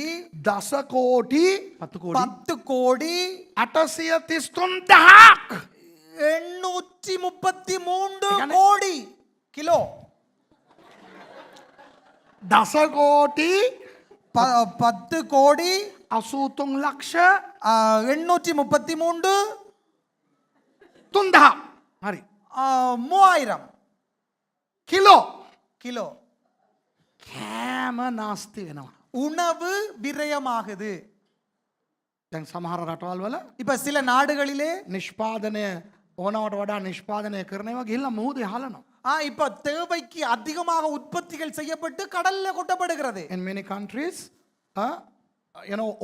දසකෝටි 10 கோடி 833,000 833 கோடி kilo. දසකෝටි 10 கோடி 83 ලක්ෂ 833 3,000 හරි 3000 kilo kilo කෑම නාස්ති වෙනවා. உணவு விரயமாகுது. දැන් සමහර රටවල් වල இப்ப சில நாடுகளிலே නිෂ්පාදනය ඕනවට වඩා නිෂ්පාදනය කරනවා ගිහිල්ලා මුහුදේ හලනවා. இப்ப தேவைக்கு அதிகமாக உற்பத்திகள் செய்யப்பட்டு கடல்ல கொட்டப்படுகிறது. In many countries,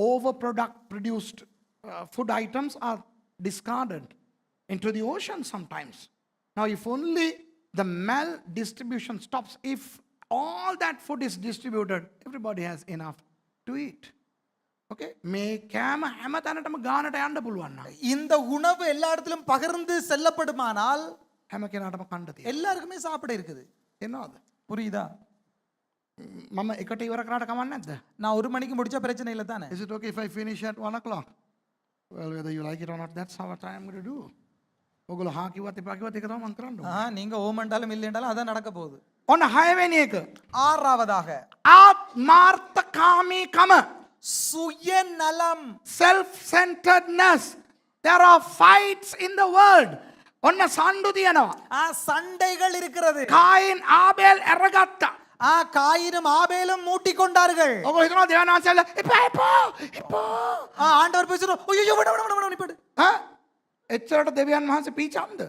overproduct produced food items are discarded into the ocean sometimes. Now, if only the maldistribution stops, if all that food is distributed, everybody has enough to eat. Okay? මේ කෑම හැම තැනටම ගානට යන්න පුළුවන් නම් இந்த உணவு எல்லா இடத்திலும் பகிர்ந்து செல்லப்படுமானால் හැම කෙනාටම කන්න තියෙනවා. எல்லாருக்குமே சாப்பிட இருக்குது. එනවද? புரியுதா? මම එකට ඉවර කරාට කමක් නැද්ද? நான் 1 மணிக்கு முடிச்சா பிரச்சனை இல்ல தானே? Is it okay if I finish at 1 o'clock? Well, whether you like it or not, that's how what I'm going to do. ඔගොල්ලෝ හා කිව්වත් එපා කිව්වත් ඒක තමයි මම කරන්න ඕනේ. நீங்க ஓமண்டாலும் இல்லைண்டாலும் அதான் நடக்க போகுது. ඔන්න 6 වෙනි එක. ஆறாவதாக ආත්මාර්ථකාමීකම, சுயநலம், self-centeredness. There are fights in the world. ඔන්න සණ්ඩු තියෙනවා. சண்டைகள் இருக்கிறது. කායින් ආබේල් අරගත්තා. காயினும் ஆபேலும் மூட்டிக் கொண்டார்கள். ඔබ හිතනවා දෙවියන් වහන්සේලා එපා එපා. ஆண்டவர் பேசுறோம், ஐயோ விட விட விட விட. එච්චරට දෙවියන් වහන්සේ පීචම්ද?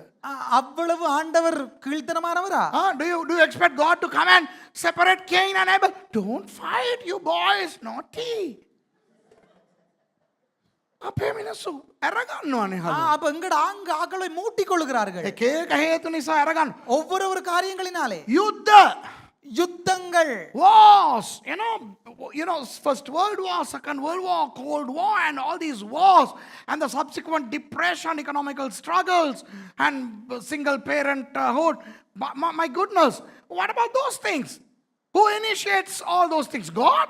அவ்வளவு ஆண்டவர் கீழ்த்தனமானவரா? Do you expect God to come and separate Cain and Abel? Don't fight, you boys, naughty. අපේ මිනිස්සු අරගන්නවනේ හදලා. அப்ப எங்கட ஆக்களை மூட்டிக் கொள்கிறார்கள். එක එක හේතු නිසා අරගන්න. ஒவ்வொரு காரியங்களினாலே යුද්ධ, யுத்தங்கள், wars, you know, First World War, Second World War, Cold War, and all these wars, and the subsequent depression, economical struggles, and single parenthood. My goodness, what about those things? Who initiates all those things? God?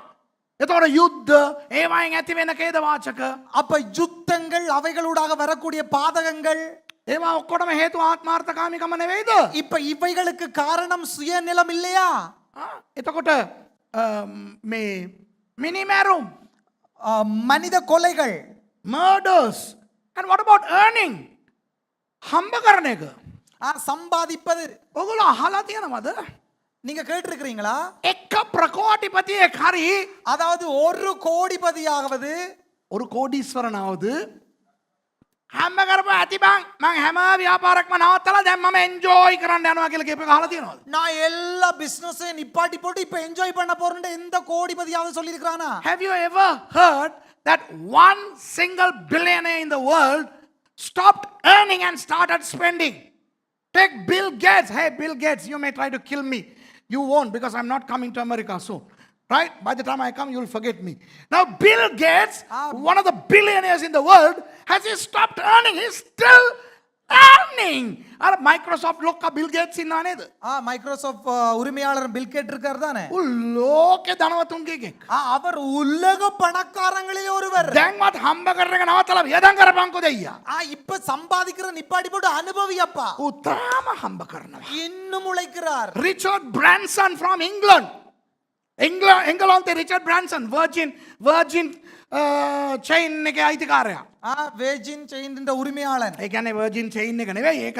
එතකොට යුද්ධ, ඒවයින් ඇති වෙන ඛේදවාචක, அப்ப யுத்தங்கள், அவைகளூடாக வரக்கூடிய பாதகங்கள், ඒවා ඔක්කොටම හේතු ආත්මාර්ථකාමීකම නෙවෙයිද? இப்ப இவைகளுக்கு காரணம் சுயநலம் இல்லையா? එතකොට මේ මිනිමැරුම්, மனித கொலைகள், murders, and what about earning? හම්බ කරන එක. சம்பாதிப்பது. ඔගොල්ලෝ අහලා තියෙනවද? நீங்க கேட்டிருக்கிறீங்களா? එක ප්‍රකෝටිපතියෙක් හරි, அதாவது ஒரு கோடிபதியாவது, ஒரு கோடீஸ்வரனாவது හැම කරපු ඇති බං මං හැම ව්‍යාපාරක්ම නවත්තලා දැන් මම එන්ජොයි කරන්න යනවා කියලා කියපු එක අහලා තියෙනවද? நான் எல்லா பிசினஸையும் நிப்பாட்டி போட்டு இப்ப என்ஜாய் பண்ண போறேன்னு எந்த கோடிபதியாவது சொல்லி இருக்கிறானா? Have you ever heard that one single billionaire in the world stopped earning and started spending? Take Bill Gates. Hey, Bill Gates, you may try to kill me. You won't, because I'm not coming to America soon. Right? By the time I come, you'll forget me. Now, Bill Gates, one of the billionaires in the world, has he stopped earning? He's still earning. Are Microsoft lokka Bill Gates inna neda? Microsoft உரிமையாளர் bill gate இருக்கார் தானே ලෝකේ ධනවතුන්ගේ එකෙක්. அவர் உலக பணக்காரங்களில் ஒருவர் දැන්වත් හම්බ කරන එක නවත්තලා වියදම් කරපන්කෝ දෙයියා. இப்ப சம்பாதிக்கிற நிப்பாடி போட்டு அனுபவியப்பா උත්‍රාම හම්බ කරනවා. இன்னும் உழைக்கிறார் Richard Branson from England. එංගලන්තේ රිචඩ් බ්‍රැන්සන් Virgin chain එකේ අයිතිකාරයා. வேர்ஜின் செயின் என்ற உரிமையாளன் ඒ කියන්නේ Virgin chain එක නෙවෙයි. ඒක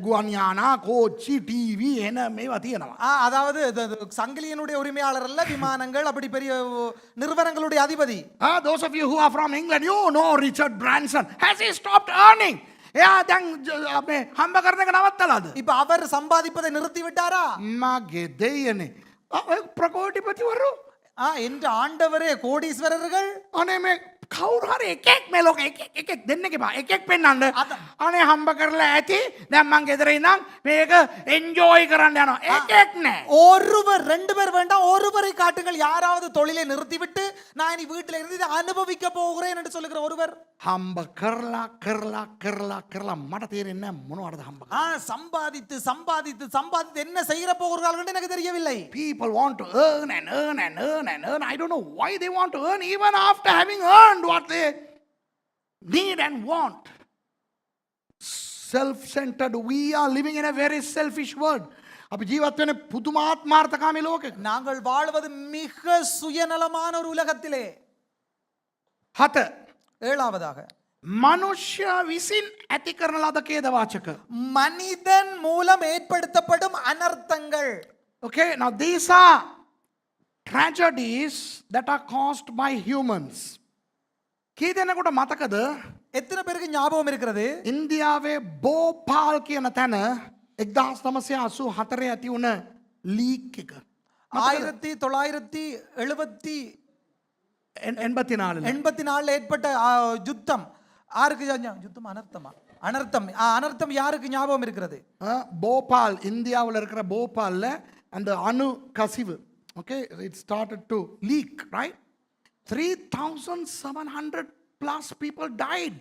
ගුවන් යානා, කෝච්චි, ටීවී එන මේවා තියෙනවා. அதாவது சங்கிலியனுடைய உரிமையாளர் அல்ல விமானங்கள் அப்படி பெரிய நிறுவனங்களுடைய அதிபதி Those of you who are from England, you know Richard Branson. Has he stopped earning? එයා දැන් අපේ හම්බ කරන එක නවත්තලාද? இப்ப அவர் சம்பாதிப்பதை நிறுத்தி விட்டாரா මගේ දෙයනේ. ප්‍රකෝටිපතිවරු என்ற ஆண்டவரே கோடீஸ்வரர்கள் අනේ මේ කවුරු හරි එකෙක් මේ ලෝකෙ එකෙක් දෙන්න එපා. එකෙක් පෙන්නන්න. අනේ හම්බ කරලා ඇති. දැන් මං ගෙදර ඉඳන් මේක එන්ජොයි කරන්න යනවා. එකෙක් නෑ. ஒருவர் ரெண்டு பேர் வேண்டாம் ஒருவரை காட்டுங்கள் யாராவது தொழிலை நிறுத்திவிட்டு நான் இனி வீட்டில் இருந்து இதை அனுபவிக்க போகிறேன் என்று சொல்லுகிற ஒருவர் හම්බ කරලා මට තේරෙන්නේ නැහැ මොනවටද හම්බ කරන්නේ. சம்பாதித்து சம்பாதித்து சம்பாதித்து என்ன செய்யற போகிறார்கள் என்று எனக்கு தெரியவில்லை People want to earn and earn and earn and earn. I don't know why they want to earn even after having earned what they need and want. Self-centered. We are living in a very selfish world. අපි ජීවත් වෙන්නේ පුදුමාත්මාර්ථකාමී ලෝකෙක. நாங்கள் வாழ்வது மிக சுயநலமான ஒரு உலகத்திலே 7. ஏழாவதாக මනුෂ්‍ය විසින් ඇති කරන ලද ඛේදවාචක. மனிதன் மூலம் ஏற்படுத்தப்படும் அனர்த்தங்கள் Okay, now these are tragedies that are caused by humans. කී දෙනෙකුට මතකද எத்தனை பேருக்கு ஞாபகம் இருக்கிறது ඉන්දියාවේ බෝපාල් කියන තැන 1984 ඇති වුණ ලීක් එක. 1984 ஏற்பட்ட யுத்தம் யாருக்கு யுத்தம் அனர்த்தம் அனர்த்தம் யாருக்கு ஞாபகம் இருக்கிறது போபால் இந்தியாவில் இருக்கிற போபால்ல அந்த அணு கசிவு. Okay, it started to leak, right? 3,700 plus people died.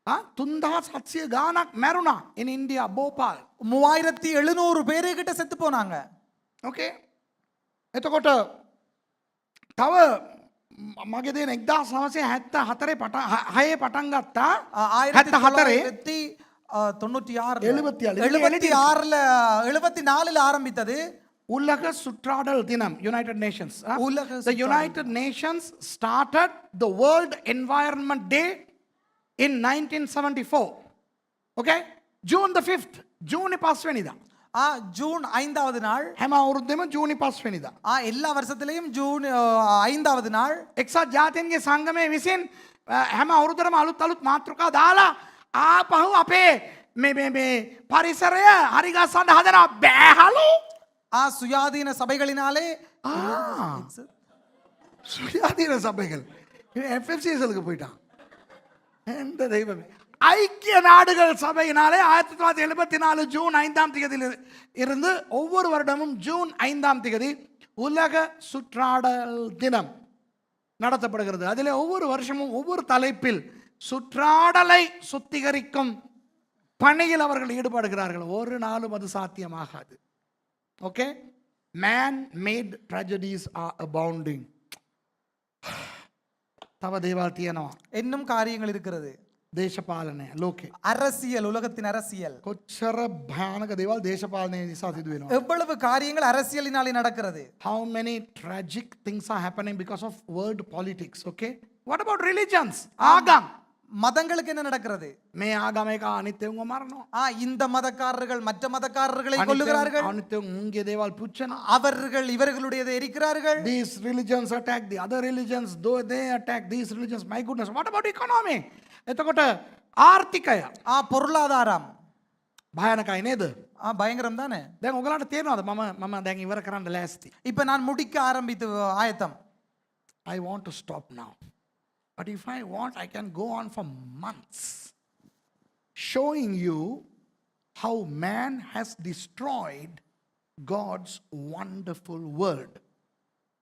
3,700 ගානක් මැරුණා in India, Bhopal. 3,700 பேரு கிட்ட செத்து போனாங்க. Okay. එතකොට තව මගේ දේන 1974 පටන් ගත්තා. 1974 ஆரம்பித்தது உலக சுற்றாடல் தினம், United Nations. The United Nations started the World Environment Day in 1974. Okay? June the 5th. June පස්වෙනිදා. ஜூன் 5வது நாள். හැම අවුරුද්දෙම ජූනි 5 වෙනිදා. எல்லா வருஷத்திலேயும் ஜூன் 5வது நாள். එක්සත් ජාතීන්ගේ සංගමය විසින් හැම අවුරුද්දටම අලුත් මාතෘකා දාලා ආපහු අපේ මේ පරිසරය හරි ගස්සන්න හදනවා බෑහලු. சுயாதீன சபைகளினாலே சுயாதீன சபைகள் FFCSலுக்கு போயிட்டான். எந்த தெய்வமே. ஐக்கிய நாடுகள் சபையினாலே 1974 ஜூன் 5ஆம் தேதியில் இருந்து ஒவ்வொரு வருடமும் ஜூன் 5ஆம் தேதி உலக சுற்றாடல் தினம் நடத்தப்படுகிறது. அதில் ஒவ்வொரு வருஷமும் ஒவ்வொரு தலைப்பில் சுற்றாடலை சுத்திகரிக்கும் பணியில் அவர்கள் ஈடுபடுகிறார்கள். ஒரு நாளும் அது சாத்தியமாகாது. Okay? Man-made tragedies are abounding. තව දේවල් තියෙනවා. இன்னும் காரியங்கள் இருக்கிறது. දේශපාලනය ලෝකේ. அரசியல், உலகத்தின் அரசியல். කොච්චර භයානක දේවල් දේශපාලනය නිසා සිදු වෙනවා. எவ்வளவு காரியங்கள் அரசியலினாலே நடக்கிறது. How many tragic things are happening because of world politics, okay? What about religions? ஆகம். மதங்களுக்கு என்ன நடக்கிறது? මේ ආගම එක අනිත්‍යවම මරනවා. இந்த மதக்காரர்கள் மற்ற மதக்காரர்களை கொல்லுகிறார்கள். අනිත්‍යව උන්ගේ දේවල් පුච්චනවා. அவர்கள் இவர்களுடையதை எரிக்கிறார்கள். These religions attack the other religions, though they attack these religions. My goodness, what about economy? එතකොට ආර්ථිකය பொருளாதாரம் භයානකයි නේද? பயங்கரம் தானே. දැන් ඔයගලන්ට තේරෙනවද මම දැන් ඉවර කරන්න ලෑස්ති. இப்ப நான் முடிக்க ஆரம்பித்து ஆயத்தம். I want to stop now. But if I want, I can go on for months showing you how man has destroyed God's wonderful word.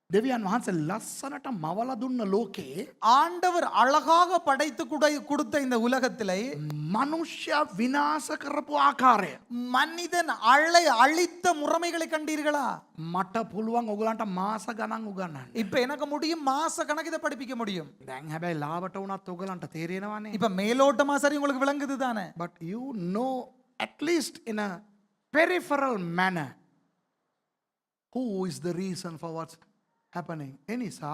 දෙවියන් වහන්සේ ලස්සනට මවලා දුන්න ලෝකේ ஆண்டவர் அழகாக படைத்து கொடுத்த இந்த உலகத்திலே මනුෂ්‍ය විනාශ කරපු ආකාරය மனிதன் அழித்த முறைமைகளை கண்டீர்களா? මට පුළුවන් ඔයගලන්ට මාස ගණන් උගන්වන්න. இப்ப எனக்கு முடியும், மாச கணக்கு இதை படிப்பிக்க முடியும். දැන් හැබැයි ලාවට වුණත් ඔයගලන්ට තේරෙනවනේ. இப்ப மேலோட்டமா சரி உங்களுக்கு விளங்குது தானே? But you know at least in a peripheral manner who is the reason for what's happening. එනිසා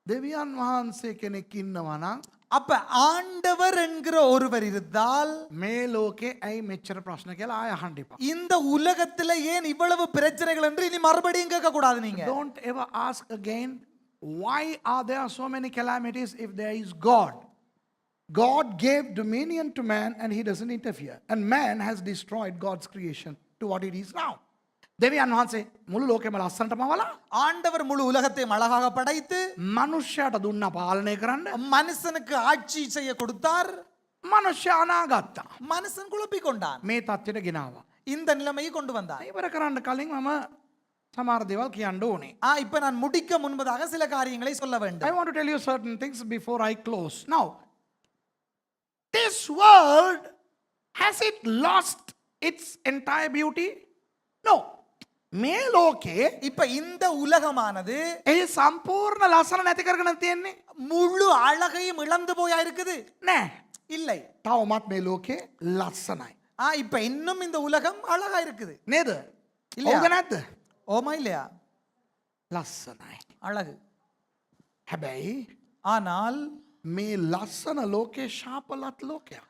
දෙවියන් වහන්සේ කෙනෙක් ඉන්නවා නම් அப்ப ஆண்டவர் என்கிற ஒருவர் இருந்தால் මේ ලෝකේ ඇයි මෙච්චර ප්‍රශ්න කියලා ආය අහන්න එපා. இந்த உலகத்துல ஏன் இவ்வளவு பிரச்சனைகள் என்று இனி மறுபடியும் கேட்க கூடாது நீங்க. Don't ever ask again why are there so many calamities if there is God. God gave dominion to man and he doesn't interfere. And man has destroyed God's creation to what it is now. දෙවියන් වහන්සේ මුළු ලෝකෙම ලස්සනට මවලා ஆண்டவர் முழு உலகத்தையும் அழகாக படைத்து මනුෂ්‍යයට දුන්නා පාලනය කරන්න. மனுஷனுக்கு ஆட்சி செய்ய கொடுத்தார். මනුෂ්‍ය අනාගත්තා. மனுஷன் குழப்பிக் கொண்டான். මේ තත්ත්වයට ගෙනාවා. இந்த நிலைமையை கொண்டு வந்தார். ඉවර කරන්න කලින් මම සමහර දේවල් කියන්න ඕනේ. இப்ப நான் முடிக்க முன்பதாக சில காரியங்களை சொல்ல I வேண்டும். want to tell you certain things before I close. Now, this world, has it lost its entire beauty? No. මේ ලෝකේ இப்ப இந்த உலகமானது ඒ සම්පූර්ණ ලස්සන නැති කරගෙන තියෙන්නේ முழு அழகையும் இழந்து போயா இருக்குது? නෑ. இல்லை. තවමත් මේ ලෝකේ ලස්සනයි. இப்ப இன்னும் இந்த உலகம் அழகா இருக்குது. නේද? இல்லையா? හවුද නැද්ද? ஓமா இல்லையா? ලස්සනයි. அழகு. හැබැයි ஆனால் මේ ලස්සන ලෝකේ ශාපලත් ලෝකයක්.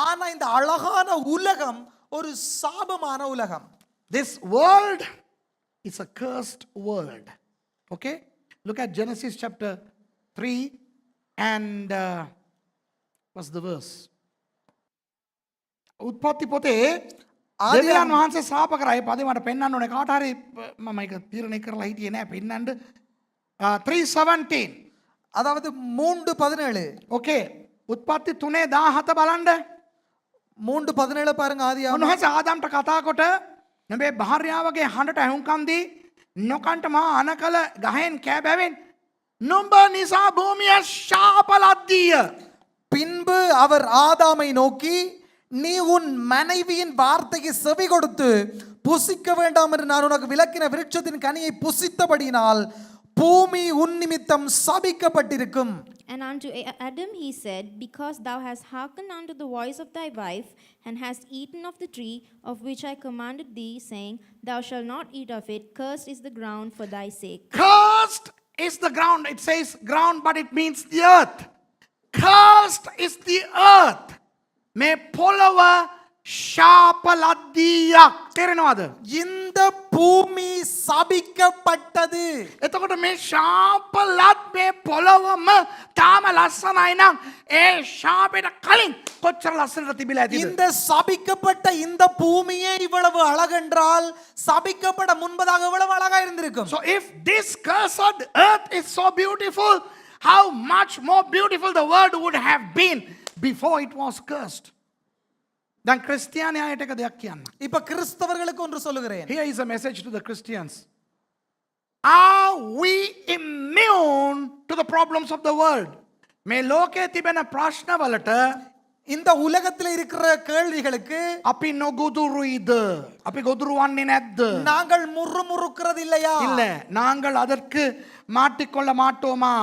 ஆனா இந்த அழகான உலகம் ஒரு சாபமான உலகம். This world is a cursed world. Okay? Look at Genesis chapter 3 and what's the verse? උත්පත්ති පොතේ දෙවියන් වහන්සේ ශාප කරා. ඒ පදේ මට පෙන්වන්න ඕනේ කාට හරි මම ඒක තීරණය කරලා හිටියේ නෑ පෙන්වන්න. 3:17. அதாவது 3:17. Okay. උත්පත්ති 3:17 බලන්න. 3:17 பாருங்க ஆதியாகமம். උන්වහන්සේ ආදම්ට කතා කොට නෙබේ භාර්යාවගේ හඬට ඇහුම්කන් දී නොකන්ට මා අනකල ගහෙන් කෑබැවෙන් නුඹ නිසා භූමිය ශාපලද්දිය. பின்பு அவர் ஆதாமை நோக்கி நீ உன் மனைவியின் வார்த்தைக்கு செவி கொடுத்து புசிக்க வேண்டாம் என்று நான் உனக்கு விலக்கின விருட்சத்தின் கனியை புசித்தபடியினால் பூமி உன் நிமித்தம் சபிக்கப்பட்டிருக்கும். And unto Adam he said, because thou hast hearkened unto the voice of thy wife, and hast eaten of the tree of which I commanded thee, saying, thou shalt not eat of it, cursed is the ground for thy sake. Cursed is the ground. It says ground, but it means the earth. Cursed is the earth. මේ පොළව ශාපලද්දියක්. තේරෙනවද? இந்த பூமி சபிக்கப்பட்டது. එතකොට මේ ශාපලත් මේ පොළවම තාම ලස්සනයි නම් ඒ ශාපෙට කලින් කොච්චර ලස්සනට තිබිලා ඇතිද? இந்த சபிக்கப்பட்ட இந்த பூமியே இவ்வளவு அழகென்றால் சபிக்கப்பட முன்பதாக எவ்வளவு அழகா இருந்திருக்கும். So if this cursed earth is so beautiful, how much more beautiful the world would have been before it was cursed. දැන් ක්‍රිස්තියානි අයට එක දෙයක් කියන්න. இப்ப கிறிஸ்தவர்களுக்கு ஒன்று சொல்லுகிறேன். Here is a message to the Christians. Are we immune to the problems of the world? මේ ලෝකයේ තිබෙන ප්‍රශ්නවලට இந்த உலகத்தில் இருக்கிற கேள்விகளுக்கு අපි නොගොදුරුයිද? අපි ගොදුරු වන්නේ නැද්ද? நாங்கள் முறுமுறுக்கிறது இல்லையா? இல்ல, நாங்கள் அதற்கு மாட்டிக்கொள்ள மாட்டோமா?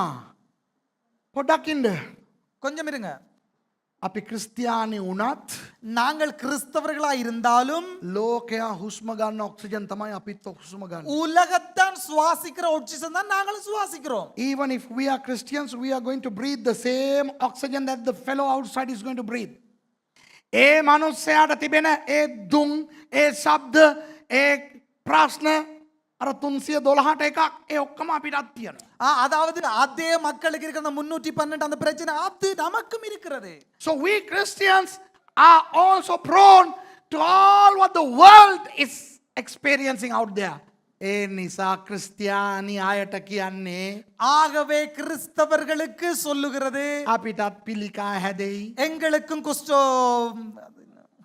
පොඩ්ඩක් ඉන්න. கொஞ்சம் இருங்க. අපි ක්‍රිස්තියානි වුණත් நாங்கள் கிறிஸ்தவர்களா இருந்தாலும் ලෝකයා හුස්ම ගන්න ඔක්සිජන් තමයි අපිත් හුස්ම ගන්න. உலகத்தான் சுவாசிக்கிற ஆக்சிஜன் தான் நாங்களும் சுவாசிக்கிறோம். Even if we are Christians, we are going to breathe the same oxygen that the fellow outside is going to breathe. ඒ මනුස්සයාට තිබෙන ඒ දුම්, ඒ ශබ්ද, ඒ ප්‍රශ්න අර 312ට එකක් ඒ ඔක්කොම අපිටත් තියෙනවා. அதாவது அதே மக்களுக்கு இருக்கிற அந்த 312 அந்த பிரச்சனை அது நமக்கும் இருக்கிறது. So we Christians are also prone to all what the world is experiencing out there. ඒ නිසා ක්‍රිස්තියානි අයට කියන්නේ ஆகவே கிறிஸ்தவர்களுக்கு சொல்லுகிறது අපිටත් පිළිකා හැදෙයි. எங்களுக்கும்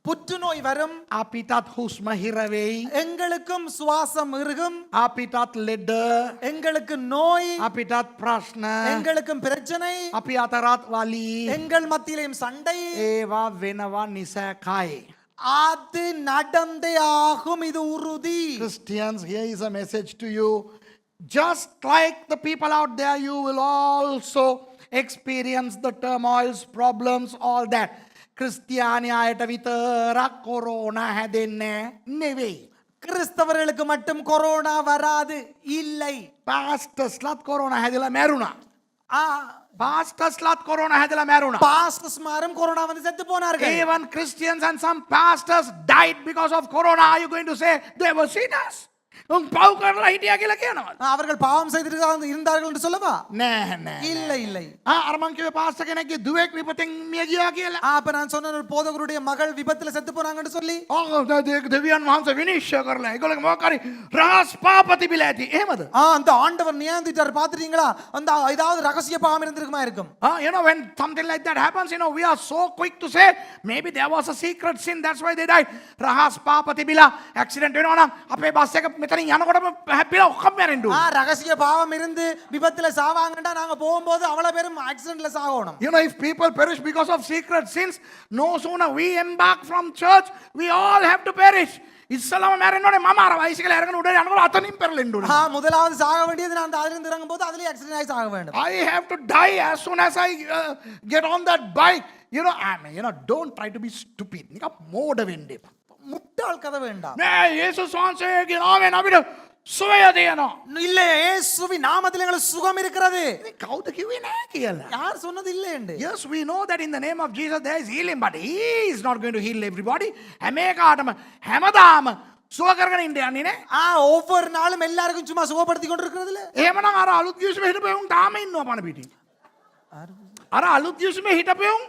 புற்றுநோய் வரும், අපිටත් හුස්ම හිර වෙයි, எங்களுக்கும் சுவாசம் இறுகும், අපිටත් ලෙඩ, எங்களுக்கு நோய், අපිටත් ප්‍රශ්න, எங்களுக்கும் பிரச்சனை, අපි අතරත් වලී, எங்கள் மத்தியிலும் சண்டை. ඒවා වෙනවා නිසැකයි. அது நடந்தே ஆகும், இது உறுதி. Christians, here is a message to you. Just like the people out there, you will also experience the turmoils, problems, all that. ක්‍රිස්තියානියායට විතරක් කොරෝනා හැදෙන්නේ නෙවෙයි. கிறிஸ்தவர்களுக்கு மட்டும் கொரோனா வராது, இல்லை. පාස්ටර්ස්ලත් කොරෝනා හැදලා මැරුණා. ஆ, පාස්ටර්ස්ලත් කොරෝනා හැදලා මැරුණා. பாஸ்டர்ஸ்மாரும் கொரோனா வந்து செத்து போனார்கள். Even Christians and some pastors died because of corona. Are you going to say they were sinners? පව් කරලා හිටියා කියලා කියනවා. அவர்கள் பாவம் செய்திருக்கிறார்கள் இருந்தார்கள் என்று சொல்லவா? නෑ නෑ. இல்லை இல்லை. අර මං කිව්වේ පාස්ටර් කෙනෙක්ගේ දුවෙක් විපතෙන් මිය ගියා කියලා. அப்ப நான் சொன்ன ஒரு போதகருடைய மகள் விபத்துல செத்து போனாங்கன்னு சொல்லி, දෙවියන් වහන්සේ විනිශ්චය කරලා ඒගොල්ලෝ මොකක් හරි රහස් පාප තිබිලා ඇති. එහෙමද? அந்த ஆண்டவர் நியாயந்திட்டார், பாத்துட்டீங்களா? அந்த ஏதாவது ரகசிய பாவம் இருந்திருக்குமா இருக்கும். You know, when something like that happens, you know, we are so quick to say maybe there was a secret sin, that's why they died. රහස් පාප තිබිලා ඇක්සිඩන්ට් වෙනවා නම් අපේ බස් එක මෙතනින් යනකොටම හැපිලා ඔක්කොම මැරෙන්න ඕන. ரகசிய பாவம் இருந்து விபத்துல சாவாங்கடா, நாங்க போகும்போது அவ்வளவு பேரும் ஆக்சிடென்ட்ல சாகணும். You know, if people perish because of secret sins, no sooner we embark from church, we all have to perish. ඉස්සලම මැරෙන්න ඕනේ. මම අර බයිසිකල් අරගෙන උඩ යනකොට අතනින් පෙරලෙන්න ඕනේ. முதலாவது சாக வேண்டியது நான் அதிலிருந்து இறங்கும் போது அதுலயே ஆக்சிடென்ட் ஆகி சாக வேண்டும். I have to die as soon as I get on that bike. You know, I mean, you know, don't try to be stupid. නිකන් මෝඩ වෙන්න එපා. முட்டாள் கதை வேண்டாம். නෑ, යේසුස් වහන්සේගේ නාමයෙන් අපිට සුවය දෙනවා. இல்ல, இயேசுவின் நாமத்தில் எங்களுக்கு சுகம் இருக்கிறது. ඉතින් කවුද කිව්වේ නෑ කියලා? யார் சொன்னது இல்லை என்று? Yes, we know that in the name of Jesus there is healing, but he is not going to heal everybody. හැම එකටම හැමදාම සුව කරගෙන ඉන්න යන්නේ නේ. ஒவ்வொரு நாளும் எல்லாருக்கும் சும்மா சுகப்படுத்தி கொண்டிருக்கிறதுல. එහෙමනම් අර අලුත් යේසුම හිටපෙවුන් තාම ඉන්නවා පණ පිටින්. අර අලුත් යේසුම හිටපෙවුන්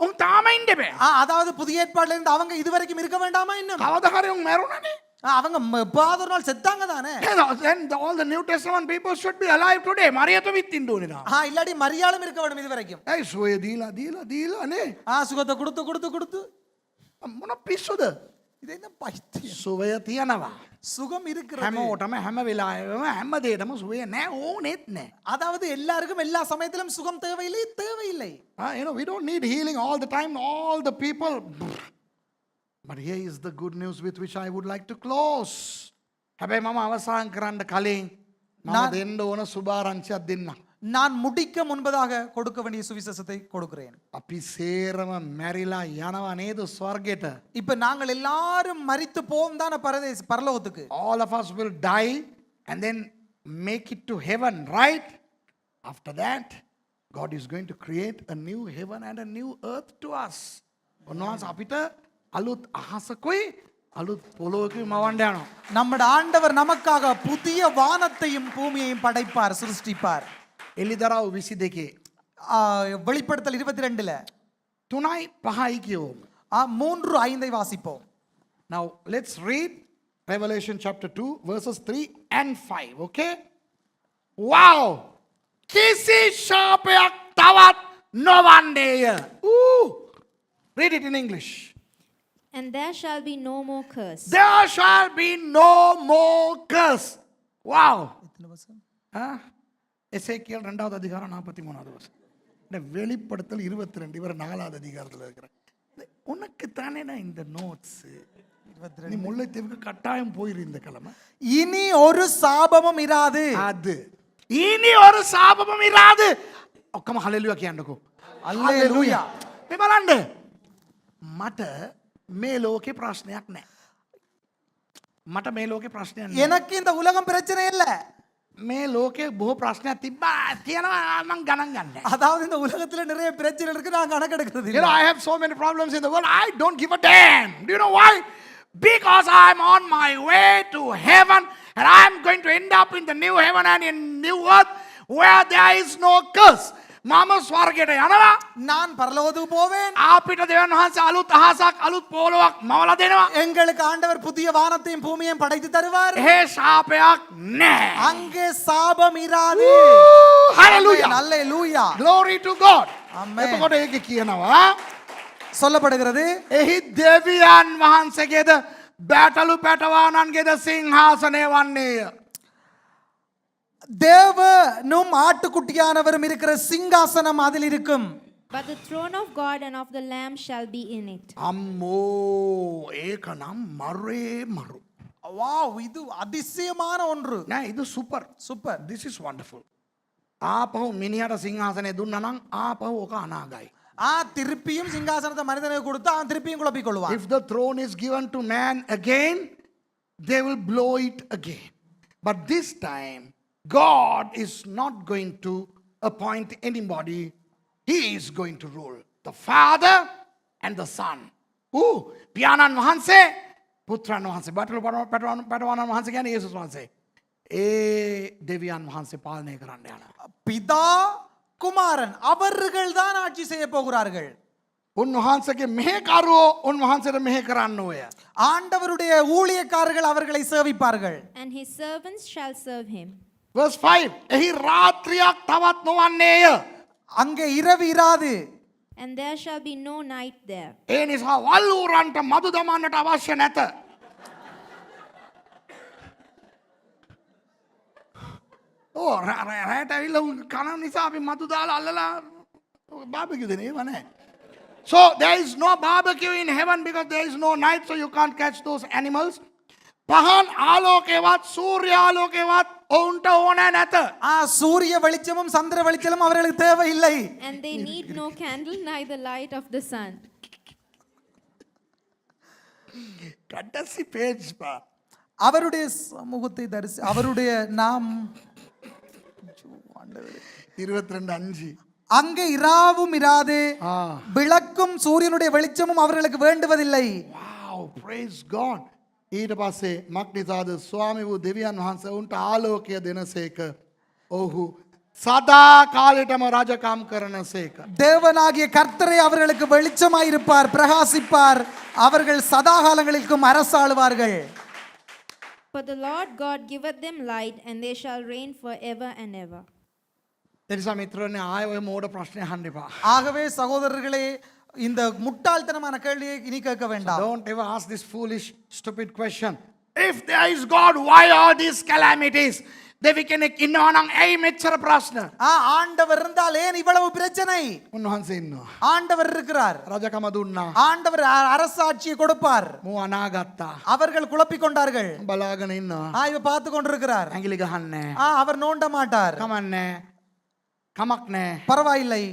උන් තාම ඉන්න බෑ. அதாவது புதிய ஏற்பாடுல இருந்து அவங்க இதுவரைக்கும் இருக்க வேண்டாமா இன்னும்? කවදා හරි උන් මැරුණානේ. அவங்க பாதர் நாள் செத்தாங்க தானே. Then all the New Testament people should be alive today. මරියත විත් ඉන්න ඕනේ නා. இல்லாட்டி மரியாளும் இருக்க வேண்டும் இதுவரைக்கும். ඇයි සුවය දීලා දීලා දීලා නේ. சுகத்தை கொடுத்து கொடுத்து கொடுத்து මොන පිස්සුද? இது என்ன பைத்தியம். සුවය තියනවා. சுகம் இருக்கிறது. හැමෝටම හැම වෙලාවෙම හැම දෙයකම සුවය නෑ, ඕනෙත් නෑ. அதாவது எல்லாருக்கும் எல்லா சமயத்திலும் சுகம் தேவையில்லை, தேவையில்லை. You know, we don't need healing all the time, all the people. But here is the good news with which I would like to close. හැබැයි මම අවසන් කරන්න කලින් මම දෙන්න ඕන සුභාරංචියක් දෙන්නම්. நான் முடிக்க முன்பதாக கொடுக்க வேண்டிய சுவிசேஷத்தை கொடுக்கிறேன். අපි සේරම මැරිලා යනවා නේද ස්වර්ගයට? இப்ப நாங்கள் எல்லாரும் மரித்து போவோம் தான பரலோகத்துக்கு. All of us will die and then make it to heaven, right? After that, God is going to create a new heaven and a new earth to us. උන්වහන්සේ අපිට අලුත් අහසකුයි අලුත් පොළොවකුයි මවන්න යනවා. நம்முடைய ஆண்டவர் நமக்காக புதிய வானத்தையும் பூமியையும் படைப்பார், சிருஷ்டிப்பார். එලිදරව් 22 வெளிப்படுத்தல் 22ல 3:5 කියවමු. 3:5 வாசிப்போம். Now let's read Revelation chapter 2 verses 3 and 5, okay? Wow! කිසි ශාපයක් තවත් නොවන්නේය. Read it in English. And there shall be no more curse. There shall be no more curse. Wow! எசேக்கியேல் 2வது அதிகாரம் 43வது வசனம். இந்த வெளிப்படுத்தல் 22 இவர் 4வது அதிகாரத்தில் இருக்கிறார். உனக்கு தானே இந்த நோட்ஸ். நீ முல்லைத்தீவுக்கு கட்டாயம் போயிரு இந்த கிழமை. இனி ஒரு சாபமும் இராது. அது இனி ஒரு சாபமும் இராது. ඔක්කොම හලෙලුයා කියන්නකෝ. හලෙලුයා. මේ බලන්න. මට මේ ලෝකේ ප්‍රශ්නයක් නැහැ. මට මේ ලෝකේ ප්‍රශ්නයක් නැහැ. எனக்கு இந்த உலகம் பிரச்சனை இல்ல. මේ ලෝකේ බොහෝ ප්‍රශ්නයක් තිබ්බා තියෙනවා මම ගණන් ගන්නෑ. அதாவது இந்த உலகத்துல நிறைய பிரச்சனை இருக்கு, நான் கணக்கெடுக்கிறது இல்ல. You know, I have so many problems in the world. I don't give a damn. Do you know why? Because I'm on my way to heaven and I'm going to end up in the new heaven and in new earth where there is no curse. මම ස්වර්ගයට යනවා. நான் பரலோகத்துக்கு போவேன். අපිට දෙවියන් වහන්සේ අලුත් අහසක් අලුත් පොළොවක් මවලා දෙනවා. எங்களுக்கு ஆண்டவர் புதிய வானத்தையும் பூமியையும் படைத்து தருவார். ඒ ශාපයක් නැහැ. அங்கே சாபம் இராது. Hallelujah. Hallelujah. Glory to God. Amen. එතකොට ඒක කියනවා சொல்லப்படுகிறது එහි දෙවියන් වහන්සේගේද බැටලු පැටවානන්ගේද සිංහාසනය වන්නේය. தேவனும் ஆட்டுக்குட்டியானவரும் இருக்கிற சிங்காசனம் அதில் இருக்கும். But the throne of God and of the Lamb shall be in it. අම්මෝ ඒක නම් මරුවේ මරු. வாவ், இது அதிசயமான ஒன்று. නෑ இது super. Super. This is wonderful. ආපහු මිනිහට සිංහාසනය දුන්නා නම් ආපහු ඔක අනාගයි. திருப்பியும் சிங்காசனத்தை மனிதனுக்கு கொடுத்து அவன் திருப்பியும் குழப்பிக் கொள்வான். If the throne is given to man again, they will blow it again. But this time, God is not going to appoint anybody. He is going to rule. The Father and the Son. පියාණන් වහන්සේ, පුත්‍රයන් වහන්සේ, පැටවුණන් වහන්සේ කියන්නේ යේසුස් වහන්සේ. ඒ දෙවියන් වහන්සේ පාලනය කරන්න යනවා. பிதா குமாரன் அவர்கள் தான் ஆட்சி செய்ய போகிறார்கள். උන්වහන්සේගේ මෙහෙකරුවෝ උන්වහන්සේට මෙහෙ කරන්න ඕය. ஆண்டவருடைய ஊழியக்காரர்கள் அவர்களை சேவிப்பார்கள். And his servants shall serve him. Verse 5. එහි රාත්‍රියක් තවත් නොවන්නේය. அங்கே இரவு இராது. And there shall be no night there. ඒ නිසා වල්ලූරන්ට මදු දමන්නට අවශ්‍ය නැත. රෑට ඇවිල්ලා කන නිසා අපි මදු දාලා අල්ලලා බාබකියු දෙන ඒව නැහැ. So there is no barbecue in heaven because there is no night, so you can't catch those animals. පහන් ආලෝකේවත් සූර්ය ආලෝකේවත් ඔවුන්ට ඕනේ නැත. சூரிய வெளிச்சமும் சந்திர வெளிச்சமும் அவர்களுக்கு தேவையில்லை. And they need no candle, neither light of the sun. கடைசி பேஜ் பா. அவருடைய சமூகத்தை தரிசி அவருடைய நாம் 22:5. அங்கே இராவும் இராது, விளக்கும் சூரியனுடைய வெளிச்சமும் அவர்களுக்கு வேண்டுவதில்லை. Wow, praise God. ඊට පස්සේ මක්නිසාද ස්වාමි වූ දෙවියන් වහන්සේ උන්ට ආලෝකය දෙනසේක. ඔහු සදා කාලෙටම රජකම් කරනසේක. தேவனாகிய கர்த்தரை அவர்களுக்கு வெளிச்சமாயிருப்பார், பிரகாசிப்பார். அவர்கள் சதாகாலங்களுக்கும் அரசாளுவார்கள். For the Lord God giveth them light, and they shall reign forever and ever. එනිසා මිත්‍රයනි ආයෙ ඔය මෝඩ ප්‍රශ්නේ අහන්න එපා. ஆகவே சகோதரர்களே, இந்த முட்டாள்தனமான கேள்வியை இனி கேட்க வேண்டாம். Don't ever ask this foolish stupid question. If there is God, why are these calamities? දෙවි කෙනෙක් ඉන්නවා නම් ඇයි මෙච්චර ප්‍රශ්න? ஆண்டவர் இருந்தால் ஏன் இவ்வளவு பிரச்சனை? උන්වහන්සේ ඉන්නවා. ஆண்டவர் இருக்கிறார். රජකම දුන්නා. ஆண்டவர் அரசாட்சியை கொடுப்பார். මෝ අනාගත්තා. அவர்கள் குழப்பிக் கொண்டார்கள். බලාගෙන ඉන්නවා. இவ பார்த்து கொண்டிருக்கிறார். ඇඟිලි ගහන්නේ. அவர் நோண்ட மாட்டார். කමන්නේ. කමක් නැහැ. பரவாயில்லை.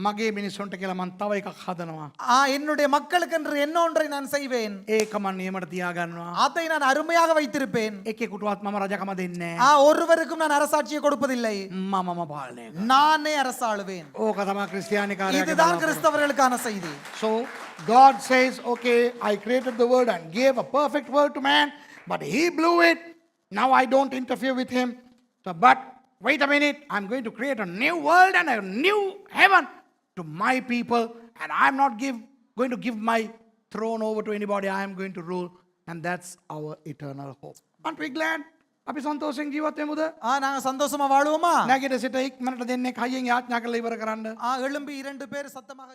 මගේ මිනිස්සුන්ට කියලා මං තව එකක් හදනවා. என்னுடைய மக்களுக்கு என்று என்னொன்றை நான் செய்வேன். ඒක මං නියමට තියාගන්නවා. அதை நான் அருமையாக வைத்திருப்பேன். එකෙකුටවත් මම රජකම දෙන්නේ නැහැ. ஒருவருக்கும் நான் அரசாட்சியை கொடுப்பதில்லை. මමම පාලනය කරනවා. நானே அரசாளுவேன். ඕක තමයි ක්‍රිස්තියානිකාරයාගේ இதுதான் බලාපොරොත්තු. கிறிஸ்தவர்களுக்கான செய்தி. So God says, okay, I created the world and gave a perfect world to man, but he blew it. Now I don't interfere with him. So, but wait a minute, I'm going to create a new world and a new heaven to my people, and I'm not going to give my throne over to anybody. I am going to rule, and that's our eternal hope. Aren't we glad? අපි සන්තෝෂෙන් ජීවත් වෙමුද? நாங்க சந்தோஷமா வாழுவோமா? නැගිට සිට ඉක්මනට දෙන්නේ කයියෙන් යාඥා කරලා ඉවර කරන්න. எழும்பி 2 பேர் சத்தமாக